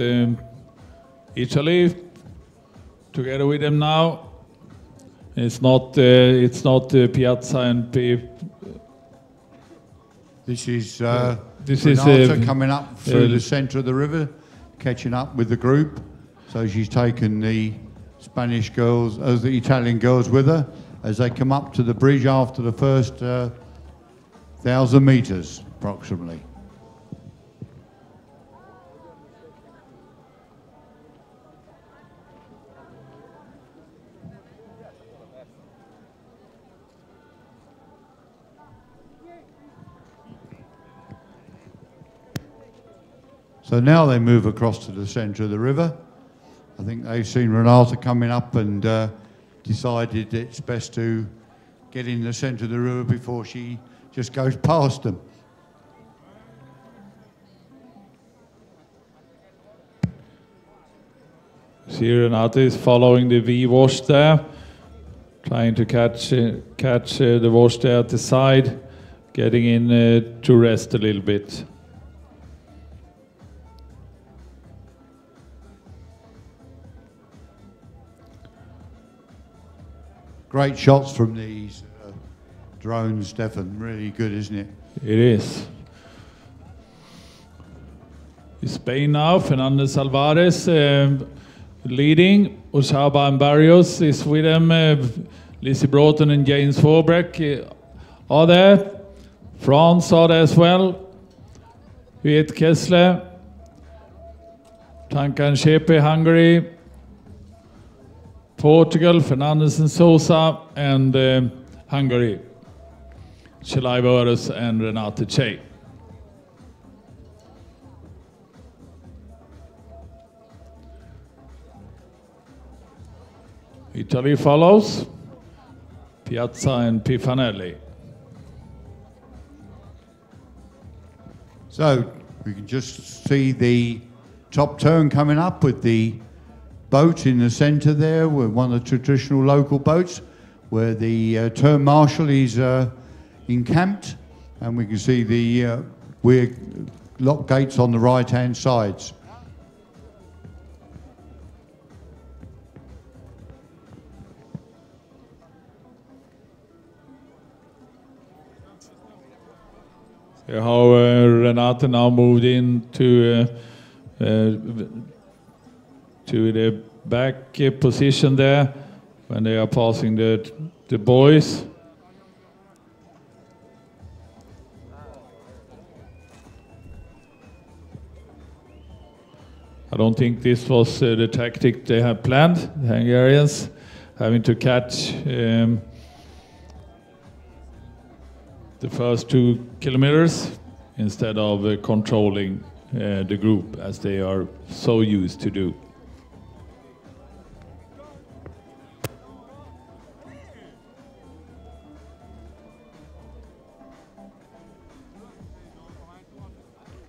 Italy together with them now. It's not Piazza and This is Renata coming up through the centre of the river, catching up with the group. So she's taken the Spanish girls, the Italian girls with her as they come up to the bridge after the first 1,000 metres, approximately. So now they move across to the centre of the river. I think they've seen Renata coming up and decided it's best to get in the centre of the river before she just goes past them. See, Renata is following the V wash there, trying to catch the wash there at the side, getting in to rest a little bit. Great shots from these drones, Stefan. Really good, isn't it? It is. Spain now, Fernandez Alvarez leading. Oshaba and Barrios is with them. Lizzie Broughton and James Swarbrick are there. France are there as well. Viet Kessler. Tanka and Chepe, Hungary. Portugal, Fernandez and Sosa, and Hungary, Shelai Boris and Renate Che. Italy follows, Piazza and Pifanelli. So we can just see the top turn coming up with the boat in the centre there, with one of the traditional local boats, where the turn marshal is encamped, and we can see the weir lock gates on the right-hand sides. See how Renate now moved into to the back position there when they are passing the boys. I don't think this was the tactic they had planned, the Hungarians, having to catch the first 2 kilometers instead of controlling the group as they are so used to do.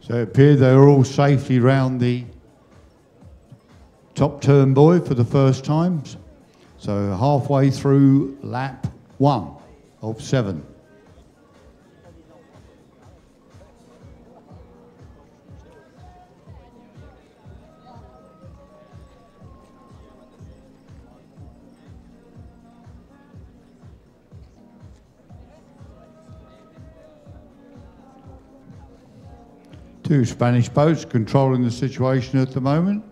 So it appeared they were all safely round the top turn buoy for the first time. So halfway through lap 1 of 7. Two Spanish boats controlling the situation at the moment.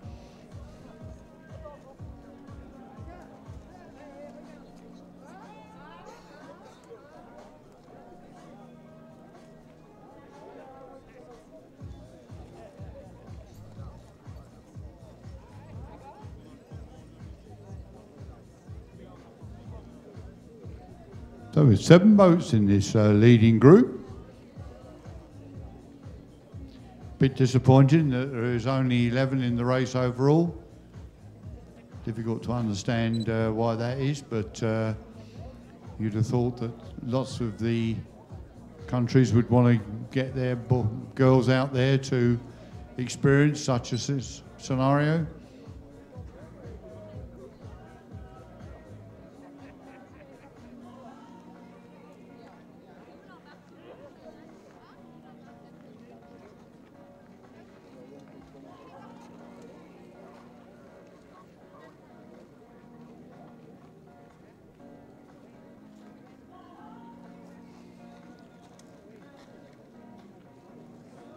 So with 7 boats in this leading group. Bit disappointing that there is only 11 in the race overall. Difficult to understand why that is, but you'd have thought that lots of the countries would want to get their girls out there to experience such a scenario.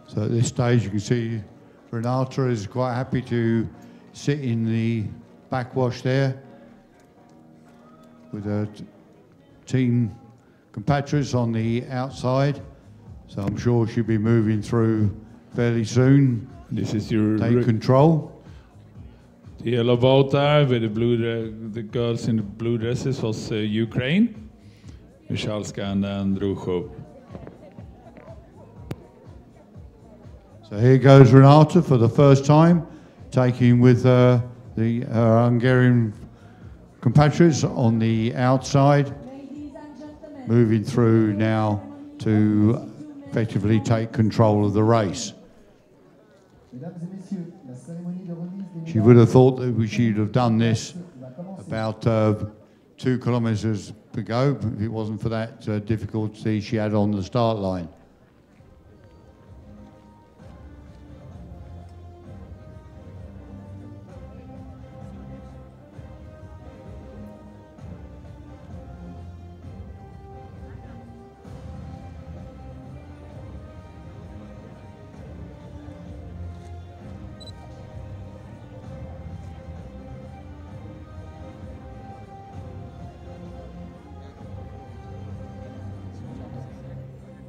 So at this stage you can see Renata is quite happy to sit in the backwash there with her team compatriots on the outside. So I'm sure she'll be moving through fairly soon. This is your take control. The yellow boat there with the blue, the girls in the blue dresses was Ukraine, Michalska and Andrushov. So here goes Renata for the first time, taking with her Hungarian compatriots on the outside, moving through now to effectively take control of the race. She would have thought that she'd have done this about 2 kilometres ago if it wasn't for that difficulty she had on the start line.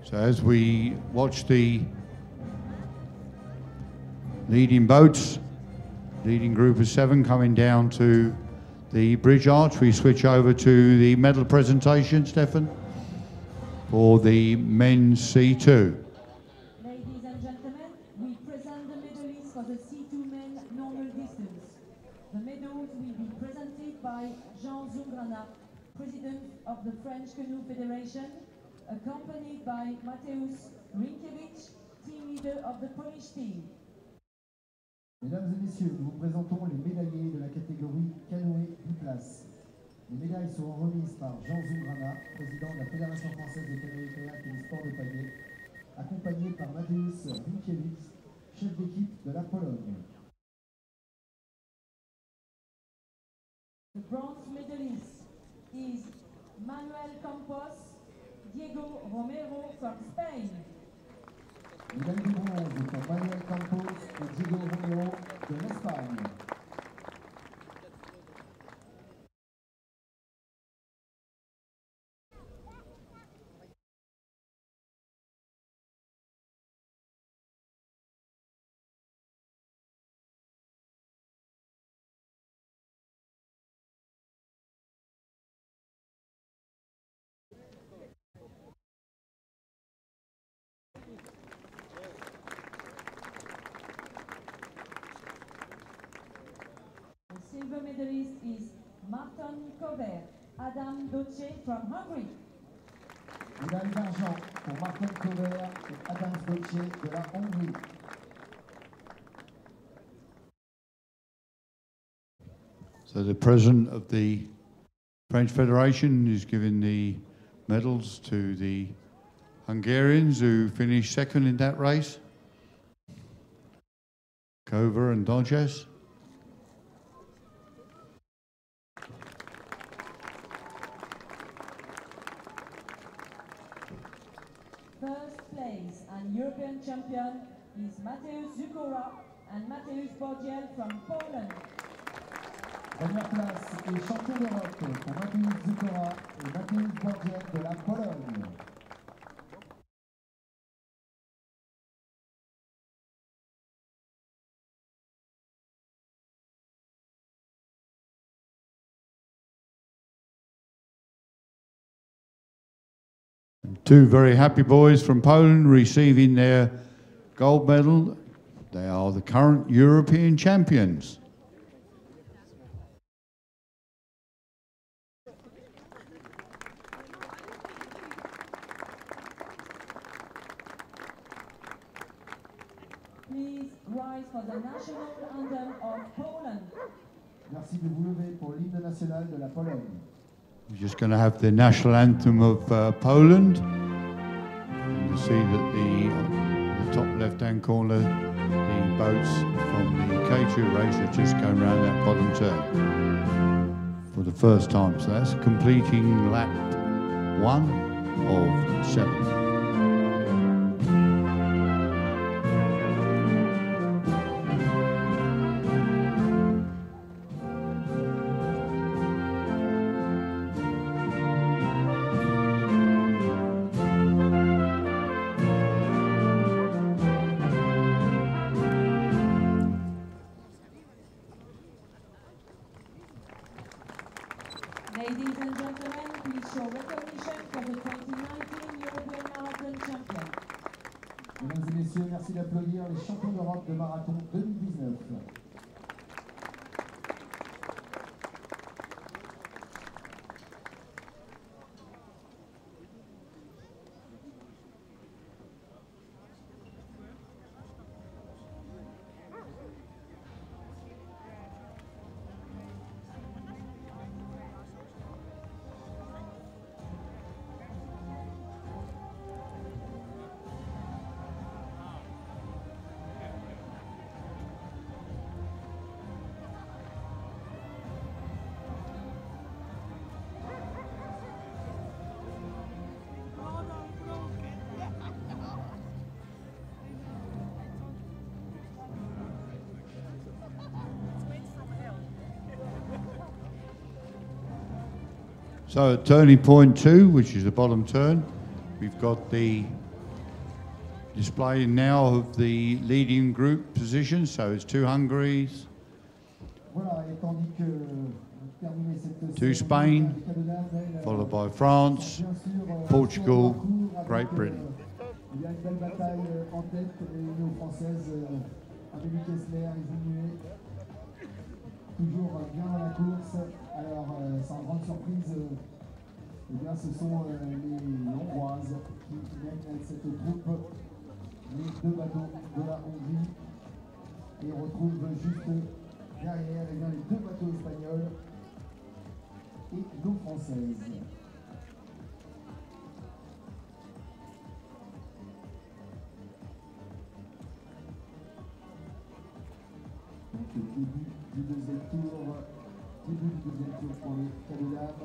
So as we watch the leading boats, leading group of 7 coming down to the bridge arch, we switch over to the medal presentation, Stefan, for the men's C2. Ladies and gentlemen, we present the medalists for the C2 men normal distance. The medals will be presented by Jean Zungrana, President of the French Canoe Federation, accompanied by Mateusz Rinkiewicz, team leader of the Polish team. Mesdames et messieurs, nous vous présentons les médaillés de la catégorie canoë biplace. Les médailles seront remises par Jean Zungrana, président de la Fédération française des canoës kayak et des sports de pagaie, accompagné par Mateusz Rinkiewicz, chef d'équipe de la Pologne. The bronze medalist is Manuel Campos, Diego Romero from Spain. Médaille de bronze pour Manuel Campos et Diego Romero de l'Espagne. The silver medalist is Martin Kover, Adam Doce from Hungary. Médaille d'argent pour Martin Kover et Adam Doce de la Hongrie. So the president of the French Federation is giving the medals to the Hungarians who finished second in that race, Kover and Doce. First place and European champion is Mateusz Zukora and Mateusz Borgiel from Poland. Première place et champion d'Europe pour Mateusz Zukora et Mateusz Borgiel de la Pologne. Two very happy boys from Poland receiving their gold medal. They are the current European champions. Please rise for the national anthem of Poland. Merci de vous lever pour l'hymne national de la Pologne. We're just going to have the national anthem of Poland. And you see that the top left-hand corner, the boats from the K2 race are just going around that bottom turn for the first time. So that's completing lap 1 of 7. Ladies and gentlemen, please show recognition for the 2019 European Marathon champion. Mesdames et messieurs, merci d'applaudir les champions d'Europe de marathon 2019. So at turning point 2, which is the bottom turn, we've got the display now of the leading group position. So it's 2 Hungaries, Voilà, et tandis que terminer cette 2 Spain, followed by France, Portugal, Great Britain. Il y a une belle bataille en tête, les Unions françaises, Amélie Kessler, Isignuet, toujours bien dans la course. Alors, sans grande surprise, eh bien, ce sont les Hongroises qui mènent cette troupe, les 2 bateaux de la Hongrie. Et on retrouve juste derrière eh bien, les 2 bateaux espagnols et nos françaises. Donc, début du deuxième tour pour les cadeaux d'âme.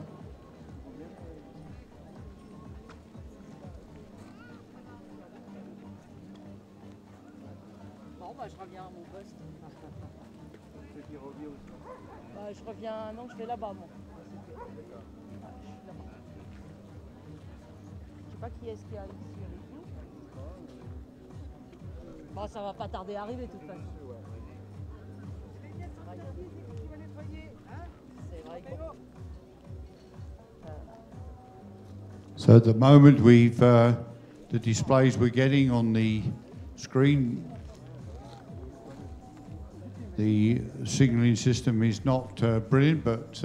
Bon, bah, je reviens à mon poste. C'est qui revient aussi. Bah, je reviens, non, je vais là-bas, moi. Ouais, je suis là-bas. Je sais pas qui est-ce qui arrive ici avec nous. Bon, ça va pas tarder à arriver, de toute façon. C'est vrai que... So at the moment we've the displays we're getting on the screen, the signalling system is not brilliant, but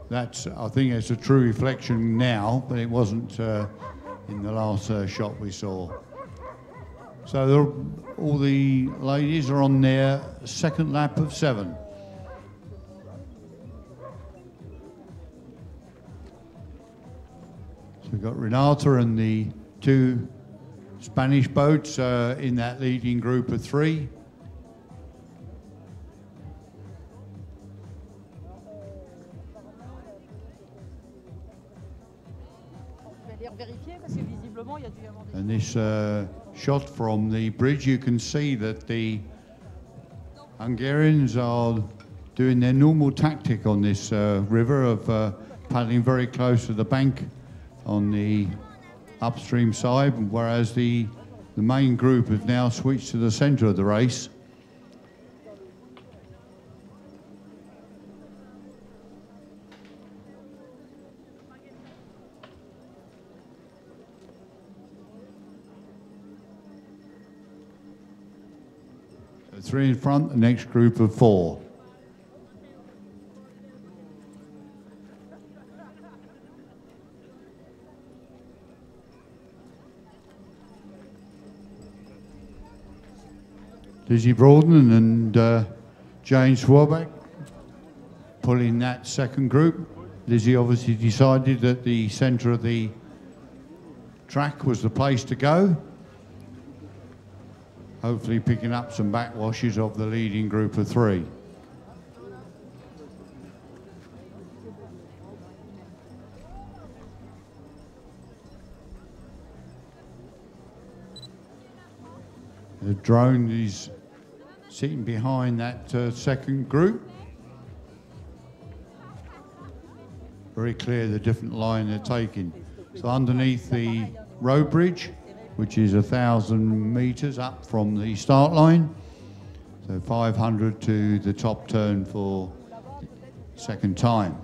that's, I think it's a true reflection now, but it wasn't in the last shot we saw. So all the ladies are on their second lap of 7. So we've got Renata and the 2 Spanish boats in that leading group of 3. And this shot from the bridge, you can see that the Hungarians are doing their normal tactic on this river of paddling very close to the bank on the upstream side, whereas the main group has now switched to the centre of the race. So 3 in front, the next group of 4. Lizzie Broaden and Jane Swarbeck pulling that second group. Lizzie obviously decided that the centre of the track was the place to go. Hopefully picking up some backwashes of the leading group of 3. The drone is sitting behind that second group. Very clear the different line they're taking. So underneath the road bridge, which is 1,000 metres up from the start line. So 500 to the top turn for second time.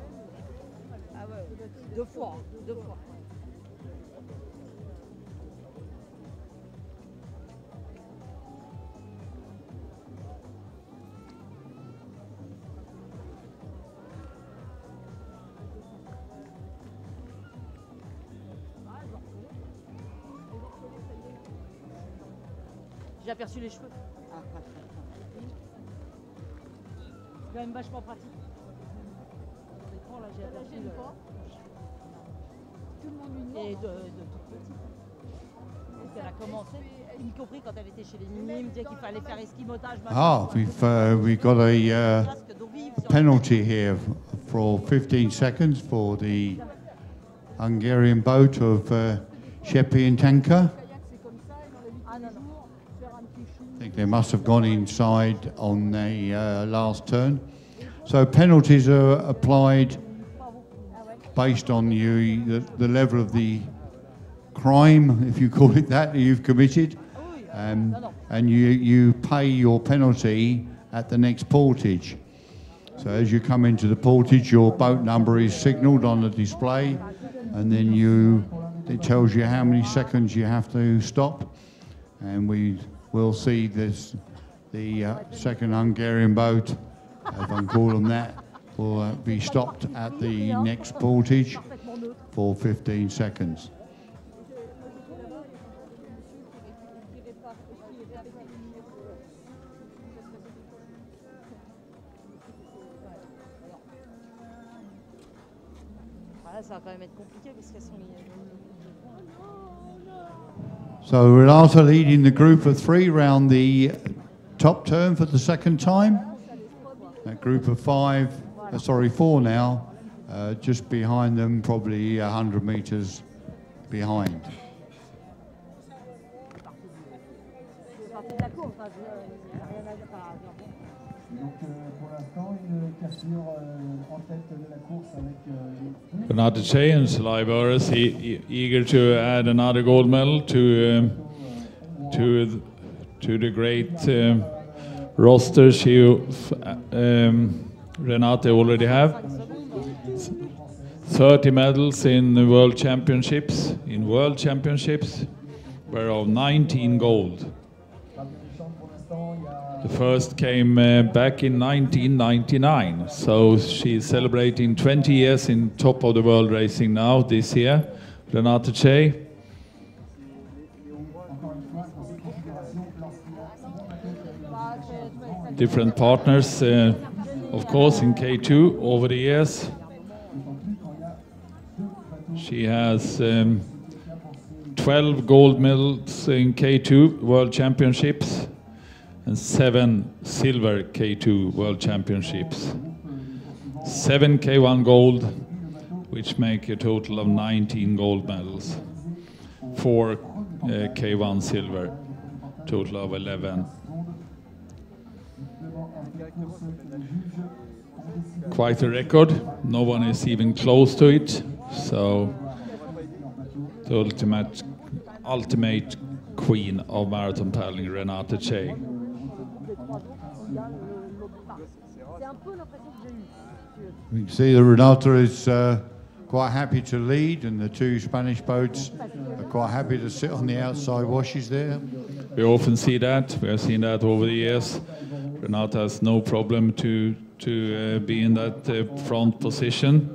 J'ai aperçu les cheveux. Ah, pas très. C'est quand même vachement pratique. Là, j'ai aperçu tout le monde et de toute petite. Elle a commencé, y compris quand elle était chez les Minimes, elle me disait qu'il fallait faire esquimotage. Ah, we've got a penalty here for 15 seconds for the Hungarian boat of Sheppy and Tanker. I think they must have gone inside on the last turn. So penalties are applied based on the level of the crime, if you call it that you've committed, and you pay your penalty at the next portage. So as you come into the portage, your boat number is signalled on the display, and then it tells you how many seconds you have to stop, and we'll see the second Hungarian boat, if I can call them that, will be stopped at the next portage for 15 seconds. Ça va quand même être compliqué parce qu'elles sont So Renata leading the group of 3 round the top turn for the second time. That group of 4 now, just behind them, probably 100 metres behind. Renata Che and Salai Burris eager to add another gold medal to the great roster Renata already have. 30 medals in the World Championships, whereof 19 gold. The first came back in 1999, so she's celebrating 20 years in top of the world racing now this year. Renata Che. Different partners, of course, in K2 over the years. She has 12 gold medals in K2 World Championships and 7 silver K2 World Championships. 7 K1 gold which make a total of 19 gold medals, 4 K1 silver, total of 11. Quite a record. No one is even close to it. So the ultimate queen of marathon paddling, Renate Che. We can see that Renata is quite happy to lead, and the two Spanish boats are quite happy to sit on the outside washes there. We often see that. We have seen that over the years. Renata has no problem to be in that front position.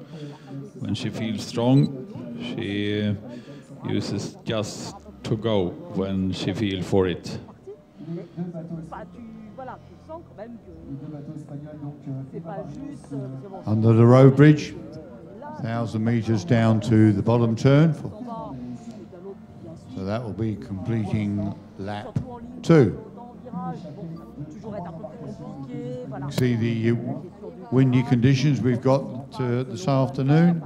When she feels strong, she uses just to go when she feels for it. Under the road bridge, 1,000 meters down to the bottom turn. So that will be completing lap 2. You see the windy conditions we've got this afternoon.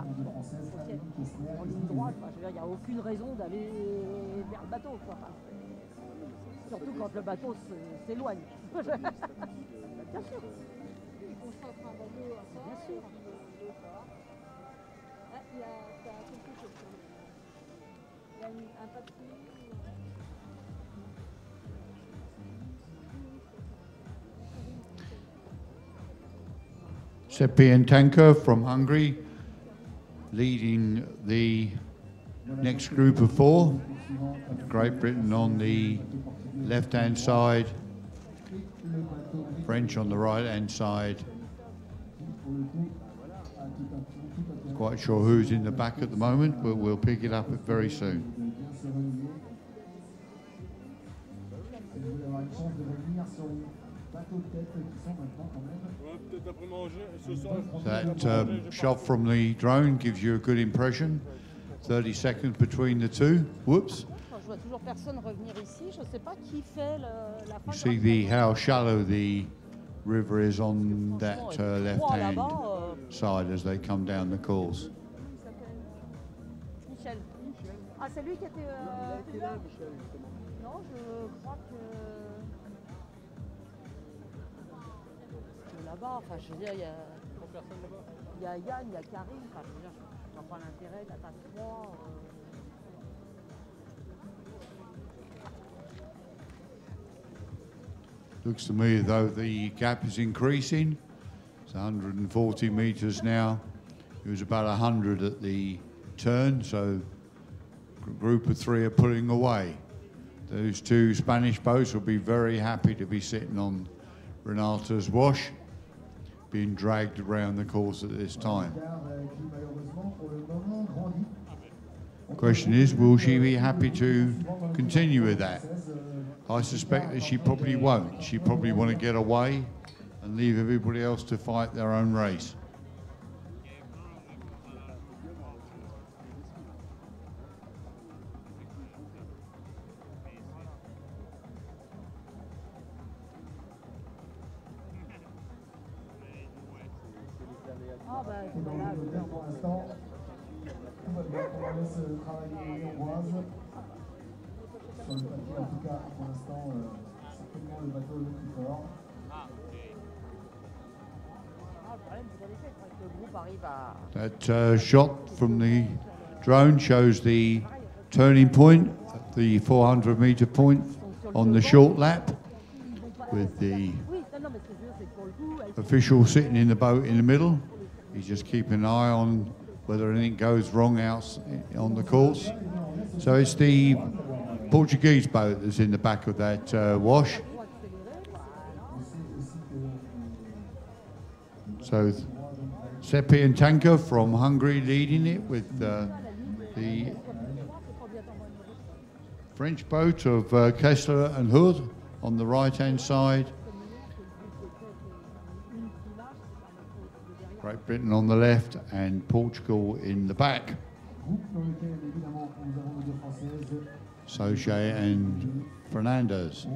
Surtout quand le bateau s'éloigne. Bien sûr. Bien sûr. Il y a quelque chose. Il y a un papier. Seppi Tanker from Hungary leading the next group of 4. Great Britain on the left-hand side, French on the right-hand side. Quite sure who's in the back at the moment, but we'll pick it up very soon. That shot from the drone gives you a good impression. 30 seconds between the two. Whoops. You see how shallow the river is on that left-hand side as they come down the course. Michel. Ah, c'est lui qui était là, non, je crois que là-bas, enfin, je veux dire, il y a Yann, il y a Karim, enfin, je veux dire, je vois pas l'intérêt d'attaquer 3. Looks to me as though the gap is increasing. It's 140 meters now. It was about 100 at the turn, so a group of 3 are pulling away. Those 2 Spanish boats will be very happy to be sitting on Renata's wash, being dragged around the course at this time. The question is, will she be happy to continue with that? I suspect that she probably won't. She probably want to get away and leave everybody else to fight their own race. That shot from the drone shows the turning point, the 400-meter point on the short lap, with the official sitting in the boat in the middle. He's just keeping an eye on whether anything goes wrong out on the course. So it's the Portuguese boat that's in the back of that wash. So Seppi Tanker from Hungary leading it with the French boat of Kessler and Hood on the right-hand side. Great Britain on the left and Portugal in the back. Sauger and Fernandez.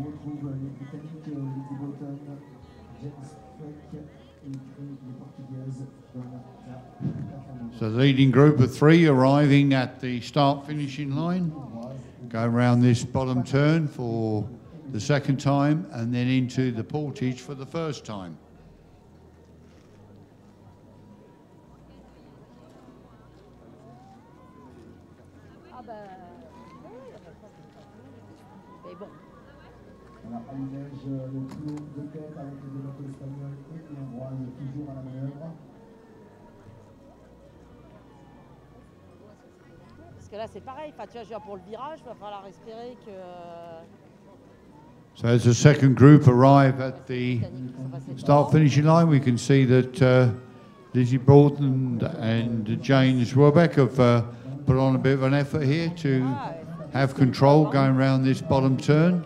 So the leading group of 3 arriving at the start-finishing line, going around this bottom turn for the second time and then into the portage for the first time. Alors, à l'image, le tour de tête avec les deux bateaux espagnols et les hongroises toujours à la manœuvre. Parce que là, c'est pareil. Enfin, tu vois, je viens pour le virage, il va falloir espérer que... So as the second group arrive at the start-finishing line, we can see that Lizzie Broughton and James Roebeck have put on a bit of an effort here to have control going around this bottom turn.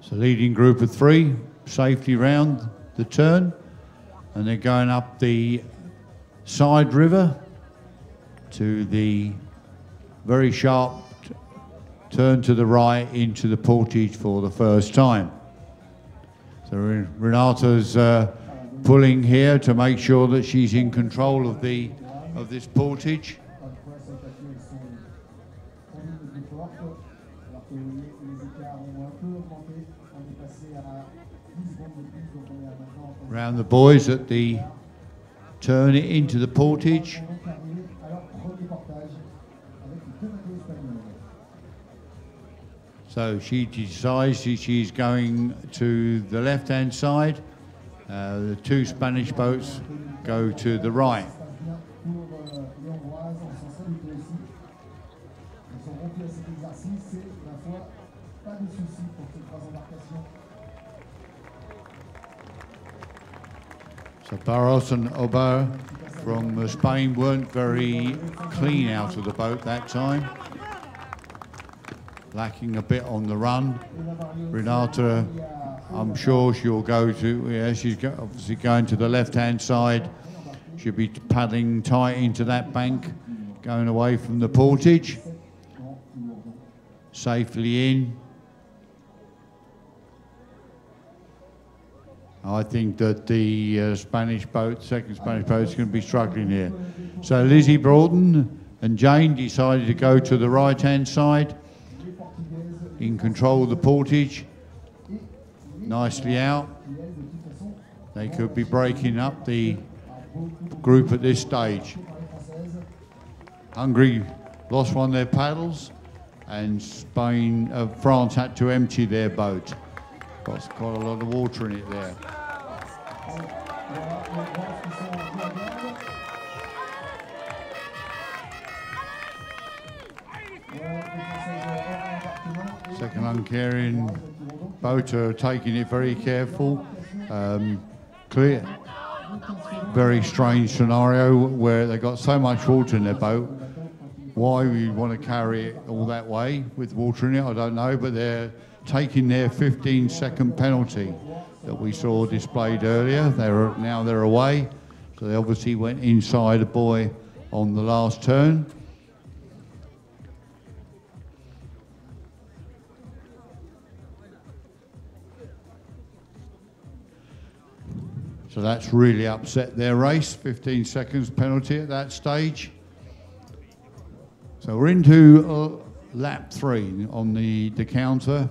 So leading group of 3, safely round the turn, and they're going up the side river to the very sharp turn to the right into the portage for the first time. So Renata's pulling here to make sure that she's in control of this portage. Around the boys at the turn into the portage. So she decides she's going to the left-hand side. The 2 Spanish boats go to the right. So Barros and Obar from Spain weren't very clean out of the boat that time. Lacking a bit on the run. Renata, I'm sure she'll go to, yeah, she's obviously going to the left-hand side. She'll be paddling tight into that bank, going away from the portage. Safely in. I think that the Spanish boat, second Spanish boat, is going to be struggling here. So Lizzie Broughton and Jane decided to go to the right-hand side, in control of the portage, nicely out. They could be breaking up the group at this stage. Hungary lost one of their paddles, and France had to empty their boat. Got quite a lot of water in it there. Second Hungarian boat are taking it very careful. Clear. Very strange scenario where they got so much water in their boat. Why we want to carry it all that way with water in it, I don't know, but they're taking their 15-second penalty that we saw displayed earlier. Now they're away, so they obviously went inside a buoy on the last turn. So that's really upset their race. 15 seconds penalty at that stage. So we're into lap 3 on the counter.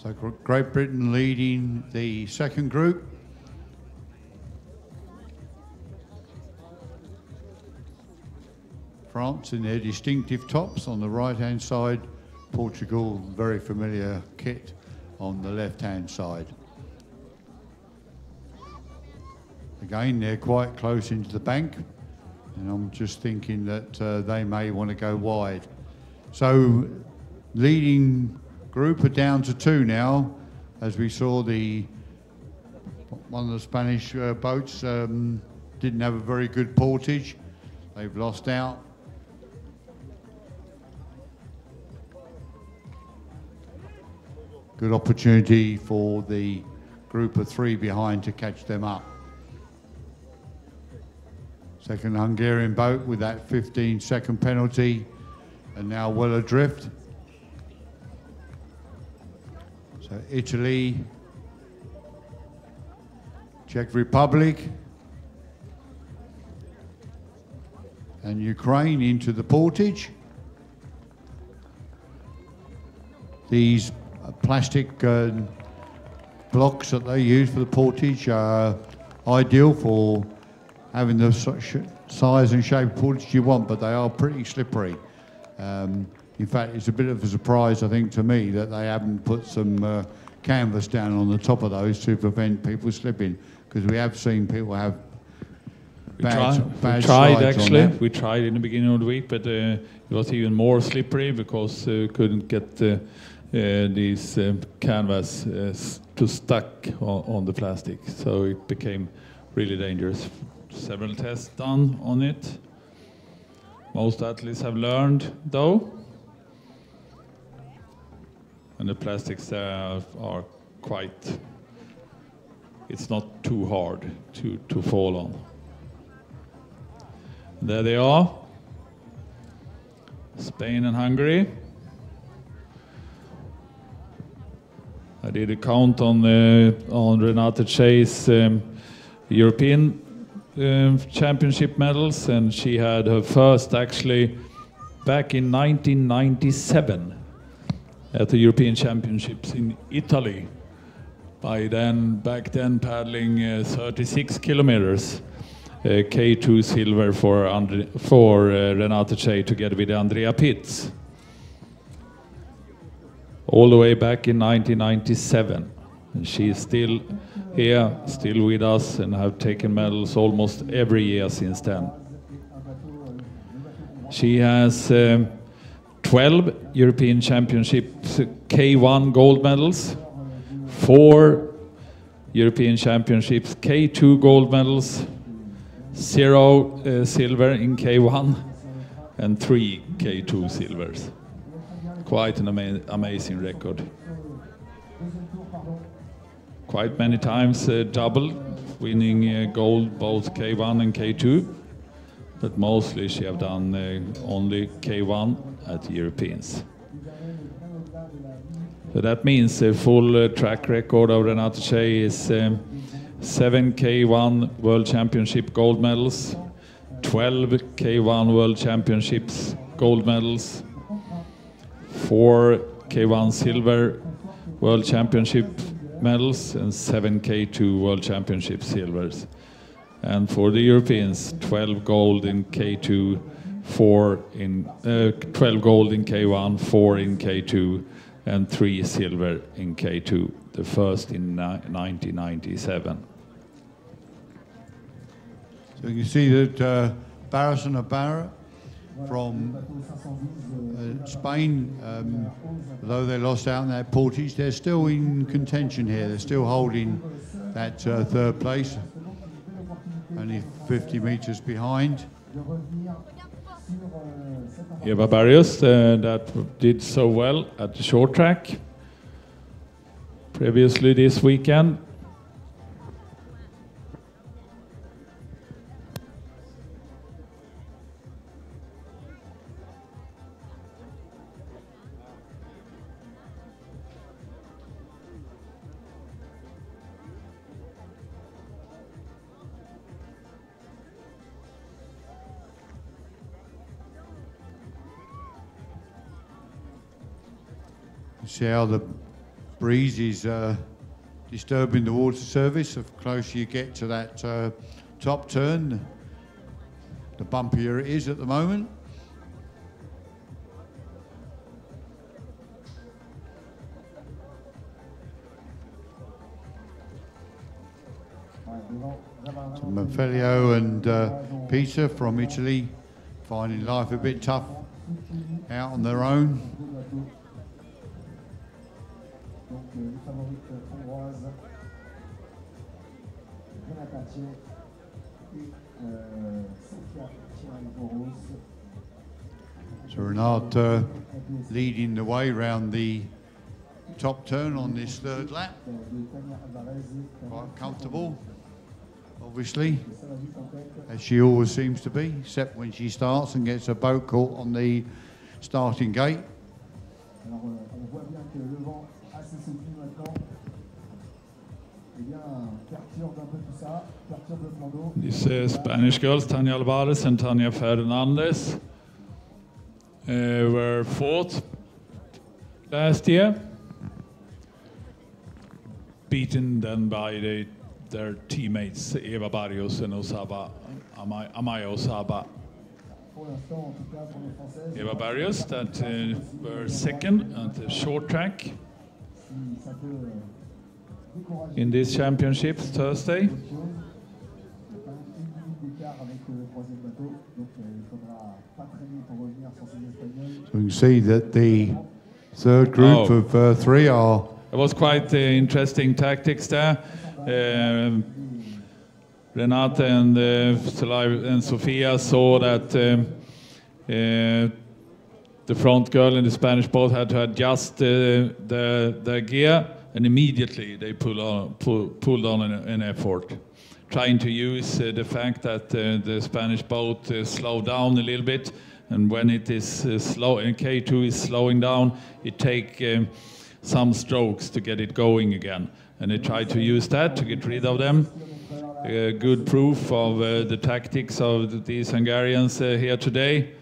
So Great Britain leading the second group. France in their distinctive tops on the right-hand side. Portugal, very familiar kit on the left-hand side. Again, they're quite close into the bank, and I'm just thinking that they may want to go wide. So leading group are down to 2 now, as we saw one of the Spanish boats didn't have a very good portage. They've lost out. Good opportunity for the group of 3 behind to catch them up. Second Hungarian boat with that 15-second penalty, and now well adrift. So Italy, Czech Republic, and Ukraine into the portage. These plastic blocks that they use for the portage are ideal for having the size and shape of portage you want, but they are pretty slippery. In fact, it's a bit of a surprise, I think, to me that they haven't put some canvas down on the top of those to prevent people slipping, because we have seen people have bad tried actually. We tried in the beginning of the week, but it was even more slippery because couldn't get these canvas to stuck on the plastic, so it became really dangerous. Several tests done on it. Most athletes have learned though, and the plastics there are quite, it's not too hard to fall on. There they are, Spain and Hungary. I did a count on Renate Chay's European Championship medals, and she had her first actually back in 1997 at the European Championships in Italy. Back then paddling 36 kilometers, K2 silver for Renate Chay together with Andrea Pitz. All the way back in 1997. And she is still here, still with us, and have taken medals almost every year since then. She has 12 European Championships K1 gold medals, 4 European Championships K2 gold medals, 0 silver in K1, and 3 K2 silvers. Quite an amazing record. Quite many times double, winning gold both K1 and K2, but mostly she have done only K1 at the Europeans. So that means a full track record of Renate Chay is 7 K1 World Championship gold medals, 12 K1 World Championships gold medals, 4 K1 Silver World Championship medals, and 7 K2 World Championship silvers. And for the Europeans, 12 gold in K2, 12 gold in K1, 4 in K2, and 3 silver in K2, the first in 1997. So you can see that Barros and Ibarra from Spain, though they lost out in that portage, they're still in contention here. They're still holding that third place, only 50 meters behind. Eva Barrios, that did so well at the short track previously this weekend. See how the breeze is disturbing the water surface. The closer you get to that top turn, the bumpier it is at the moment. So Manfilio and Peter from Italy finding life a bit tough out on their own. Donc les favorites hongroises, Renate Chay et So Renata leading the way round the top turn on this third lap. Quite comfortable, obviously, as she always seems to be, except when she starts and gets her boat caught on the starting gate. These Spanish girls, Tania Alvarez and Tania Fernandez, were fourth last year, beaten then by their teammates Eva Barrios and Amaya Osaba. Eva Barrios that were second at the short track in these championships Thursday. So you can see that the third group of three are... It was quite interesting tactics there. Renata and Sofia saw that the front girl and the Spanish boat had to adjust the gear, and immediately they pulled on an effort, trying to use the fact that the Spanish boat slowed down a little bit, and when it is slow and K2 is slowing down, it takes some strokes to get it going again, and they tried to use that to get rid of them. Good proof of the tactics of these Hungarians here today.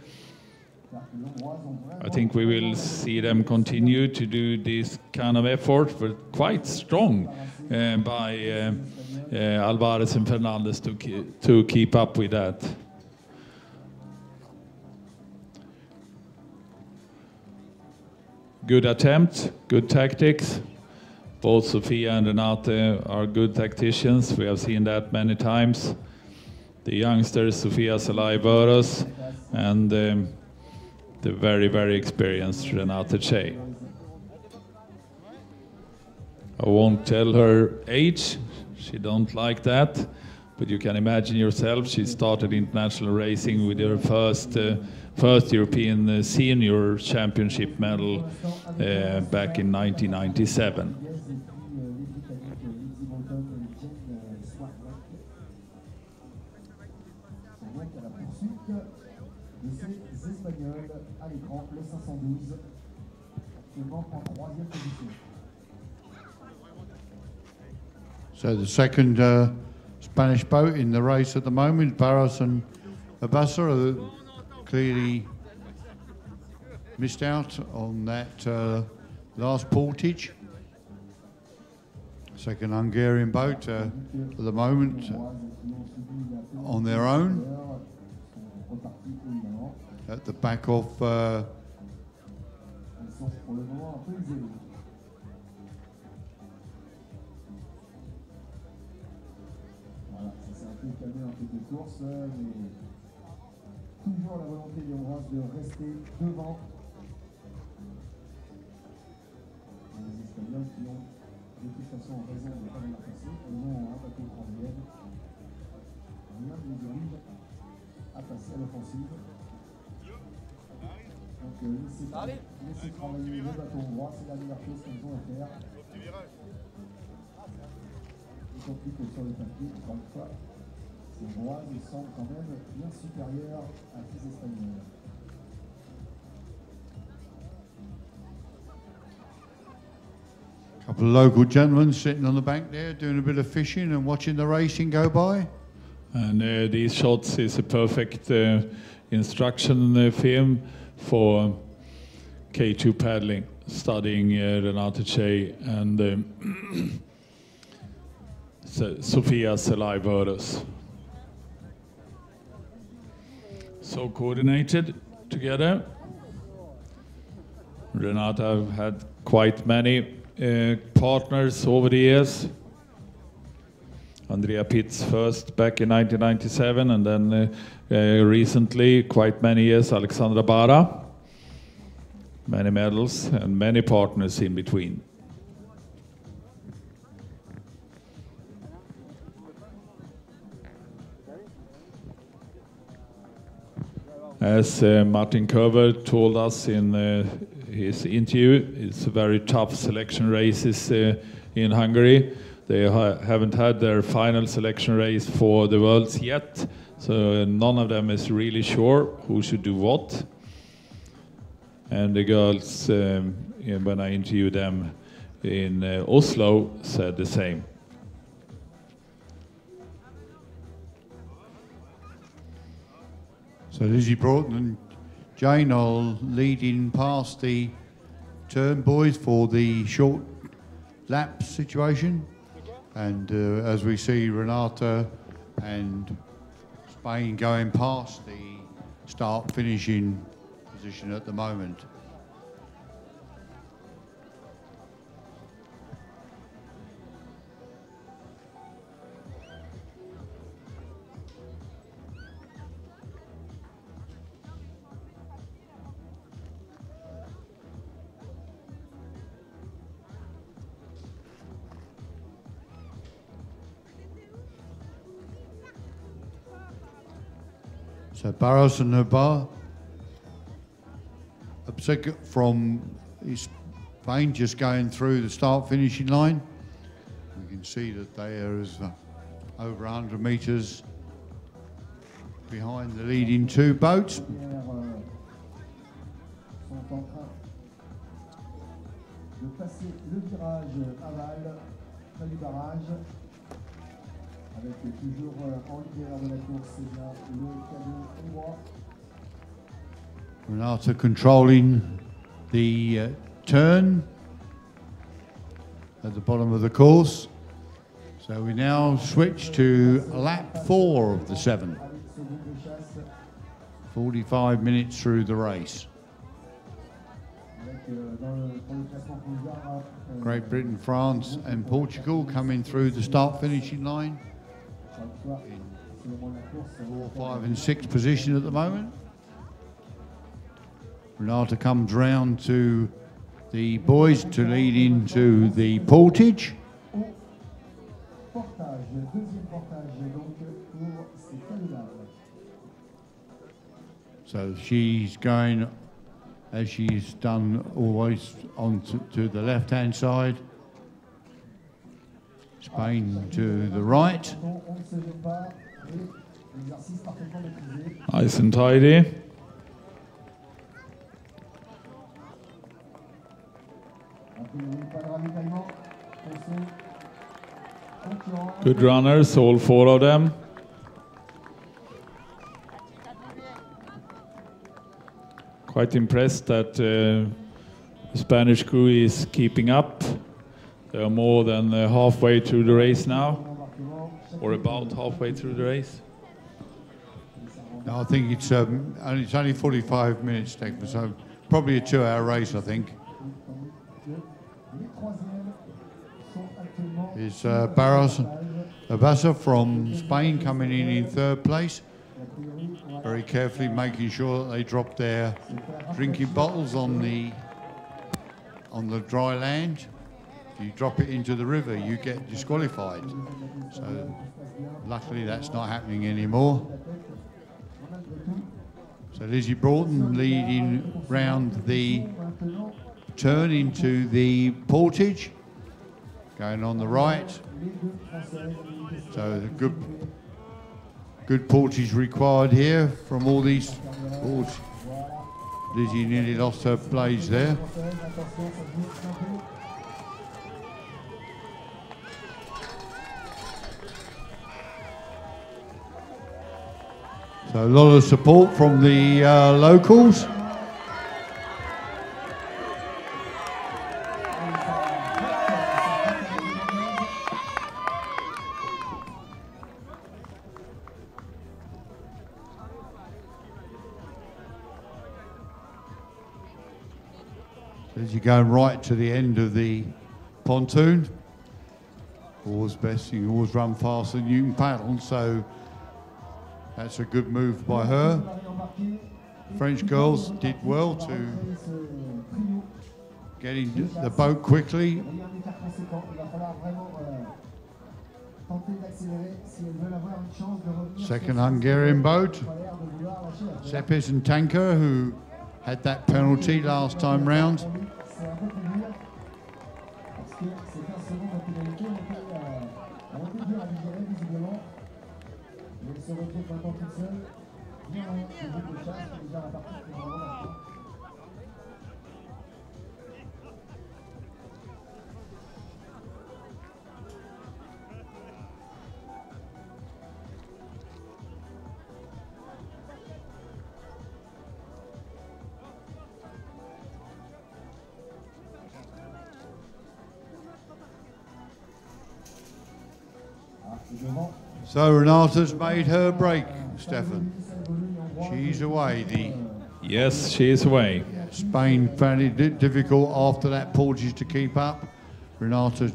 I think we will see them continue to do this kind of effort, but quite strong by Alvarez and Fernandez to keep up with that. Good attempt, good tactics. Both Sofia and Renate are good tacticians. We have seen that many times. The youngsters, Sofia Salai-Böros, and the very, very experienced Renate Che. I won't tell her age. She don't like that. But you can imagine yourself, she started international racing with her first European Senior Championship medal back in 1997. So the second Spanish boat in the race at the moment, Barros and Abassa, are clearly missed out on that last portage. Second Hungarian boat at the moment on their own at the back of calmer un peu de course, mais toujours la volonté des Hongroises de rester devant les Espagnols qui ont de toute façon raison de ne pas venir passer. Elles ont un bateau troisième. Rien ne les oblige à passer à l'offensive. Donc laisser travailler le bateau hongrois, c'est la meilleure chose qu'elles ont à faire. Y compris que sur le papier, encore une fois, ces Hongroises semblent quand même bien supérieures à ces Espagnols. a couple of local gentlemen sitting on the bank there doing a bit of fishing and watching the racing go by. And these shots is a perfect instruction film for K2 paddling, studying Renate Che and Sofia Salai-Böros. So coordinated together. Renata had quite many partners over the years. Andrea Pitz first back in 1997, and then recently, quite many years, Alexandra Bara. Many medals and many partners in between. As Martin Koeber told us in his interview, it's a very tough selection races in Hungary. They haven't had their final selection race for the Worlds yet, so none of them is really sure who should do what. And the girls, when I interviewed them in Oslo, said the same. So Lizzie Broughton and Jane are leading past the turn boys for the short lap situation. And as we see Renata and Spain going past the start finishing position at the moment. So Barros and Nabar from Spain just going through the start finishing line. We can see that they are over 100 metres behind the leading two boats. Sont en train de passer le virage aval près du barrage. Avec toujours en leader de la course, le cadeau hongrois. Renata controlling the turn at the bottom of the course. So we now switch to lap 4 of the 7. 45 minutes through the race. Great Britain, France and Portugal coming through the start finishing line. In 4, 5 and 6 position at the moment. Renata comes round to the boys to lead into the portage. So she's going, as she's done always, on to the left-hand side. Spain to the right. Nice and tidy. Good runners, all 4 of them. Quite impressed that the Spanish crew is keeping up. They are more than halfway through the race now, or about halfway through the race. No, I think it's only 45 minutes, so probably a 2-hour race, I think. Is Barros Abasa from Spain coming in 3rd place. Very carefully making sure that they drop their drinking bottles on the dry land. If you drop it into the river, you get disqualified. So luckily that's not happening anymore. So Lizzie Broughton leading round the turn into the portage, going on the right. So the good portage required here from all these boards. Lizzie nearly lost her blades there. So a lot of support from the locals. As you're going right to the end of the pontoon, always best, you can always run faster than you can paddle, so that's a good move by her. French girls did well to get in the boat quickly. Second Hungarian boat, Sepes and Tanker, who had that penalty last time round. So Renata's made her break, Stefan. She's away. Yes, she is away. Spain found it difficult after that portage to keep up. Renata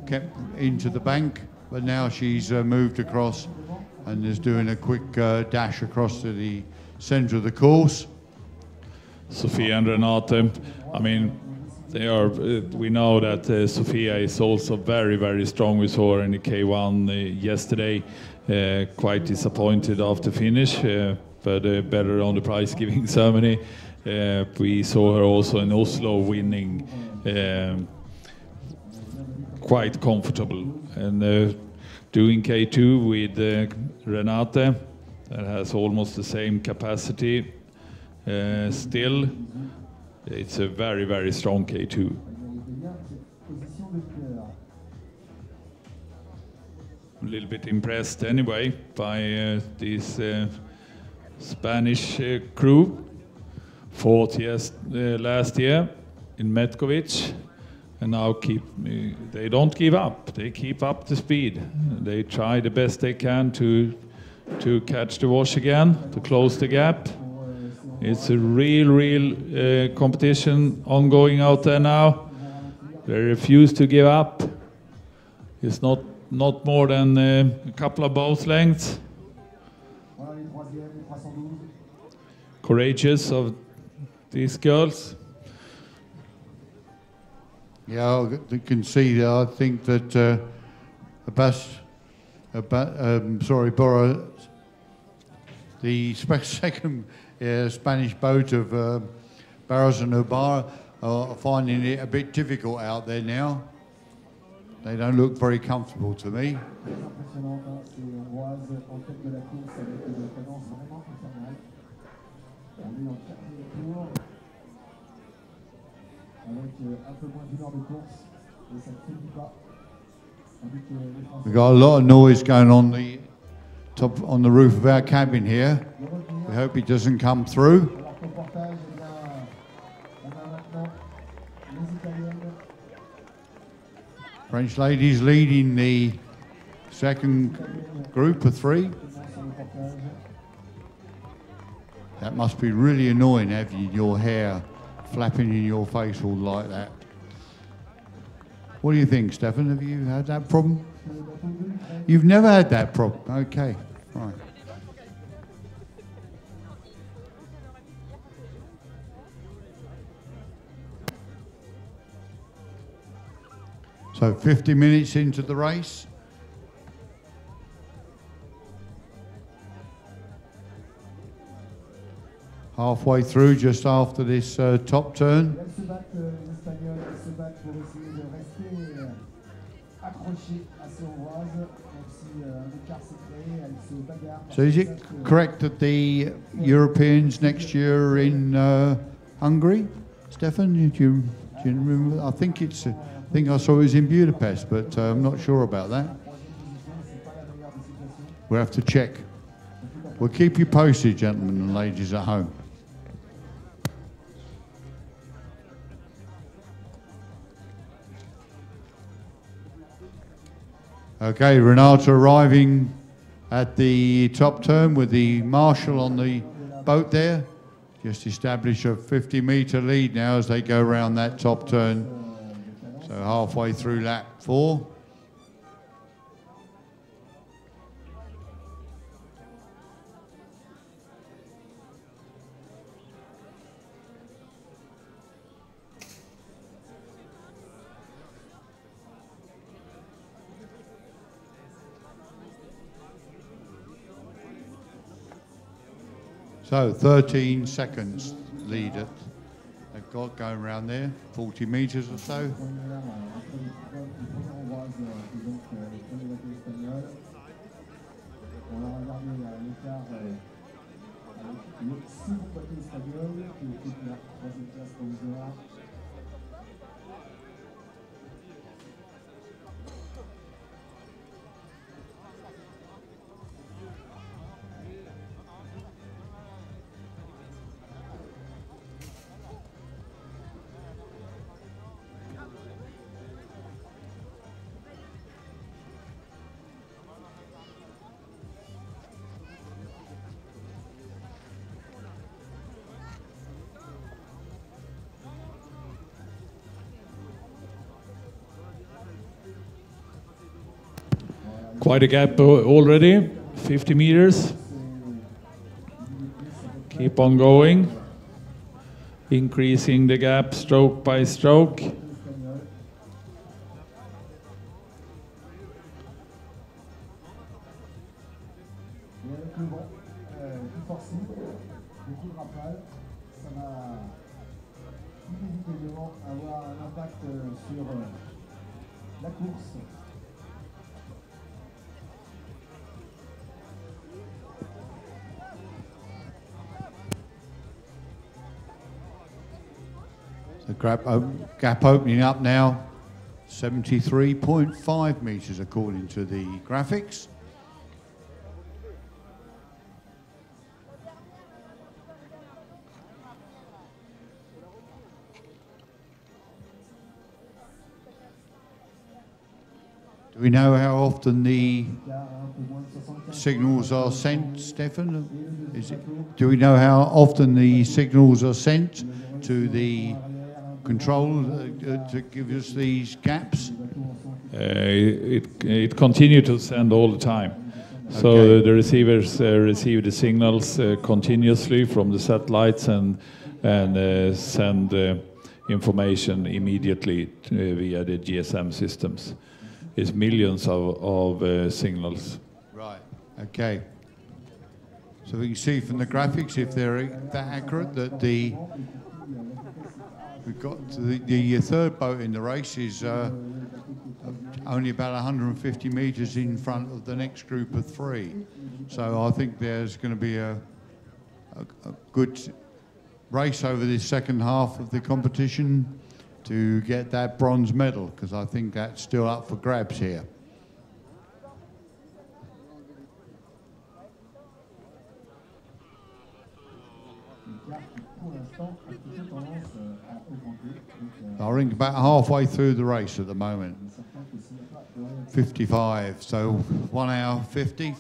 kept into the bank, but now she's moved across and is doing a quick dash across to the centre of the course. Sophia and Renata, I mean, they are. We know that Sophia is also very, very strong. We saw her in the K1 yesterday. Quite disappointed after finish, but better on the prize giving ceremony. We saw her also in Oslo winning, quite comfortable, and doing K2 with Renata, that has almost the same capacity. Still, it's a very, very strong K2. I'm a little bit impressed anyway by this Spanish crew. Fourth last year in Metkovic, and now they don't give up. They keep up the speed. They try the best they can to catch the wash again, to close the gap. It's a real competition ongoing out there now. They refuse to give up. It's not more than a couple of boat lengths. Courageous of these girls. Yeah, you can see there. I think that Bora, the second Spanish boat of Barros and Ubar are finding it a bit difficult out there now. They don't look very comfortable to me. We've got a lot of noise going on the roof of our cabin here. We hope it doesn't come through. French ladies leading the second group of three. That must be really annoying, having your hair flapping in your face all like that. What do you think, Stefan? Have you had that problem? You've never had that problem. Okay, right. So 50 minutes into the race. Halfway through, just after this top turn. So is it correct that the Europeans next year are in Hungary? Stefan, do you remember? I think I saw it was in Budapest, but I'm not sure about that. We'll have to check. We'll keep you posted, gentlemen and ladies at home. Okay, Renata arriving at the top turn with the marshal on the boat there. Just established a 50-metre lead now as they go around that top turn. So halfway through lap 4. So 13 seconds lead it. They've got going around there, 40 meters or so. Quite a gap already, 50 meters. Keep on going, increasing the gap stroke by stroke. The gap opening up now, 73.5 meters according to the graphics. Do we know how often the signals are sent, Stefan? Do we know how often the signals are sent to the control to give us these gaps? It continues to send all the time. Okay. So the receivers receive the signals continuously from the satellites and send information immediately via the GSM systems. It's millions of signals. Right. Okay. So we can see from the graphics, if they're that accurate, that we've got the third boat in the race is only about 150 meters in front of the next group of three. So I think there's going to be a good race over this second half of the competition to get that bronze medal, because I think that's still up for grabs here. I think about halfway through the race at the moment. 55, so 1 hour 50.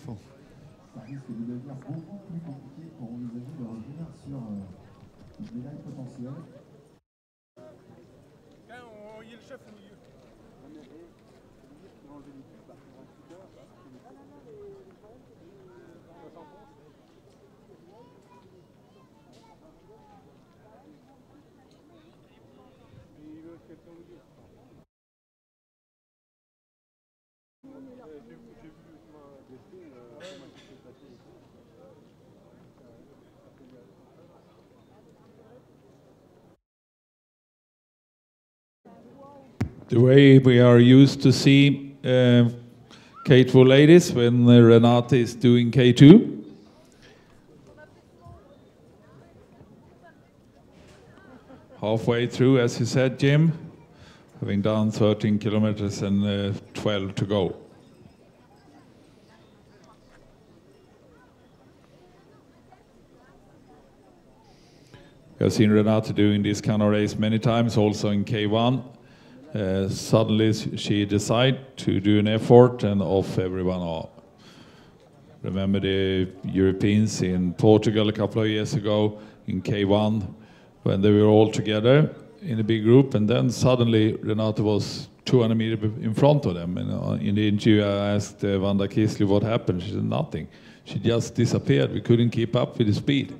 The way we are used to see K2 ladies when Renate is doing K2. Halfway through, as you said, Jim, having done 13 kilometers and 12 to go. I've seen Renate doing this kind of race many times, also in K1. Suddenly she decided to do an effort and off everyone off. Remember the Europeans in Portugal a couple of years ago in K1 when they were all together in a big group, and then suddenly Renate was 200 meters in front of them. And in the interview I asked Wanda Kisly what happened. She said nothing. She just disappeared. We couldn't keep up with the speed.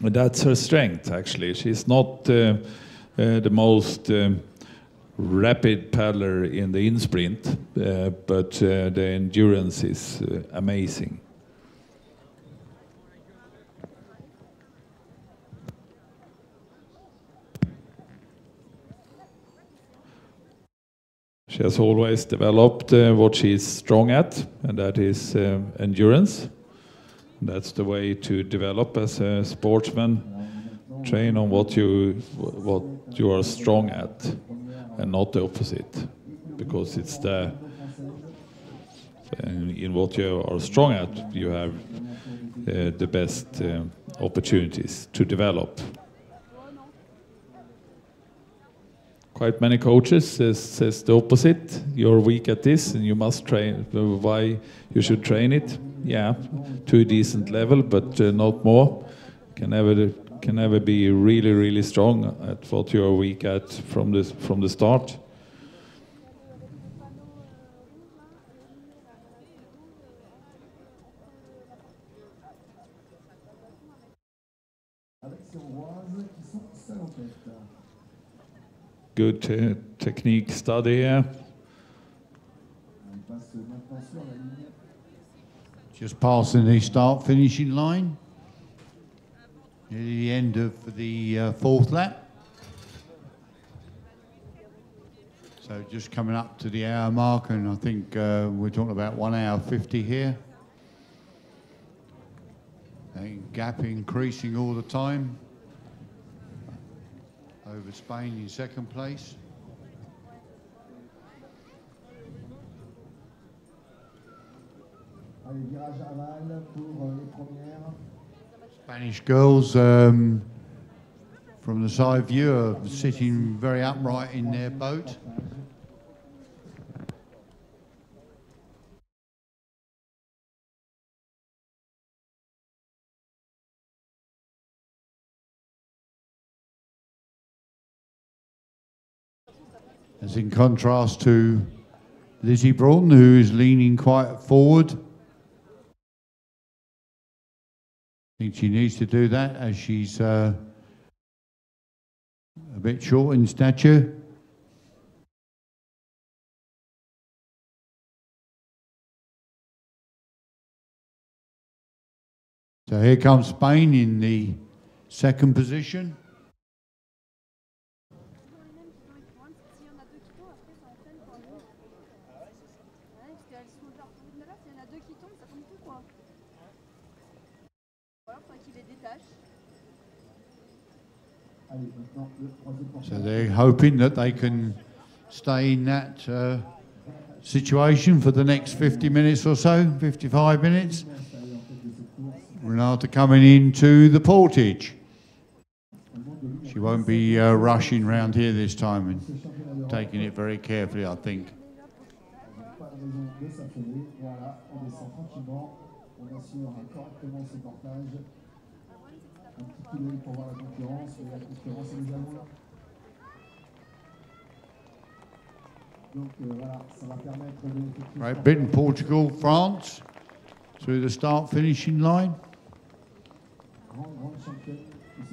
That's her strength, actually. She's not the most rapid paddler in the in sprint, but the endurance is amazing. She has always developed what she's strong at, and that is endurance. That's the way to develop as a sportsman. Train on what you are strong at, and not the opposite, because it's in what you are strong at you have the best opportunities to develop. Quite many coaches says the opposite. You're weak at this, and you must train. Why you should train it? Yeah, to a decent level, but not more. Can never be really strong at what you are weak at from the start. Good technique study here. Just passing the start-finishing line. Near the end of the fourth lap. So just coming up to the hour mark, and I think we're talking about 1 hour 50 here. Gap increasing all the time. Over Spain in second place. Spanish girls, from the side view, are sitting very upright in their boat. As in contrast to Lizzie Broughton, who is leaning quite forward. I think she needs to do that as she's a bit short in stature. So here comes Spain in the second position. So they're hoping that they can stay in that situation for the next 50 minutes or so, 55 minutes. Renata coming into the portage. She won't be rushing round here this time and taking it very carefully, I think. Right, Britain, Portugal, France, through the start-finishing line. If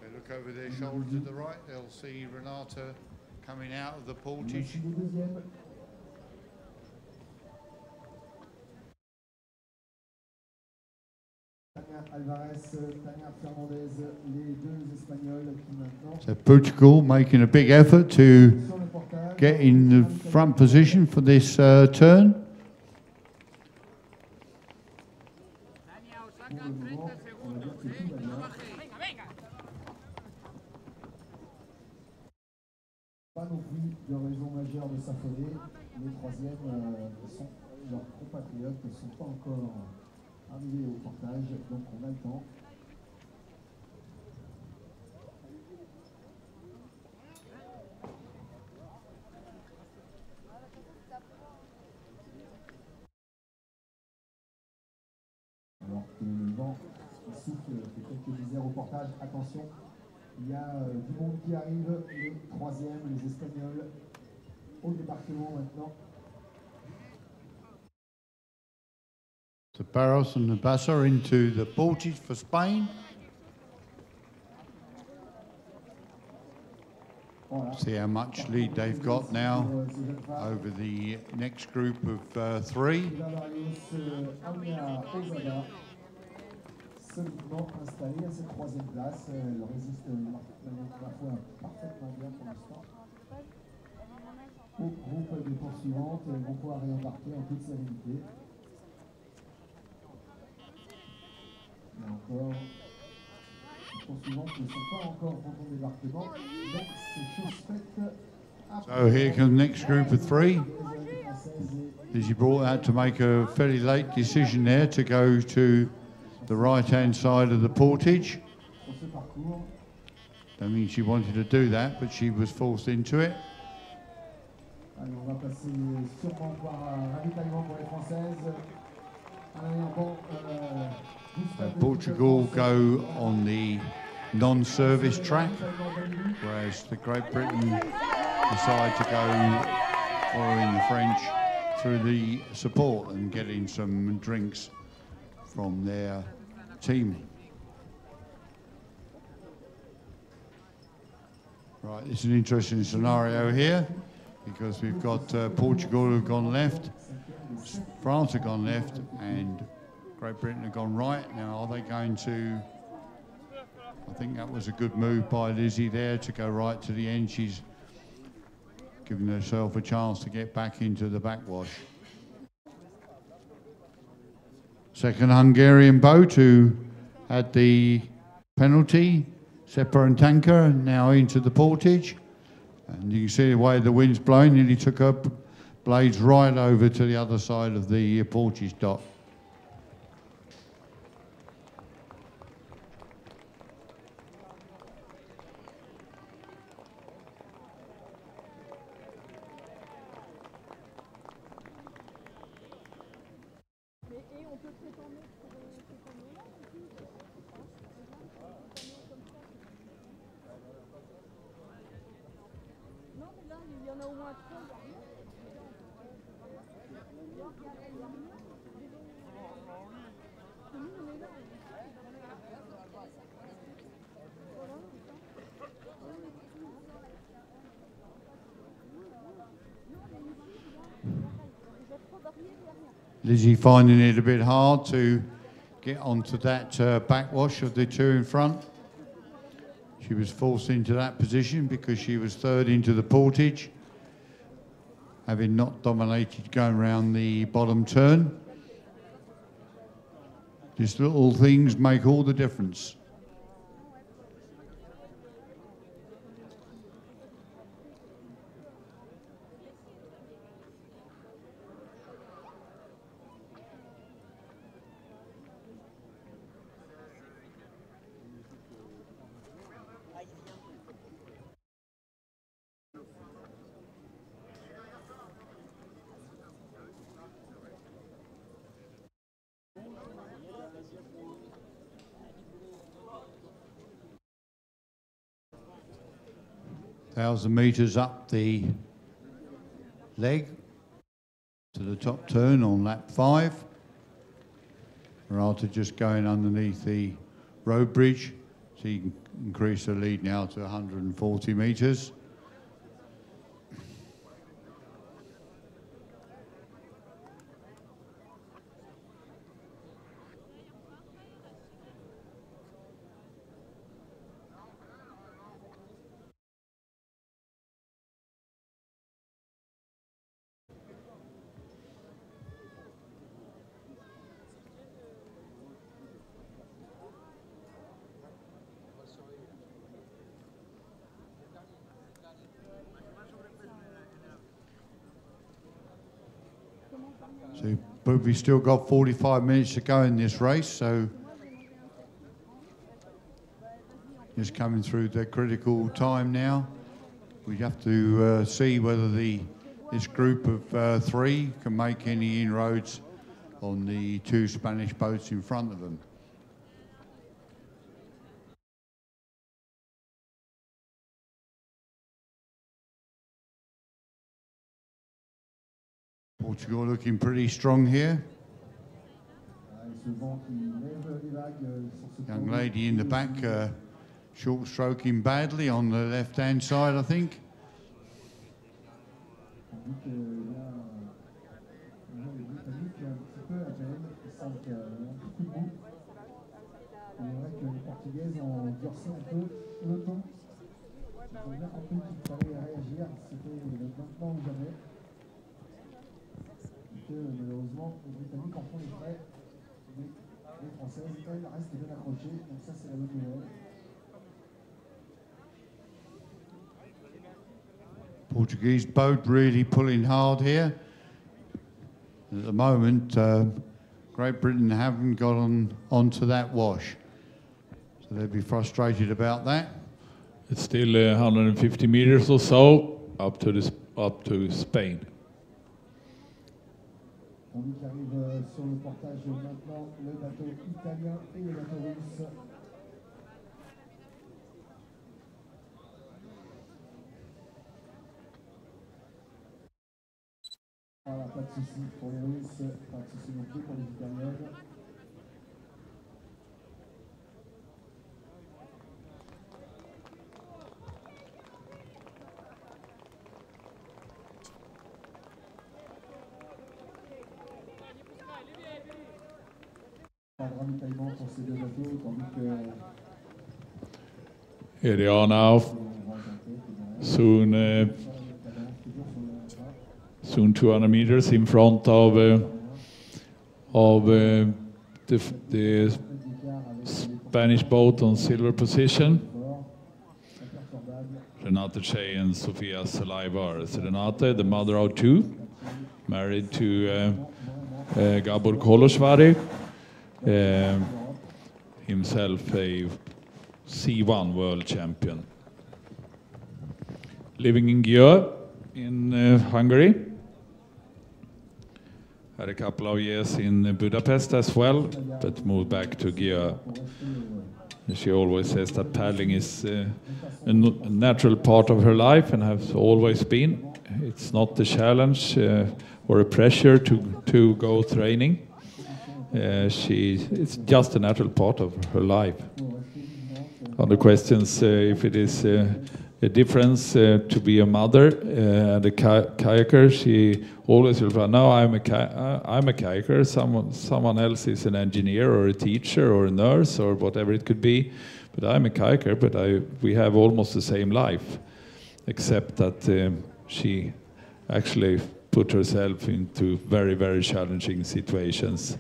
they look over their shoulder to the right, they'll see Renata coming out of the portage. So Portugal making a big effort to get in the front position for this turn. Pas non plus de raison majeure de s'affoler. Les troisièmes, leurs compatriotes ne sont pas encore arrivés au portage, donc on a le temps. Alors que le vent souffle, fait quelques misères au portage, attention. Il y a du monde qui arrive, les troisièmes, les Espagnols, au débarquement maintenant. So Barros and Nabassa into the portage for Spain. See how much lead they've got now over the next group of 3. Solidement installée à cette 3e place, elle résiste la foi parfaitement bien pour l'instant. Au groupe des poursuivantes vont pouvoir réembarquer en toute sérénité. Et encore, les poursuivantes ne sont pas encore en bon débarquement, donc c'est chose faite. So here comes the next group of 3. Lizzie brought out to make a fairly late decision there to go to the right-hand side of the portage. Don't think she wanted to do that, but she was forced into it. Portugal go on the non-service track, whereas the Great Britain decide to go following the French through the support and getting some drinks from their team. Right, it's an interesting scenario here because we've got Portugal who've gone left, France have gone left, and Great Britain have gone right. Now, are they going to... I think that was a good move by Lizzie there to go right to the end. She's giving herself a chance to get back into the backwash. Second Hungarian boat who had the penalty, Sepper and Tanker, now into the portage. And you can see the way the wind's blowing, nearly took her blades right over to the other side of the portage dock. Lizzie finding it a bit hard to get onto that backwash of the 2 in front. She was forced into that position because she was third into the portage, having not dominated going around the bottom turn. Just little things make all the difference. Thousand metres up the leg to the top turn on lap 5. After just going underneath the road bridge, so you can increase the lead now to 140 metres. But we've still got 45 minutes to go in this race, so just coming through the critical time now. We have to see whether this group of 3 can make any inroads on the 2 Spanish boats in front of them. Portugal looking pretty strong here. Young lady in the back, short stroking badly on the left-hand side, I think. vu que là, les Britanniques un petit peu à peine, ils sentent qu'il y a un petit coup de bout. Il est vrai que les Portugaises ont durci un peu le ton. Ils ont bien compris qu'il fallait réagir, c'était maintenant ou jamais. Et que malheureusement, les Britanniques en font les frais. Les Françaises, elles, restent bien accrochées, donc ça c'est la bonne nouvelle. Portuguese boat really pulling hard here. At the moment, Great Britain haven't got onto that wash, so they'll be frustrated about that. It's still 150 meters or so up to Spain. On dit qu'arrive sur le portage maintenant le bateau italien et le bateau russe. Voilà, pas de souci pour les Russes, pas de souci non plus pour les Italiennes. Pas de ravitaillement pour ces deux bateaux, tandis que... Here they are now. Soon 200 meters in front of the Spanish boat on silver position. Renate Che and Sofia Salaivar. Renate, the mother of two, married to Gabor Koloshvari, himself a C1 world champion. Living in Győr in Hungary. Had a couple of years in Budapest as well, but moved back to Győr. She always says that paddling is a natural part of her life and has always been. It's not a challenge or a pressure to go training. It's just a natural part of her life. On the questions if it is a difference to be a mother and a kayaker, she always replies, "No, I'm a kayaker. Someone else is an engineer or a teacher or a nurse or whatever it could be, but I'm a kayaker. But we have almost the same life, except that she actually put herself into very, very challenging situations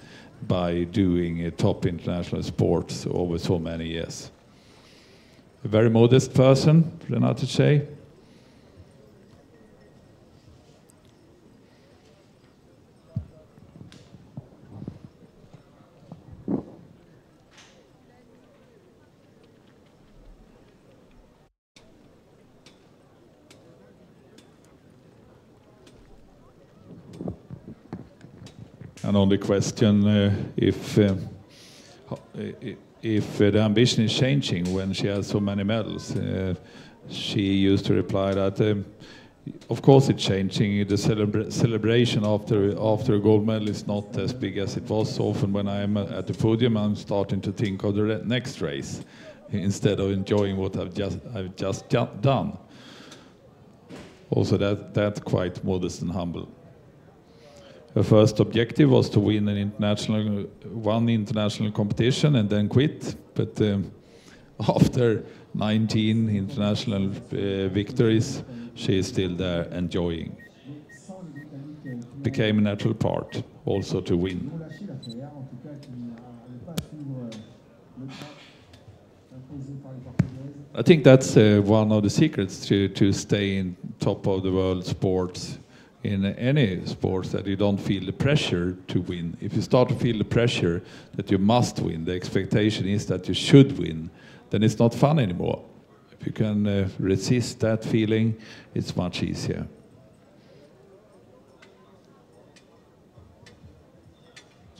by doing a top international sports over so many years." A very modest person, Renate Che. And on the question if the ambition is changing when she has so many medals, she used to reply that, of course it's changing. The celebration after a gold medal is not as big as it was. Often when I'm at the podium, I'm starting to think of the next race instead of enjoying what I've just done. Also, that's quite modest and humble. Her first objective was to win one international competition and then quit. But after 19 international victories, she is still there enjoying. Became a natural part also to win. I think that's one of the secrets to stay in top of the world sports. In any sports, that you don't feel the pressure to win. If you start to feel the pressure that you must win, the expectation is that you should win, then it's not fun anymore. If you can resist that feeling, it's much easier.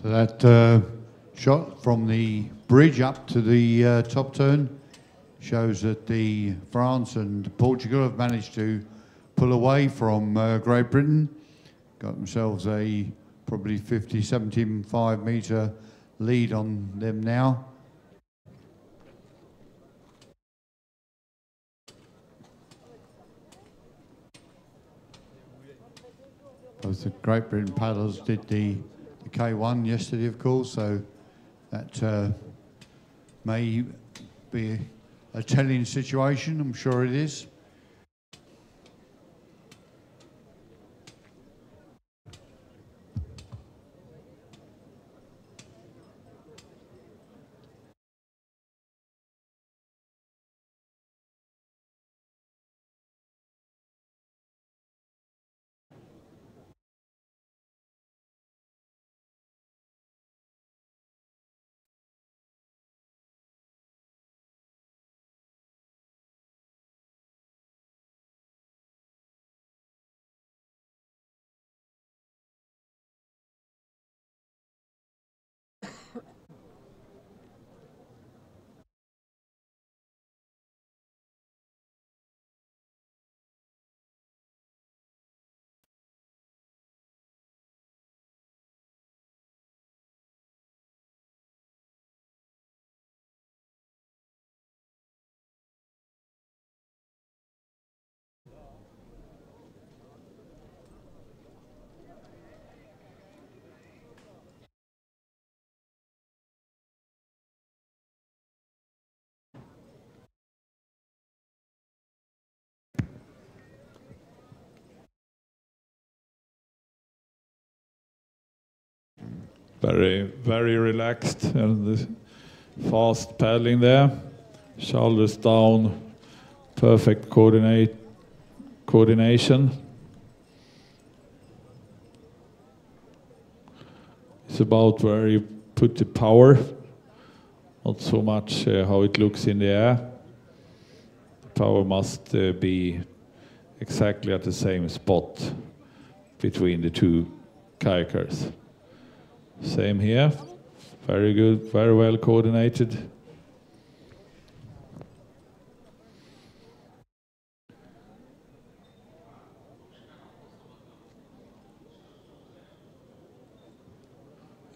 So that shot from the bridge up to the top turn shows that France and Portugal have managed to pull away from Great Britain, got themselves a probably 75 metre lead on them now. the Great Britain paddlers did the K1 yesterday, of course, so that may be a telling situation. I'm sure it is. Very relaxed and fast paddling there. Shoulders down, perfect coordination. It's about where you put the power, not so much how it looks in the air. The power must be exactly at the same spot between the two kayakers. Same here, very good, very well coordinated.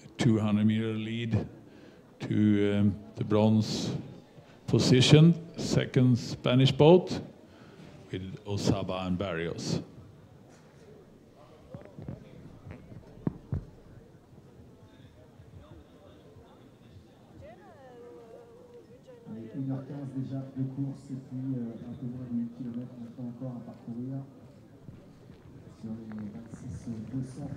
A 200-meter lead to the bronze position, second Spanish boat with Osaba and Barrios. Déjà de course et puis un peu moins de 8 km maintenant encore à parcourir sur les 26-200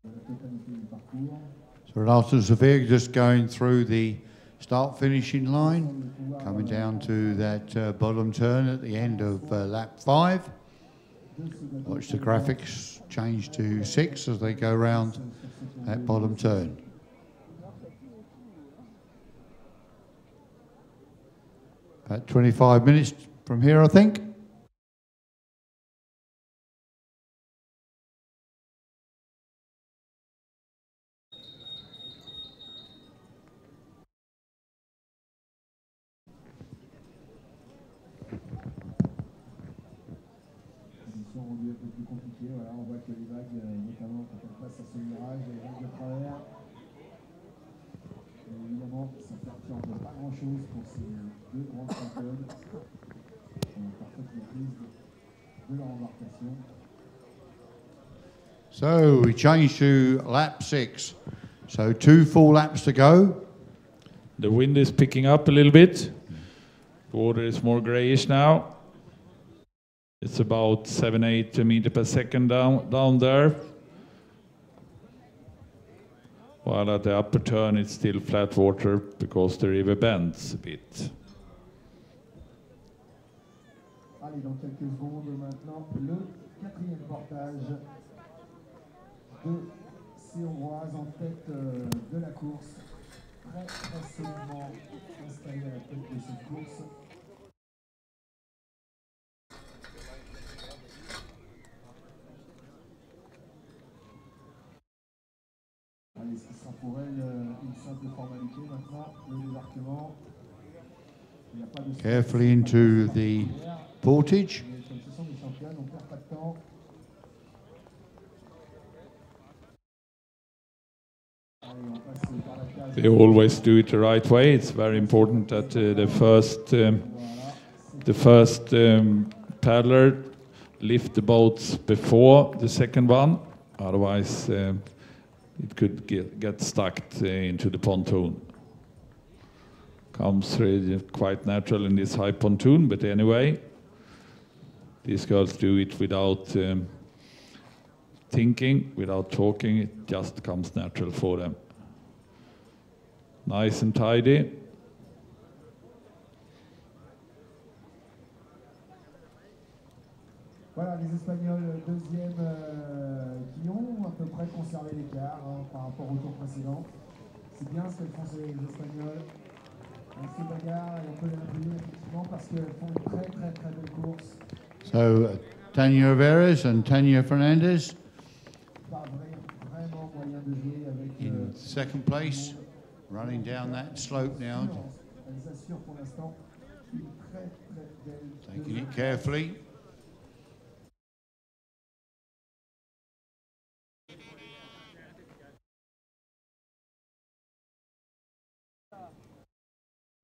de la totalité du parcours. So Renata Sofia just going through the start-finishing line, coming down to that bottom turn at the end of lap 5. Watch the graphics change to 6 as they go round that bottom turn. About 25 minutes from here, I think. Conditions rendues un peu plus compliquées. Voilà, on voit que les vagues, notamment quand elles passent à ce virage, les vagues de travers. Et évidemment, ça perturbe pas grand-chose pour ces deux grandes championnes qui ont parfaite maîtrise de leur embarcation. So we change to lap 6. So 2 full laps to go. The wind is picking up a little bit. The water is more grayish now. It's about 7-8 meters per second down there. While at the upper turn it's still flat water because the river bends a bit. Allez, dans quelques secondes maintenant, le 4e portage de ces Hongroises en tête de la course. Très solidement installé à la tête de cette course. Allez, ce sera pour elle une simple formalité maintenant, le débarquement. Il n'y a pas de Carefully into the portage. Ce sont des championnes, on ne perd pas de temps. They always do it the right way. It's very important that the first paddler lift the boats before the second one, Otherwise, it could get stuck into the pontoon. Comes really quite natural in this high pontoon, but anyway, these girls do it without thinking, without talking. It just comes natural for them. Nice and tidy. Voilà, les Espagnols deuxième qui ont à peu près conservé l'écart par rapport au tour précédent. C'est bien ce qu'elles font ces Espagnols. Elles se bagarrent et on peut les appuyer effectivement parce qu'elles font une très très très belle course. So Tania Veras and Tania Fernandez Vraiment moyen de jouer avec in second place, running down that slope now. Elles assurent pour l'instant une très très belle. Taking it carefully.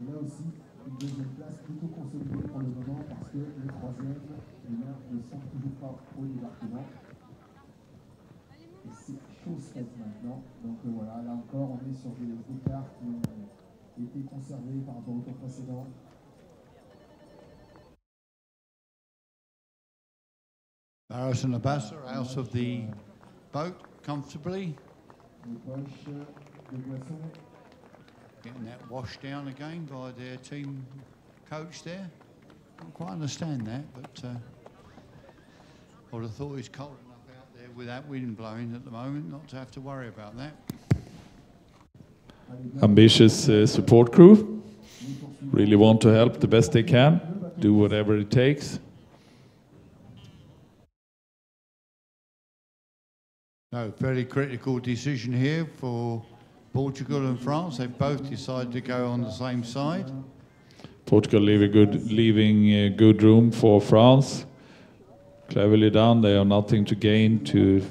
Là aussi, une deuxième place plutôt consolidée pour le moment parce que les troisièmes, ne sont toujours pas au débarquement. Et c'est chose faite maintenant. Donc voilà, là encore, on est sur des écarts qui ont été conservés par rapport au tour précédent. Barros and Abassa out of the boat comfortably. Les poches de Boisson. Getting that washed down again by their team coach there. Don't quite understand that, but I would have thought it's cold enough out there with that wind blowing at the moment not to have to worry about that. Ambitious support crew. Really want to help the best they can. Do whatever it takes. No, fairly critical decision here for Portugal and France. They both decided to go on the same side. Portugal leaving good room for France. Cleverly done. They have nothing to gain to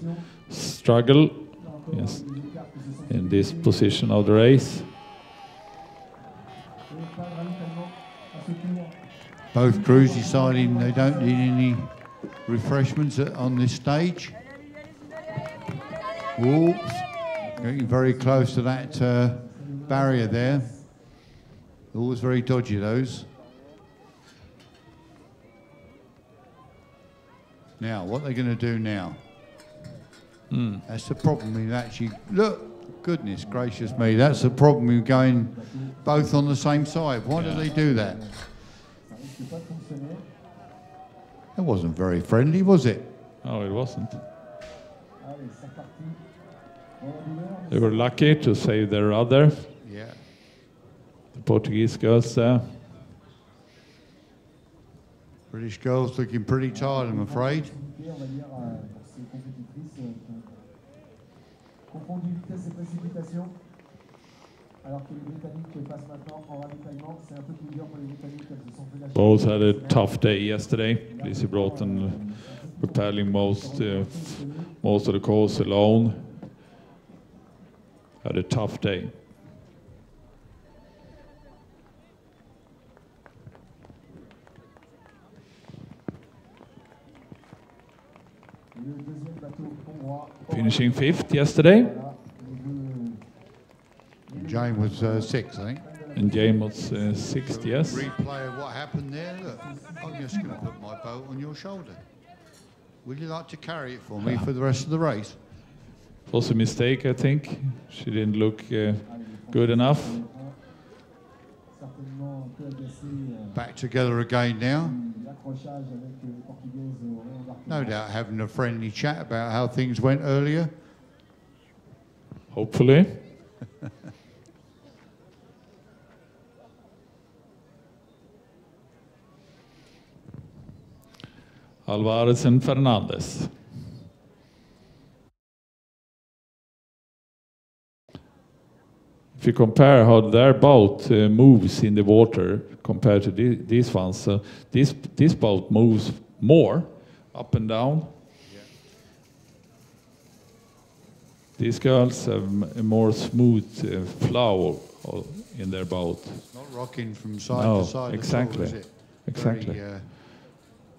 struggle. Yes, in this position of the race. Both crews deciding they don't need any refreshments on this stage. Whoops. Getting very close to that barrier there. Always very dodgy, those. Now, what are they going to do now? That's the problem with actually, look, goodness gracious me, that's the problem with going both on the same side. Why do they do that? It wasn't very friendly, was it? No, it wasn't. They were lucky to save their rudder. Yeah. The Portuguese girls there. British girls looking pretty tired, I'm afraid. Both had a tough day yesterday. Lizzie Broughton were paddling most of the course alone. Had a tough day. Finishing 5th yesterday. Jane was 6th, I think. And Jane was 6th, yes. Replay of what happened there. Look, I'm just going to put my boat on your shoulder. Would you like to carry it for me for the rest of the race? It was a mistake, I think. She didn't look good enough. Back together again now. No doubt having a friendly chat about how things went earlier. Hopefully. Alvarez and Fernandez. If you compare how their boat moves in the water compared to these ones, this boat moves more up and down. Yeah. These girls have a more smooth flow in their boat. It's not rocking from side to side. Exactly. At all, is it? Exactly. Very,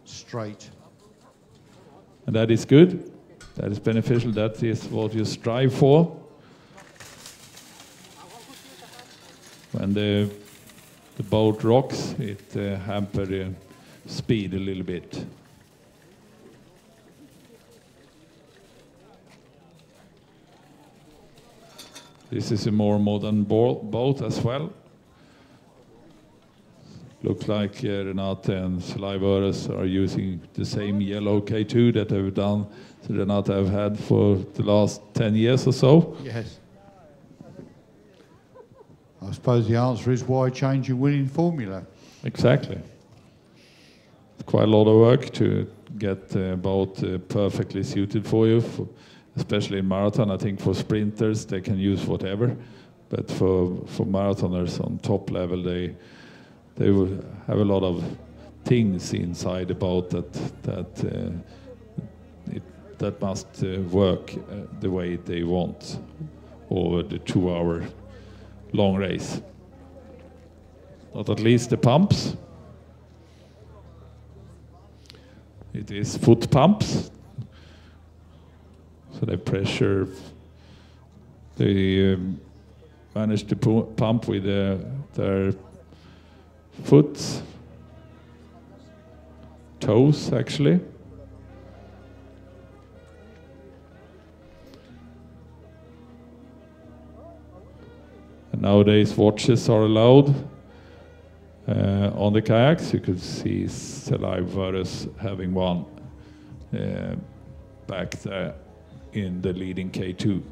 straight. And that is good. That is beneficial. That is what you strive for. When the boat rocks, it hampers the speed a little bit. This is a more modern boat as well. Looks like Renate and Selavi Vöres are using the same yellow K2 that they've done, so Renate have had for the last 10 years or so. Yes. I suppose the answer is why change your winning formula? Exactly. It's quite a lot of work to get the boat perfectly suited for you, especially in marathon. I think for sprinters they can use whatever, but for marathoners on top level they will have a lot of things inside the boat that must work the way they want over the 2-hour long race. Not at least the pumps. It is foot pumps. So they pressure, they manage to pump with their foot, toes actually. And nowadays watches are allowed on the kayaks. You could see Selavi Vöres having one back there in the leading K2.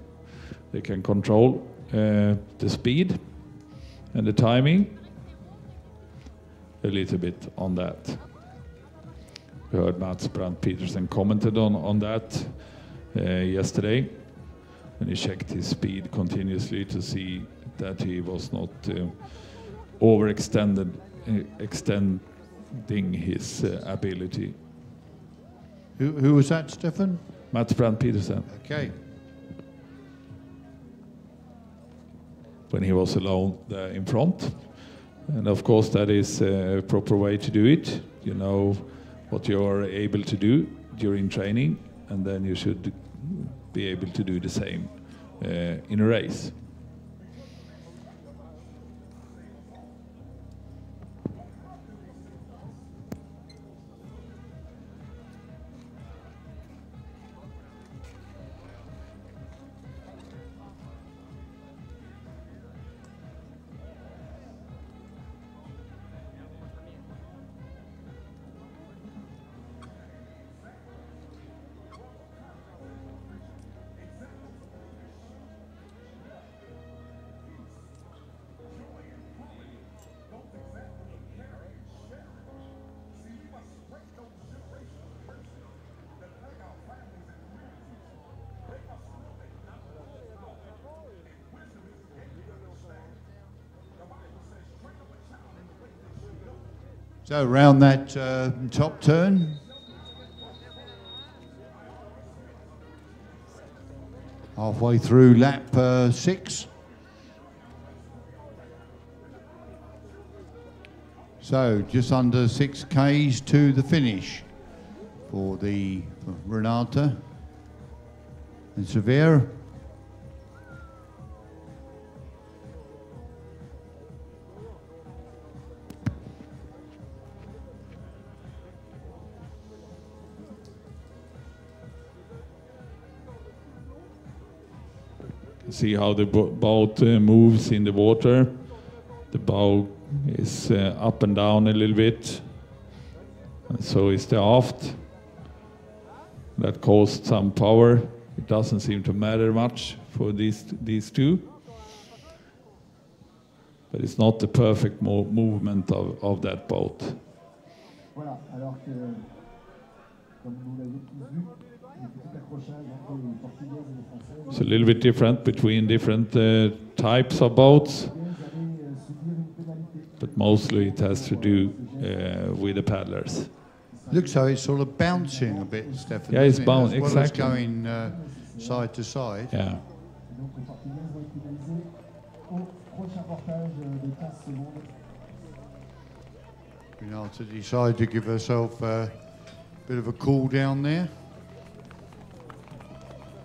They can control the speed and the timing a little bit on that. We heard Mats Brandt Petersen commented on that yesterday, and he checked his speed continuously to see that he was not extending his ability. Who was that, Stefan? Mats Brandt Petersen. Okay. When he was alone there in front. And of course that is a proper way to do it. You know what you're able to do during training, and then you should be able to do the same in a race. So around that top turn. Halfway through lap 6. So just under 6 Ks to the finish for Renate and Severe. See how the boat moves in the water. The bow is up and down a little bit, and so is the aft. That caused some power. It doesn't seem to matter much for these two, but it's not the perfect movement of that boat. Voilà, alors que, comme vous l'avez tous vu, le petit accrochage entre les Portugaises et les Françaises. It's a little bit different between different types of boats, but mostly it has to do with the paddlers. Looks like it's sort of bouncing a bit, Stefan. Yeah, it's bouncing, as well exactly. as going side to side. Yeah. Donc les Portugaises vont être pénalisées au prochain portage de 15 secondes. Renate decided to give herself a bit of a cool down there.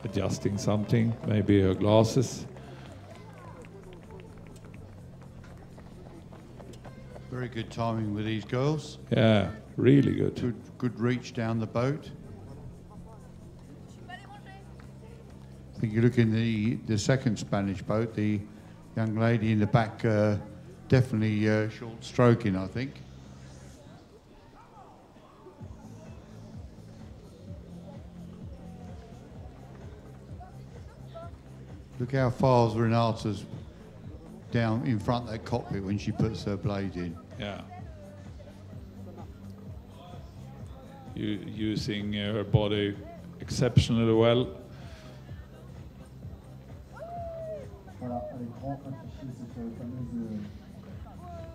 adjusting something, maybe her glasses. Very good timing with these girls. Yeah, really good. Good reach down the boat. I think you look in the second Spanish boat, the young lady in the back, definitely short stroking, I think. Look how far Renata's down in front of that cockpit when she puts her blade in. Yeah. Using her body exceptionally well.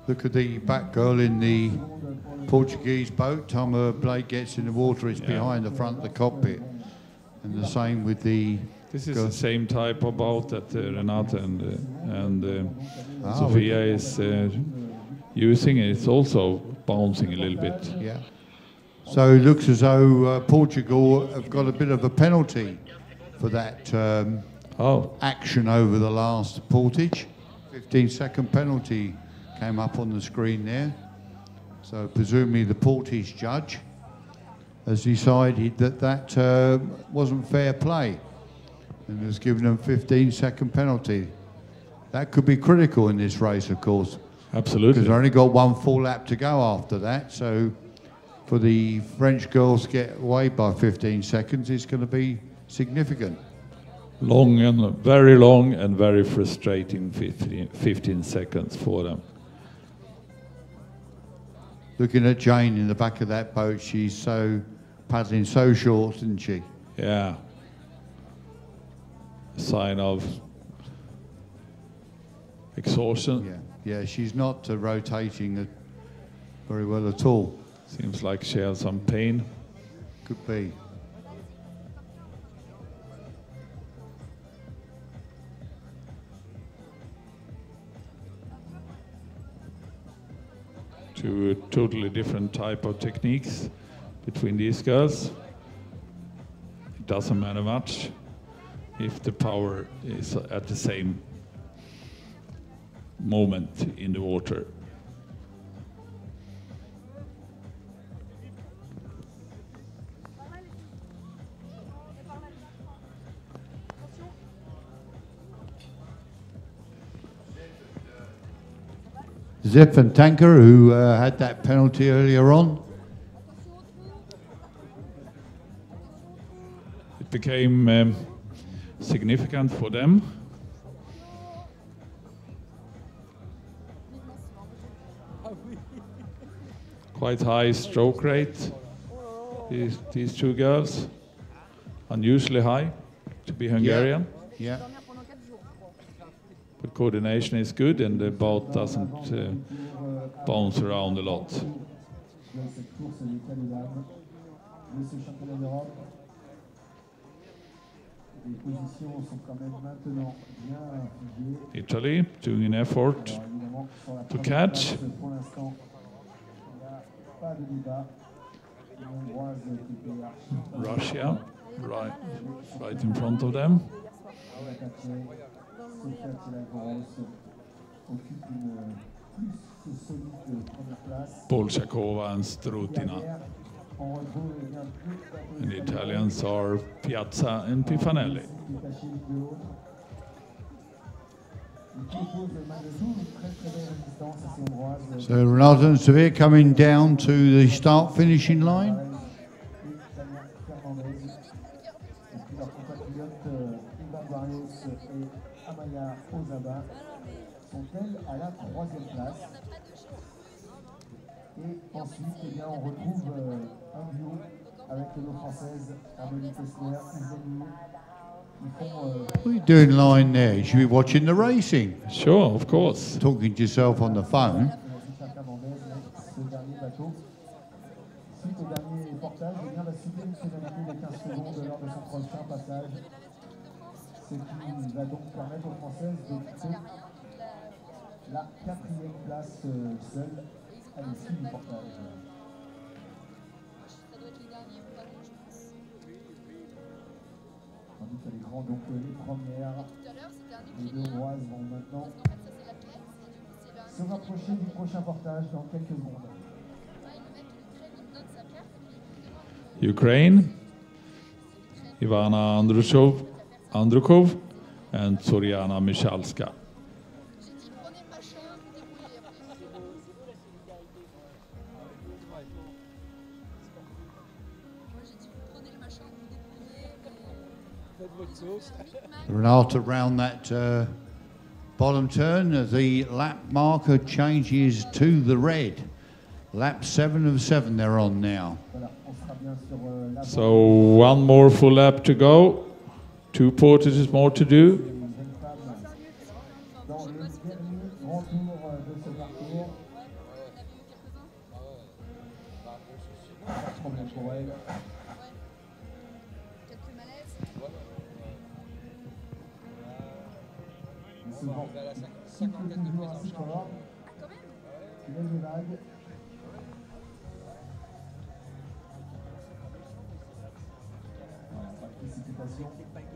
Look at the back girl in the Portuguese boat. Time her blade gets in the water, it's behind the front of the cockpit. And the same with the... This is the same type of boat that Renata and Sofia is using. It's also bouncing a little bit. Yeah. So it looks as though Portugal have got a bit of a penalty for that action over the last portage. 15-second penalty came up on the screen there. So presumably the portage judge has decided that wasn't fair play and has given them 15-second penalty. That could be critical in this race, of course. Absolutely. Because they've only got one full lap to go after that. So for the French girls to get away by 15 seconds, it's going to be significant. Long and very frustrating 15 seconds for them. Looking at Jane in the back of that boat, she's paddling so short, isn't she? Yeah. A sign of exhaustion. Yeah, she's not rotating very well at all. Seems like she has some pain. Could be. Two totally different type of techniques between these girls. It doesn't matter much if the power is at the same moment in the water. Zip and Tanker, who had that penalty earlier on. It became significant for them. Quite high stroke rate, these two girls. Unusually high to be Hungarian. Yeah. But coordination is good and the boat doesn't bounce around a lot. Italy doing an effort to catch. Russia, right in front of them. Bolshakova and Strutina. And the Italians are Piazza and Pifanelli. So Ronaldo and Sofia coming down to the start-finishing line. Sont-elles à la 3e place. Et ensuite, eh bien, on retrouve un duo avec nos françaises, Amélie Kessler, Isabelle. What are you doing lying there? You should be watching the racing. Sure, of course. Talking to yourself on the phone. Suite au dernier portage, eh bien, va subir une pénalité de 15 secondes lors de son prochain passage. Ce qui va donc permettre aux Françaises d'occuper la 4e place seule à l'issue du portage. Tandis qu'à l'écran, prend donc les premières. Les deux Hongroises vont maintenant se rapprocher du prochain portage dans quelques secondes. Ukraine, Ivana Andrukov and Zoriana Michalska. Renata round that bottom turn, the lap marker changes to the red. Lap 7 of 7 they're on now. So one more full lap to go, 2 portages more to do.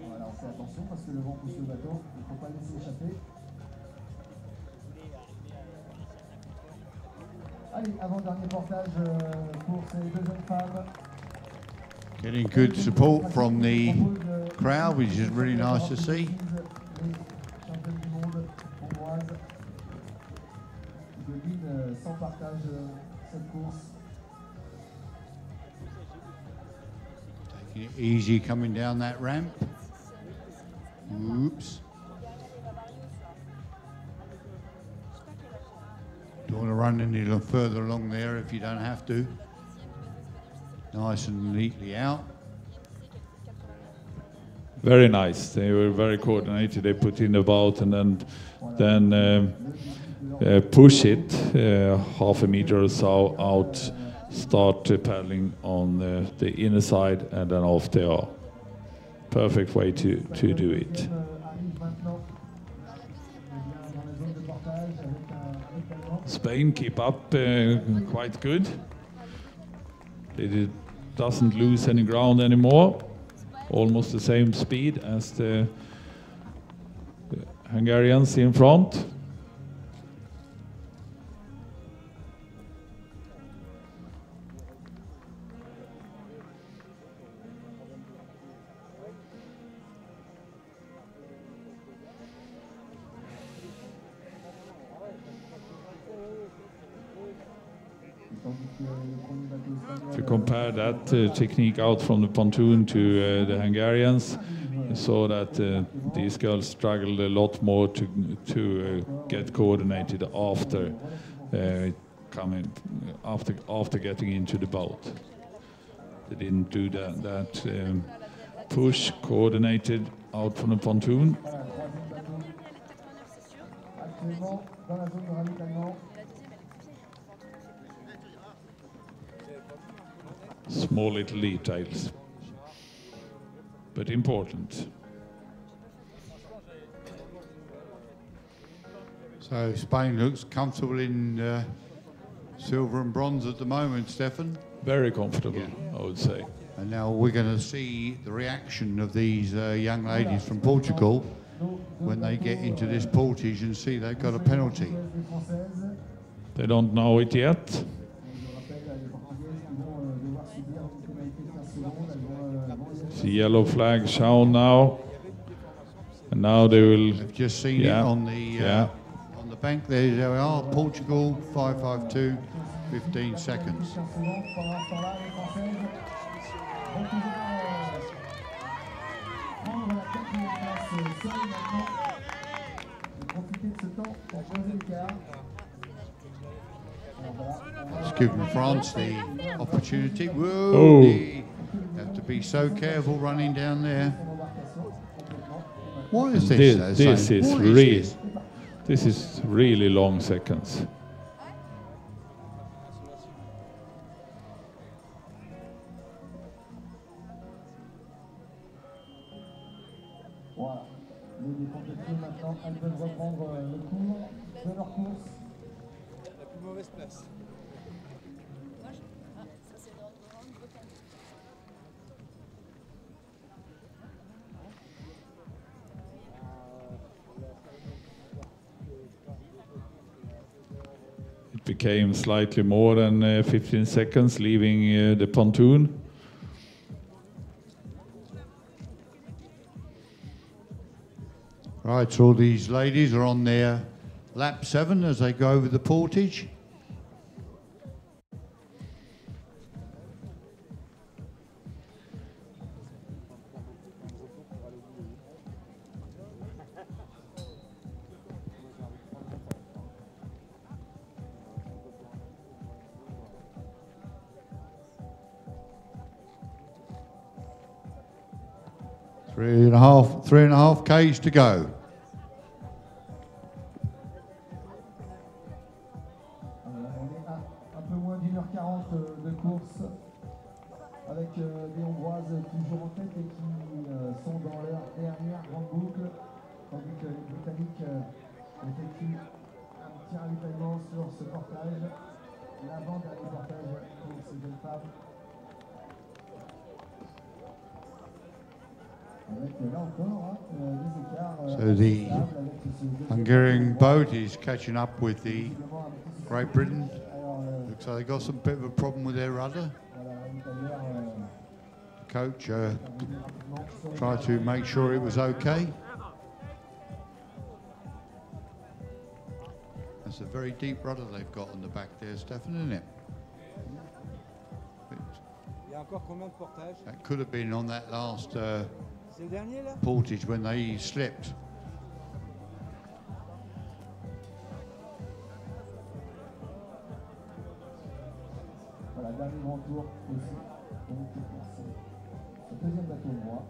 Voilà, on fait attention parce que le vent pousse le bateau, il ne faut pas le laisser échapper. Allez, avant-dernier portage pour ces deux jeunes femmes. Getting good support from the crowd, which is really nice to see. Championne du monde hongroise qui domine sans partage cette course. Easy coming down that ramp. Oops. Don't want to run any further along there if you don't have to. Nice and neatly out. Very nice. They were very coordinated. They put in the boat and then push it half a meter or so out. Start paddling on the inner side and then off they are. Perfect way to do it. Spain keep up quite good. It doesn't lose any ground anymore. Almost the same speed as the Hungarians in front. If you compare that technique out from the pontoon to the Hungarians, you saw that these girls struggled a lot more to get coordinated after after getting into the boat. They didn't do that push coordinated out from the pontoon. Small little details, but important. So Spain looks comfortable in silver and bronze at the moment, Stefan. Very comfortable, yeah. I would say. And now we're going to see the reaction of these young ladies from Portugal when they get into this portage and see they've got a penalty. They don't know it yet. The yellow flag shown now, and now they will. They've just seen it on the bank. There they are. Portugal 552, 15 seconds. It's given France the opportunity. Whoa, they have to be so careful running down there. What is this? This is really long seconds. Voilà. Les compétitions maintenant, elles peuvent reprendre le cours de leur course. La plus mauvaise place. it became slightly more than 15 seconds, leaving the pontoon. Right, so these ladies are on their lap 7 as they go over the portage. Three and a half Ks to go. Un peu moins d'1h40 de course avec des Hongroises toujours en tête et qui sont dans leur dernière grande boucle, tandis que les Britanniques effectuent un petit ravitaillement sur ce portage, l'avant-dernier portage pour ces jeunes femmes. So the Hungarian boat is catching up with the Great Britain. Looks like they got some bit of a problem with their rudder. The coach tried to make sure it was okay. That's a very deep rudder they've got on the back there, Stefan, isn't it? That could have been on that last portage when they slipped. Voilà, dernier grand tour aussi, donc pour ce deuxième bateau hongrois.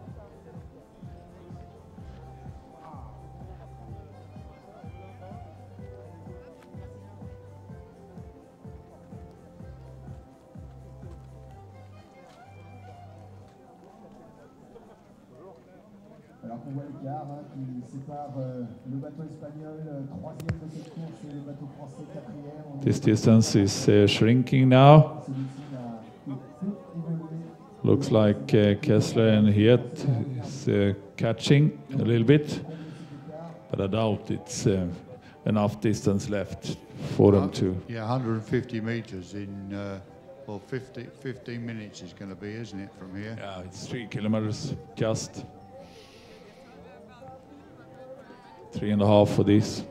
Alors qu'on voit l'écart qui sépare le bateau espagnol 3e de cette course et le bateau français 4e. This distance is shrinking now. Looks like Kessler and Hiet is catching a little bit, but I doubt it's enough distance left for them to. Yeah, 150 meters in, well, 15 minutes is going to be, isn't it, from here? Yeah, it's 3 kilometers just. 3.5 for this.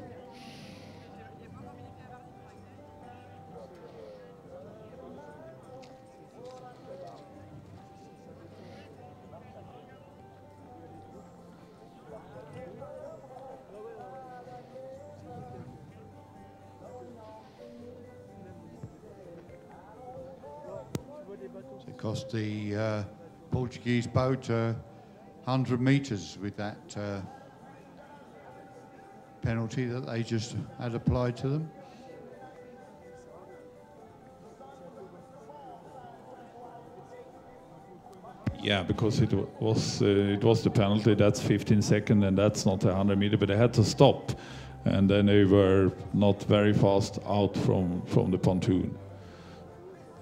It cost the Portuguese boat 100 meters with that penalty that they just had applied to them. Yeah, because it was the penalty. That's 15 seconds, and that's not 100 meters. But they had to stop, and then they were not very fast out from the pontoon.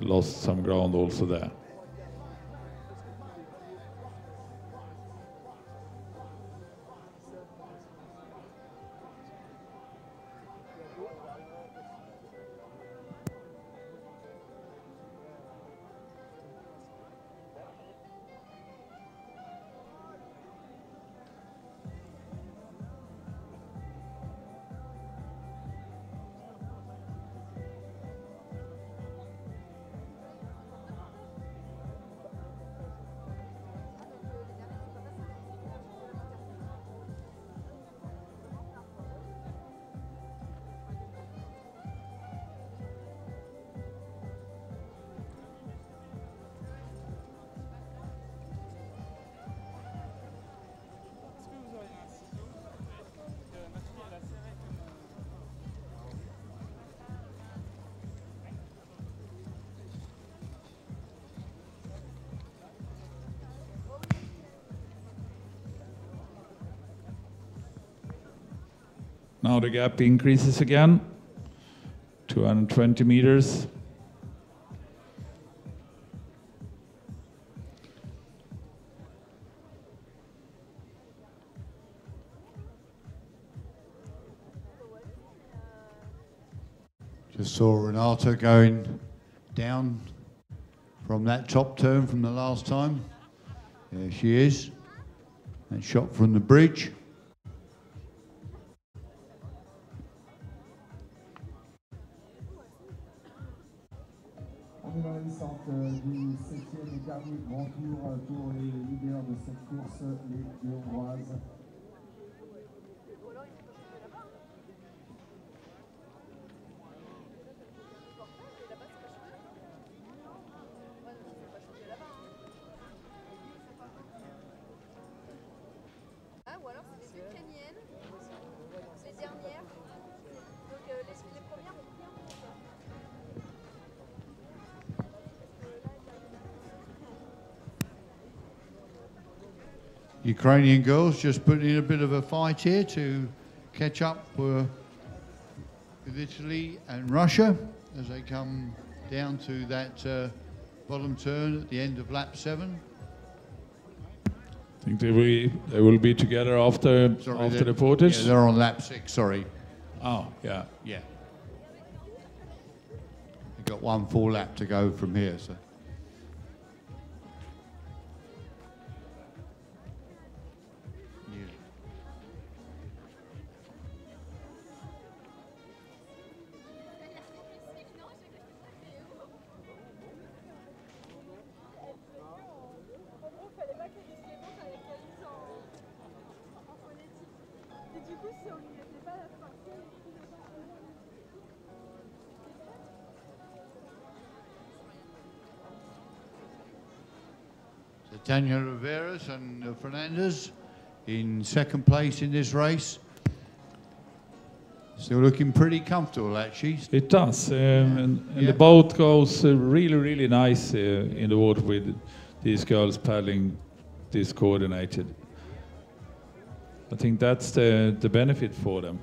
Lost some ground also there. Now the gap increases again, 220 meters. Just saw Renata going down from that top turn from the last time. There she is. And shot from the bridge. On est dans la descente du 7e et dernier grand tour pour les leaders de cette course, les deux Hongroises. Ah, ou alors c'est des Ukrainiennes, les dernières. Donc les premières ont bien. Ukrainian girls just putting in a bit of a fight here to catch up with Italy and Russia as they come down to that bottom turn at the end of lap 7. I think they will be together after the portage. Yeah, they're on lap 6. Sorry. Oh, yeah. Yeah. They've got one full lap to go from here. So. Daniel Riveras and Fernandez in second place in this race. Still looking pretty comfortable, actually. It does, and the boat goes really, really nice in the water with these girls paddling this coordinated. I think that's the benefit for them.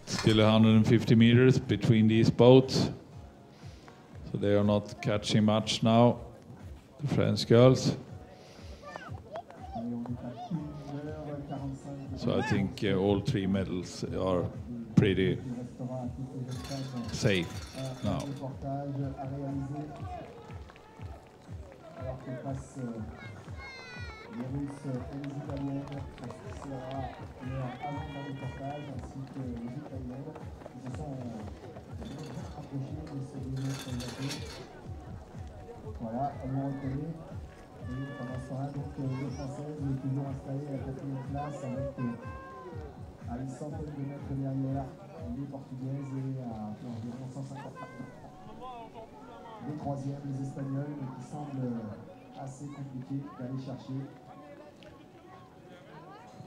Still 150 meters between these boats, so they are not catching much now, the French girls. So I think all 3 medals are pretty safe now. Les Russes et les Italiennes, ce sera leur avant-dernier portage, ainsi que les Italiennes qui se sont rapprochées de ce deuxième bateau. Voilà, elles l'ont reconnu. Et pendant ce temps-là, donc, les Françaises sont toujours installées à la 4e place avec à une centaine de mètres derrière les Portugaises et à environ 150 mètres. Les 3e, les Espagnols, qui semblent assez compliqué d'aller chercher.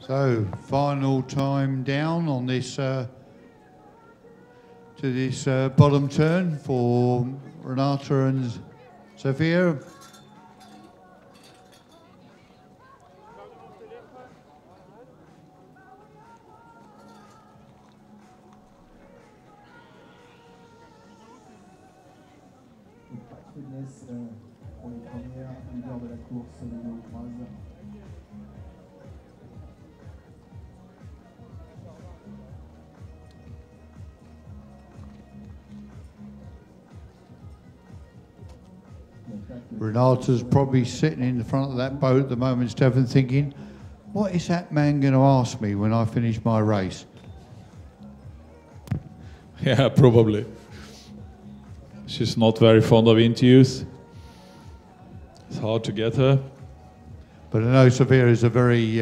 So final time down on this to this bottom turn for Renata and Sofia. Pour les premières leaders de la course, les Hongroises. Renata's probably sitting in the front of that boat at the moment, Stefan, thinking, what is that man going to ask me when I finish my race? Yeah, probably. She's not very fond of interviews. It's hard to get her. But I know Sofia is a very,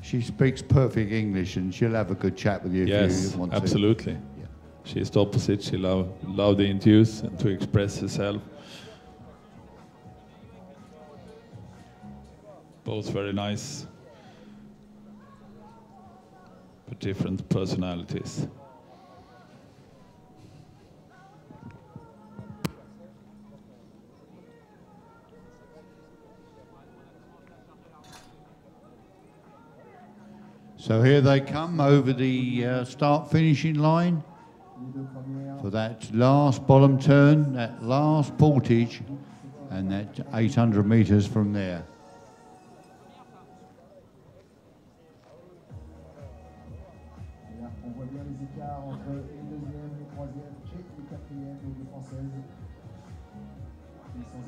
she speaks perfect English and she'll have a good chat with you if you want to. Absolutely. Yeah. She's the opposite. She loves the interviews and to express herself. Both very nice but different personalities. So here they come over the start-finishing line for that last bottom turn, that last portage, and that 800 meters from there.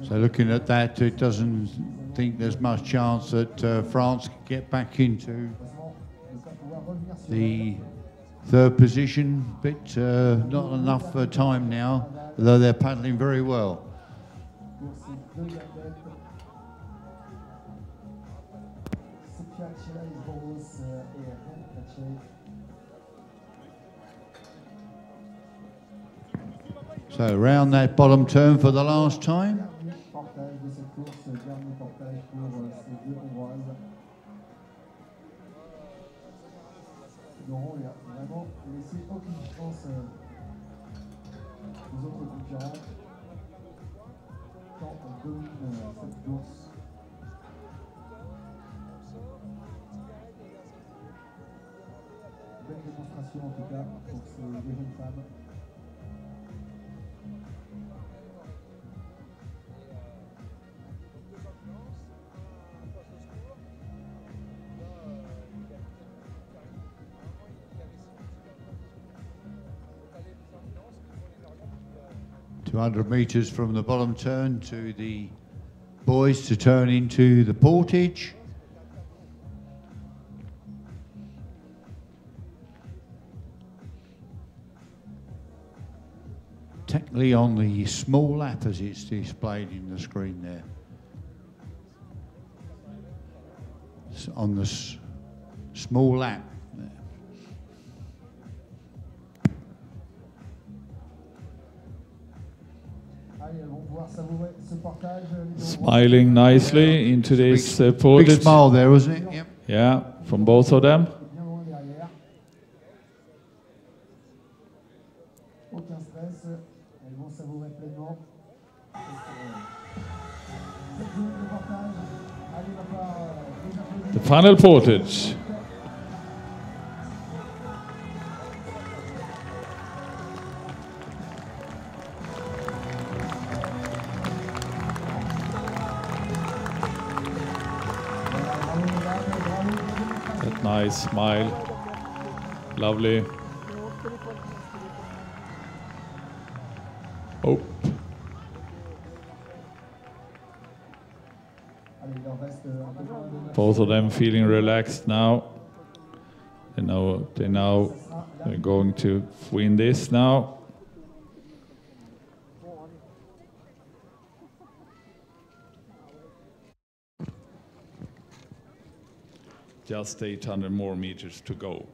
So looking at that, it doesn't think there's much chance that France can get back into the third position, but not enough time now, although they're paddling very well. So around that bottom turn for the last time. Laurent a vraiment laissé aucune chance aux autres concurrents quand on domine cette course. Belle démonstration en tout cas pour ces deux jeunes femmes. .200 meters from the bottom turn to the boys to turn into the portage. Technically on the small lap as it's displayed in the screen there. On the small lap. Smiling nicely into this portage. Big smile there, wasn't it? Yep. Yeah, from both of them. The final portage. That nice smile, lovely. Oh. Both of them feeling relaxed now. They know they're going to win this now. Just 800 more meters to go.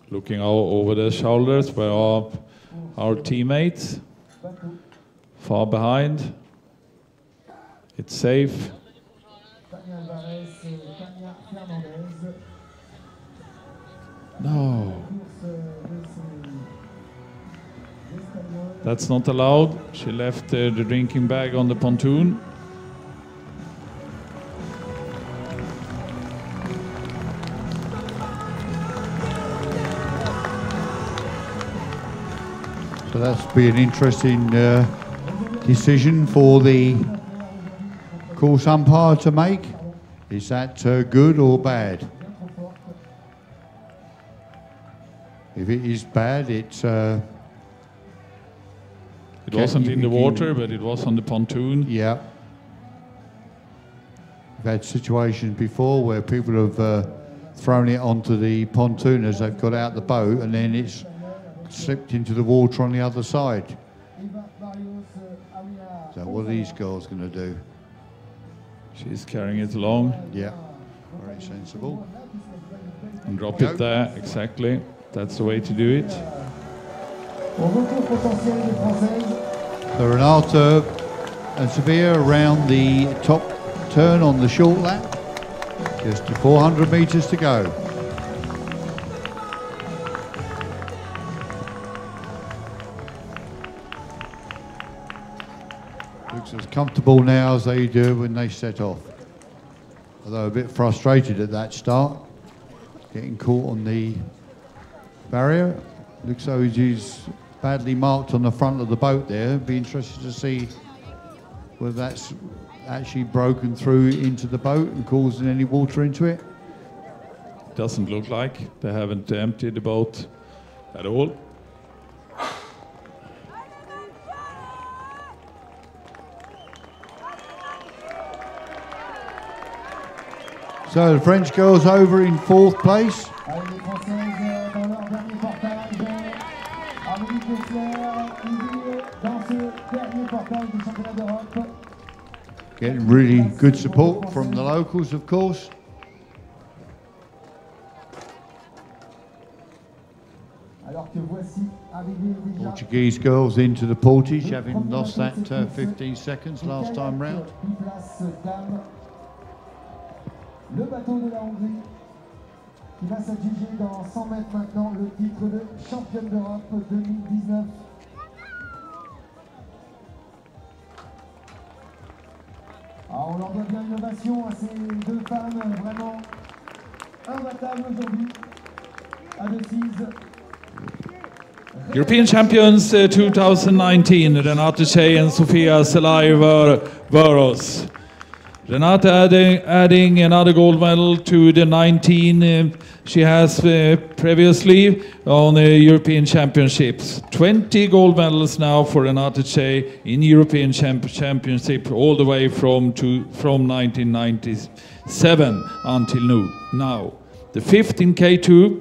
Looking over the shoulders, where are our teammates? Far behind. It's safe. No. That's not allowed. She left the drinking bag on the pontoon. So that's be an interesting decision for the course umpire to make. Is that good or bad? If it is bad, it's... It wasn't in the water, but it was on the pontoon. Yeah. We've had situations before where people have thrown it onto the pontoon as they've got out the boat, and then it's slipped into the water on the other side. So what are these girls going to do? She's carrying it along. Yeah, very sensible. And drop it there, exactly. That's the way to do it. So Renata and Sofia around the top turn on the short lap. Just 400 metres to go. Looks as comfortable now as they do when they set off. Although a bit frustrated at that start, getting caught on the barrier. Looks like he's badly marked on the front of the boat there. Be interested to see whether that's actually broken through into the boat and causing any water into it. Doesn't look like. They haven't emptied the boat at all. So the French girls over in 4th place. Getting really good support from the locals, of course. Portuguese girls into the portage, having lost that 15 seconds last time round. Le bateau de la Hongrie qui va s'adjuger dans 100 mètres maintenant le titre de championne d'Europe 2019. Alors on leur doit bien une ovation à ces deux femmes vraiment imbattables aujourd'hui à Decize. European champions 2019, Renate Shea and Sofia Selay-Vöros. Renate adding another gold medal to the 19 she has previously on the European Championships. 20 gold medals now for Renate Shea in European Championship all the way from 1997 until now. The 5th in K2.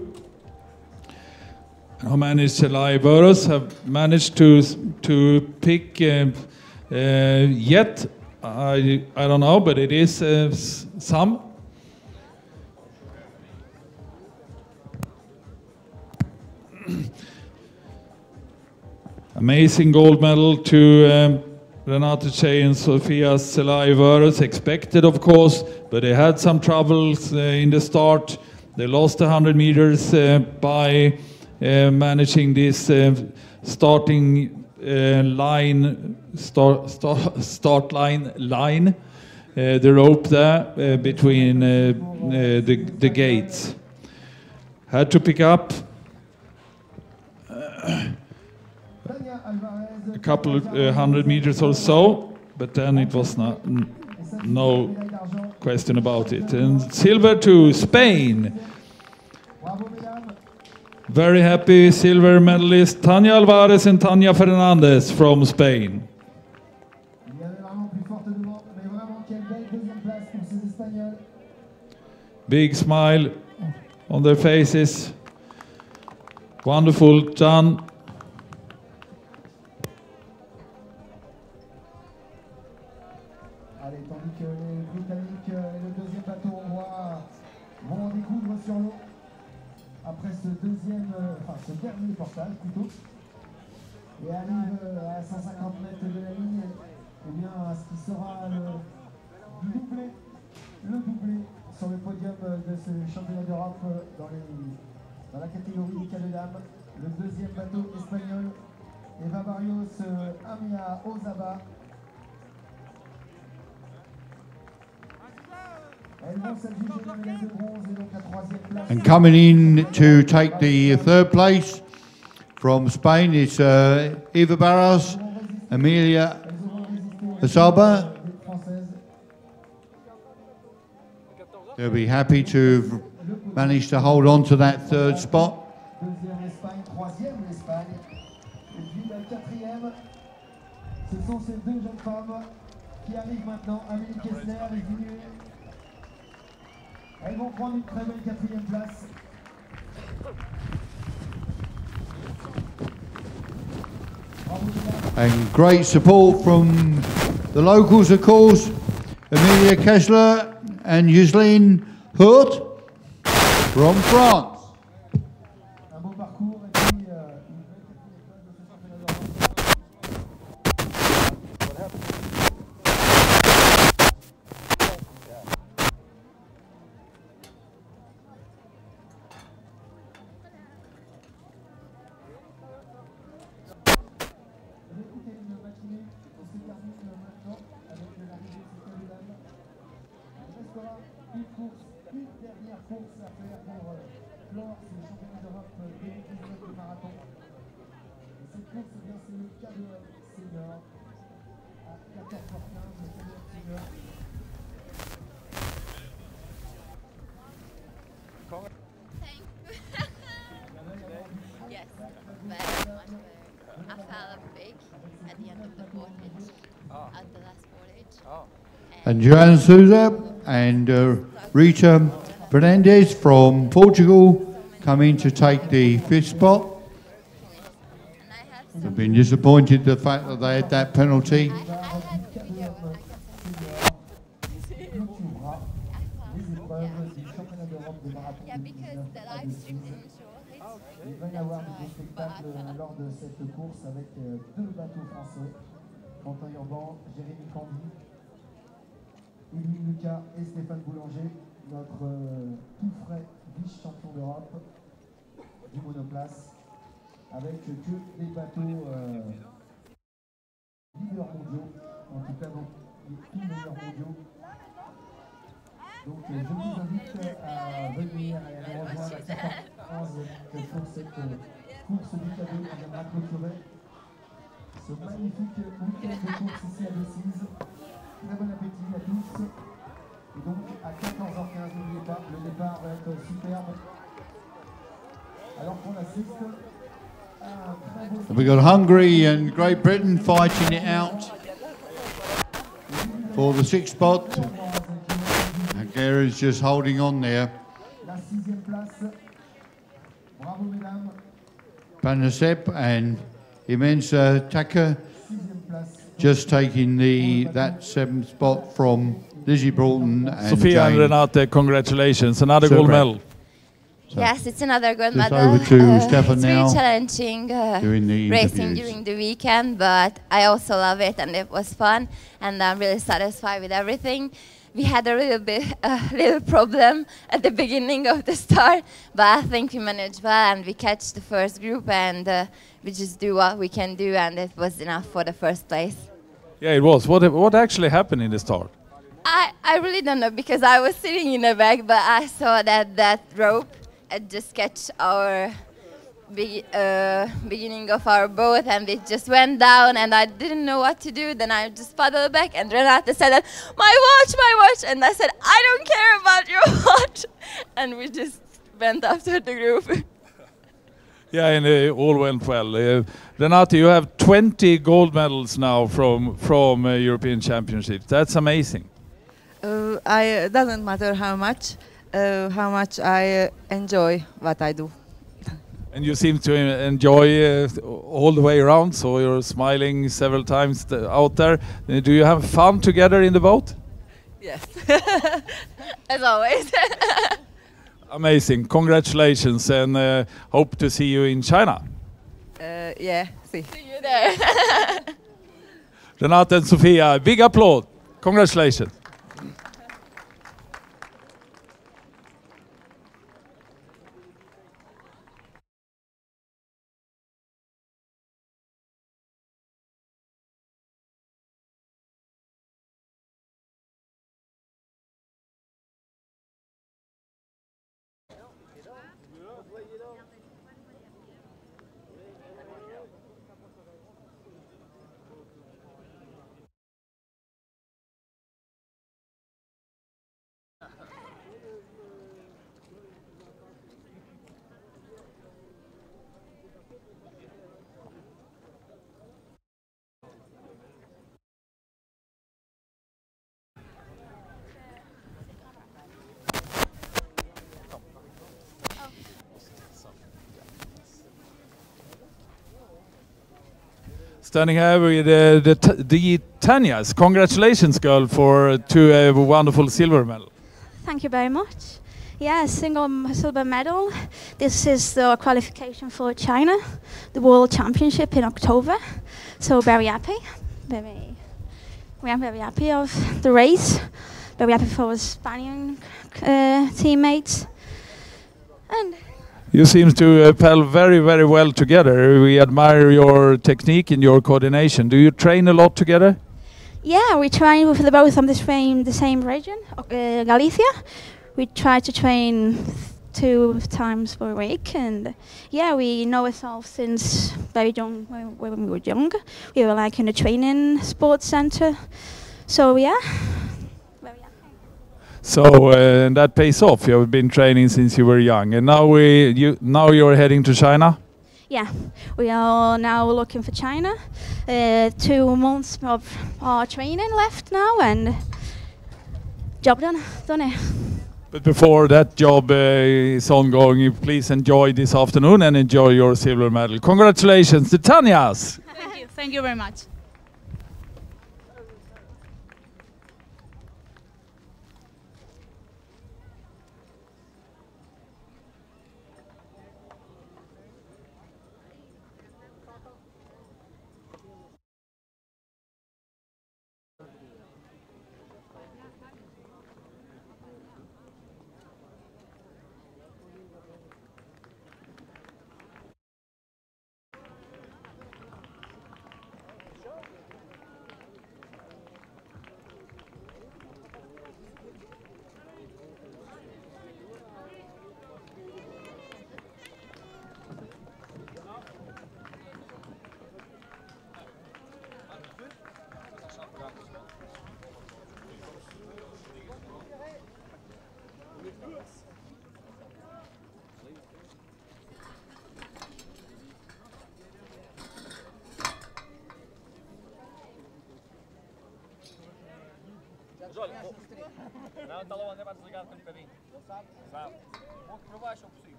How many Selay-Vöros have managed to pick yet? I don't know, but it is some. Amazing gold medal to Renate Shea and Sofia Selay-Vöros, expected of course, but they had some troubles in the start. They lost 100 meters by managing this starting line, start line, the rope there between the gates. Had to pick up a couple of 100 meters or so, but then it was no question about it. And silver to Spain. Very happy silver medalist Tania Alvarez and Tania Fernandez from Spain. Big smile on their faces. Wonderful done. Allez, tandis que les Britanniques et le deuxième bateau hongrois vont en découdre sur l'eau. Après ce dernier portage plutôt, et arrive à 150 mètres de la ligne, et bien à ce qui sera le doublé sur le podium de ce championnat d'Europe dans la catégorie des cas de dames. Le deuxième bateau espagnol, Eva Barrios, Amia Ozaba. And coming in to take the 3rd place from Spain is Eva Barrios, Amelia Ozaba. They'll be happy to manage to hold on to that 3rd spot. Ce sont ces deux jeunes femmes qui arrivent maintenant, Amélie Kessler et Guinée. Elles vont prendre une très belle 4e place. And great support from the locals, of course. Amelia Kessler and Yuslin Hurt from France. Un beau parcours et puis course, une dernière course à faire pour clore ce championnat d'Europe 2019 de marathon. Et cette course, eh bien, c'est le KDM Senior à 14h15, le KDM Senior. Yes, very much better. I fell big at the end of the portage, at the last portage. And Joana Sousa and Rita Fernandes from Portugal come in to take the 5th spot. They've been disappointed the fact that they had that penalty. Yeah, because the live stream didn't show it. Il va y avoir des spectacles lors de cette course avec deux bateaux français, Quentin Urban, Jérémy Candy, Émile Lucas et Stéphane Boulanger, notre tout frais vice-champion d'Europe du monoplace, avec que des bateaux leaders mondiaux, en tout cas donc les tout meilleurs mondiaux. Donc je vous invite à venir et à nous rejoindre à 14h15 pour cette course du cadeau qui viendra clôturer ce magnifique week-end de course ici à Decize. Très bon appétit à tous. Et donc à 14h15, n'oubliez pas, le départ va être superbe. Alors qu'on assiste à un très beau... We've got Hungary and Great Britain fighting it out for the 6th spot. Hungarian's just holding on there. La 6e place. Bravo mesdames. Panasep and Imensa Taka just taking that 7th spot from Lizzie Broughton and Sofia and Renate, congratulations, another gold medal. So yes, it's another gold just medal. over to Stefan it's now, really challenging doing the racing interviews. during the weekend, but I also love it and it was fun and I'm really satisfied with everything. We had a little problem at the beginning of the start, but I think we managed well and we catch the first group and we just do what we can do and it was enough for the first place. Yeah, it was. What actually happened in the start? I really don't know because I was sitting in the back, but I saw that rope had just catch our beginning of our boat and it just went down and I didn't know what to do. Then I just paddled back and Renate said, my watch, and I said, I don't care about your watch. And we just went after the group. Yeah, and all went well. Renate, you have 20 gold medals now from European Championships. That's amazing. It doesn't matter how much I enjoy what I do. And you seem to enjoy all the way around, so you're smiling several times out there. Do you have fun together in the boat? Yes. As always. Amazing. Congratulations, and hope to see you in China. Yeah, see you there. Renate and Sofia, big applause. Congratulations. Standing here with the Tanyas. Congratulations, girl, to a wonderful silver medal. Thank you very much. Yeah, single silver medal. This is the qualification for China, the World Championship in October. So very happy. We are very happy of the race. Very happy for our Spanish teammates. And you seem to paddle very, very well together. We admire your technique and your coordination. Do you train a lot together? Yeah, we train with both on the same region, Galicia. we try to train 2 times per week, and yeah, we know ourselves since very young. When we were young, we were like in a training sports center. So yeah. So that pays off. You have been training since you were young, and now you're heading to China. Yeah, we are now looking for China. 2 months of our training left now, and job done it. But before that job is ongoing, you please enjoy this afternoon and enjoy your silver medal. Congratulations to Tanyas! Thank you very much. Não, está lá onde vai desligar um bocadinho. Não sabe? Sabe. Um pouco para baixo ou por cima?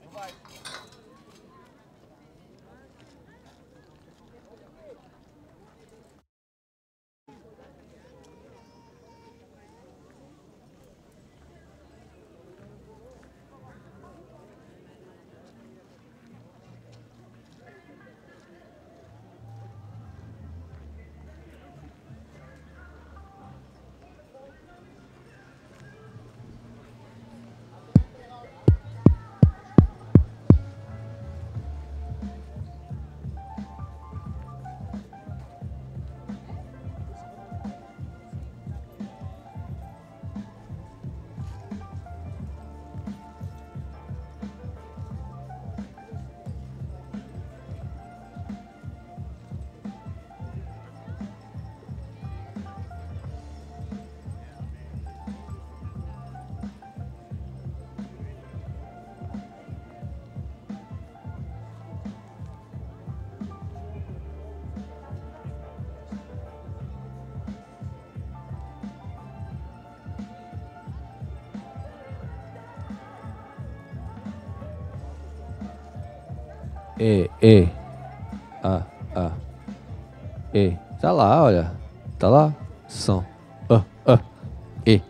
Por baixo. Tá lá, olha. Tá lá. Som. E.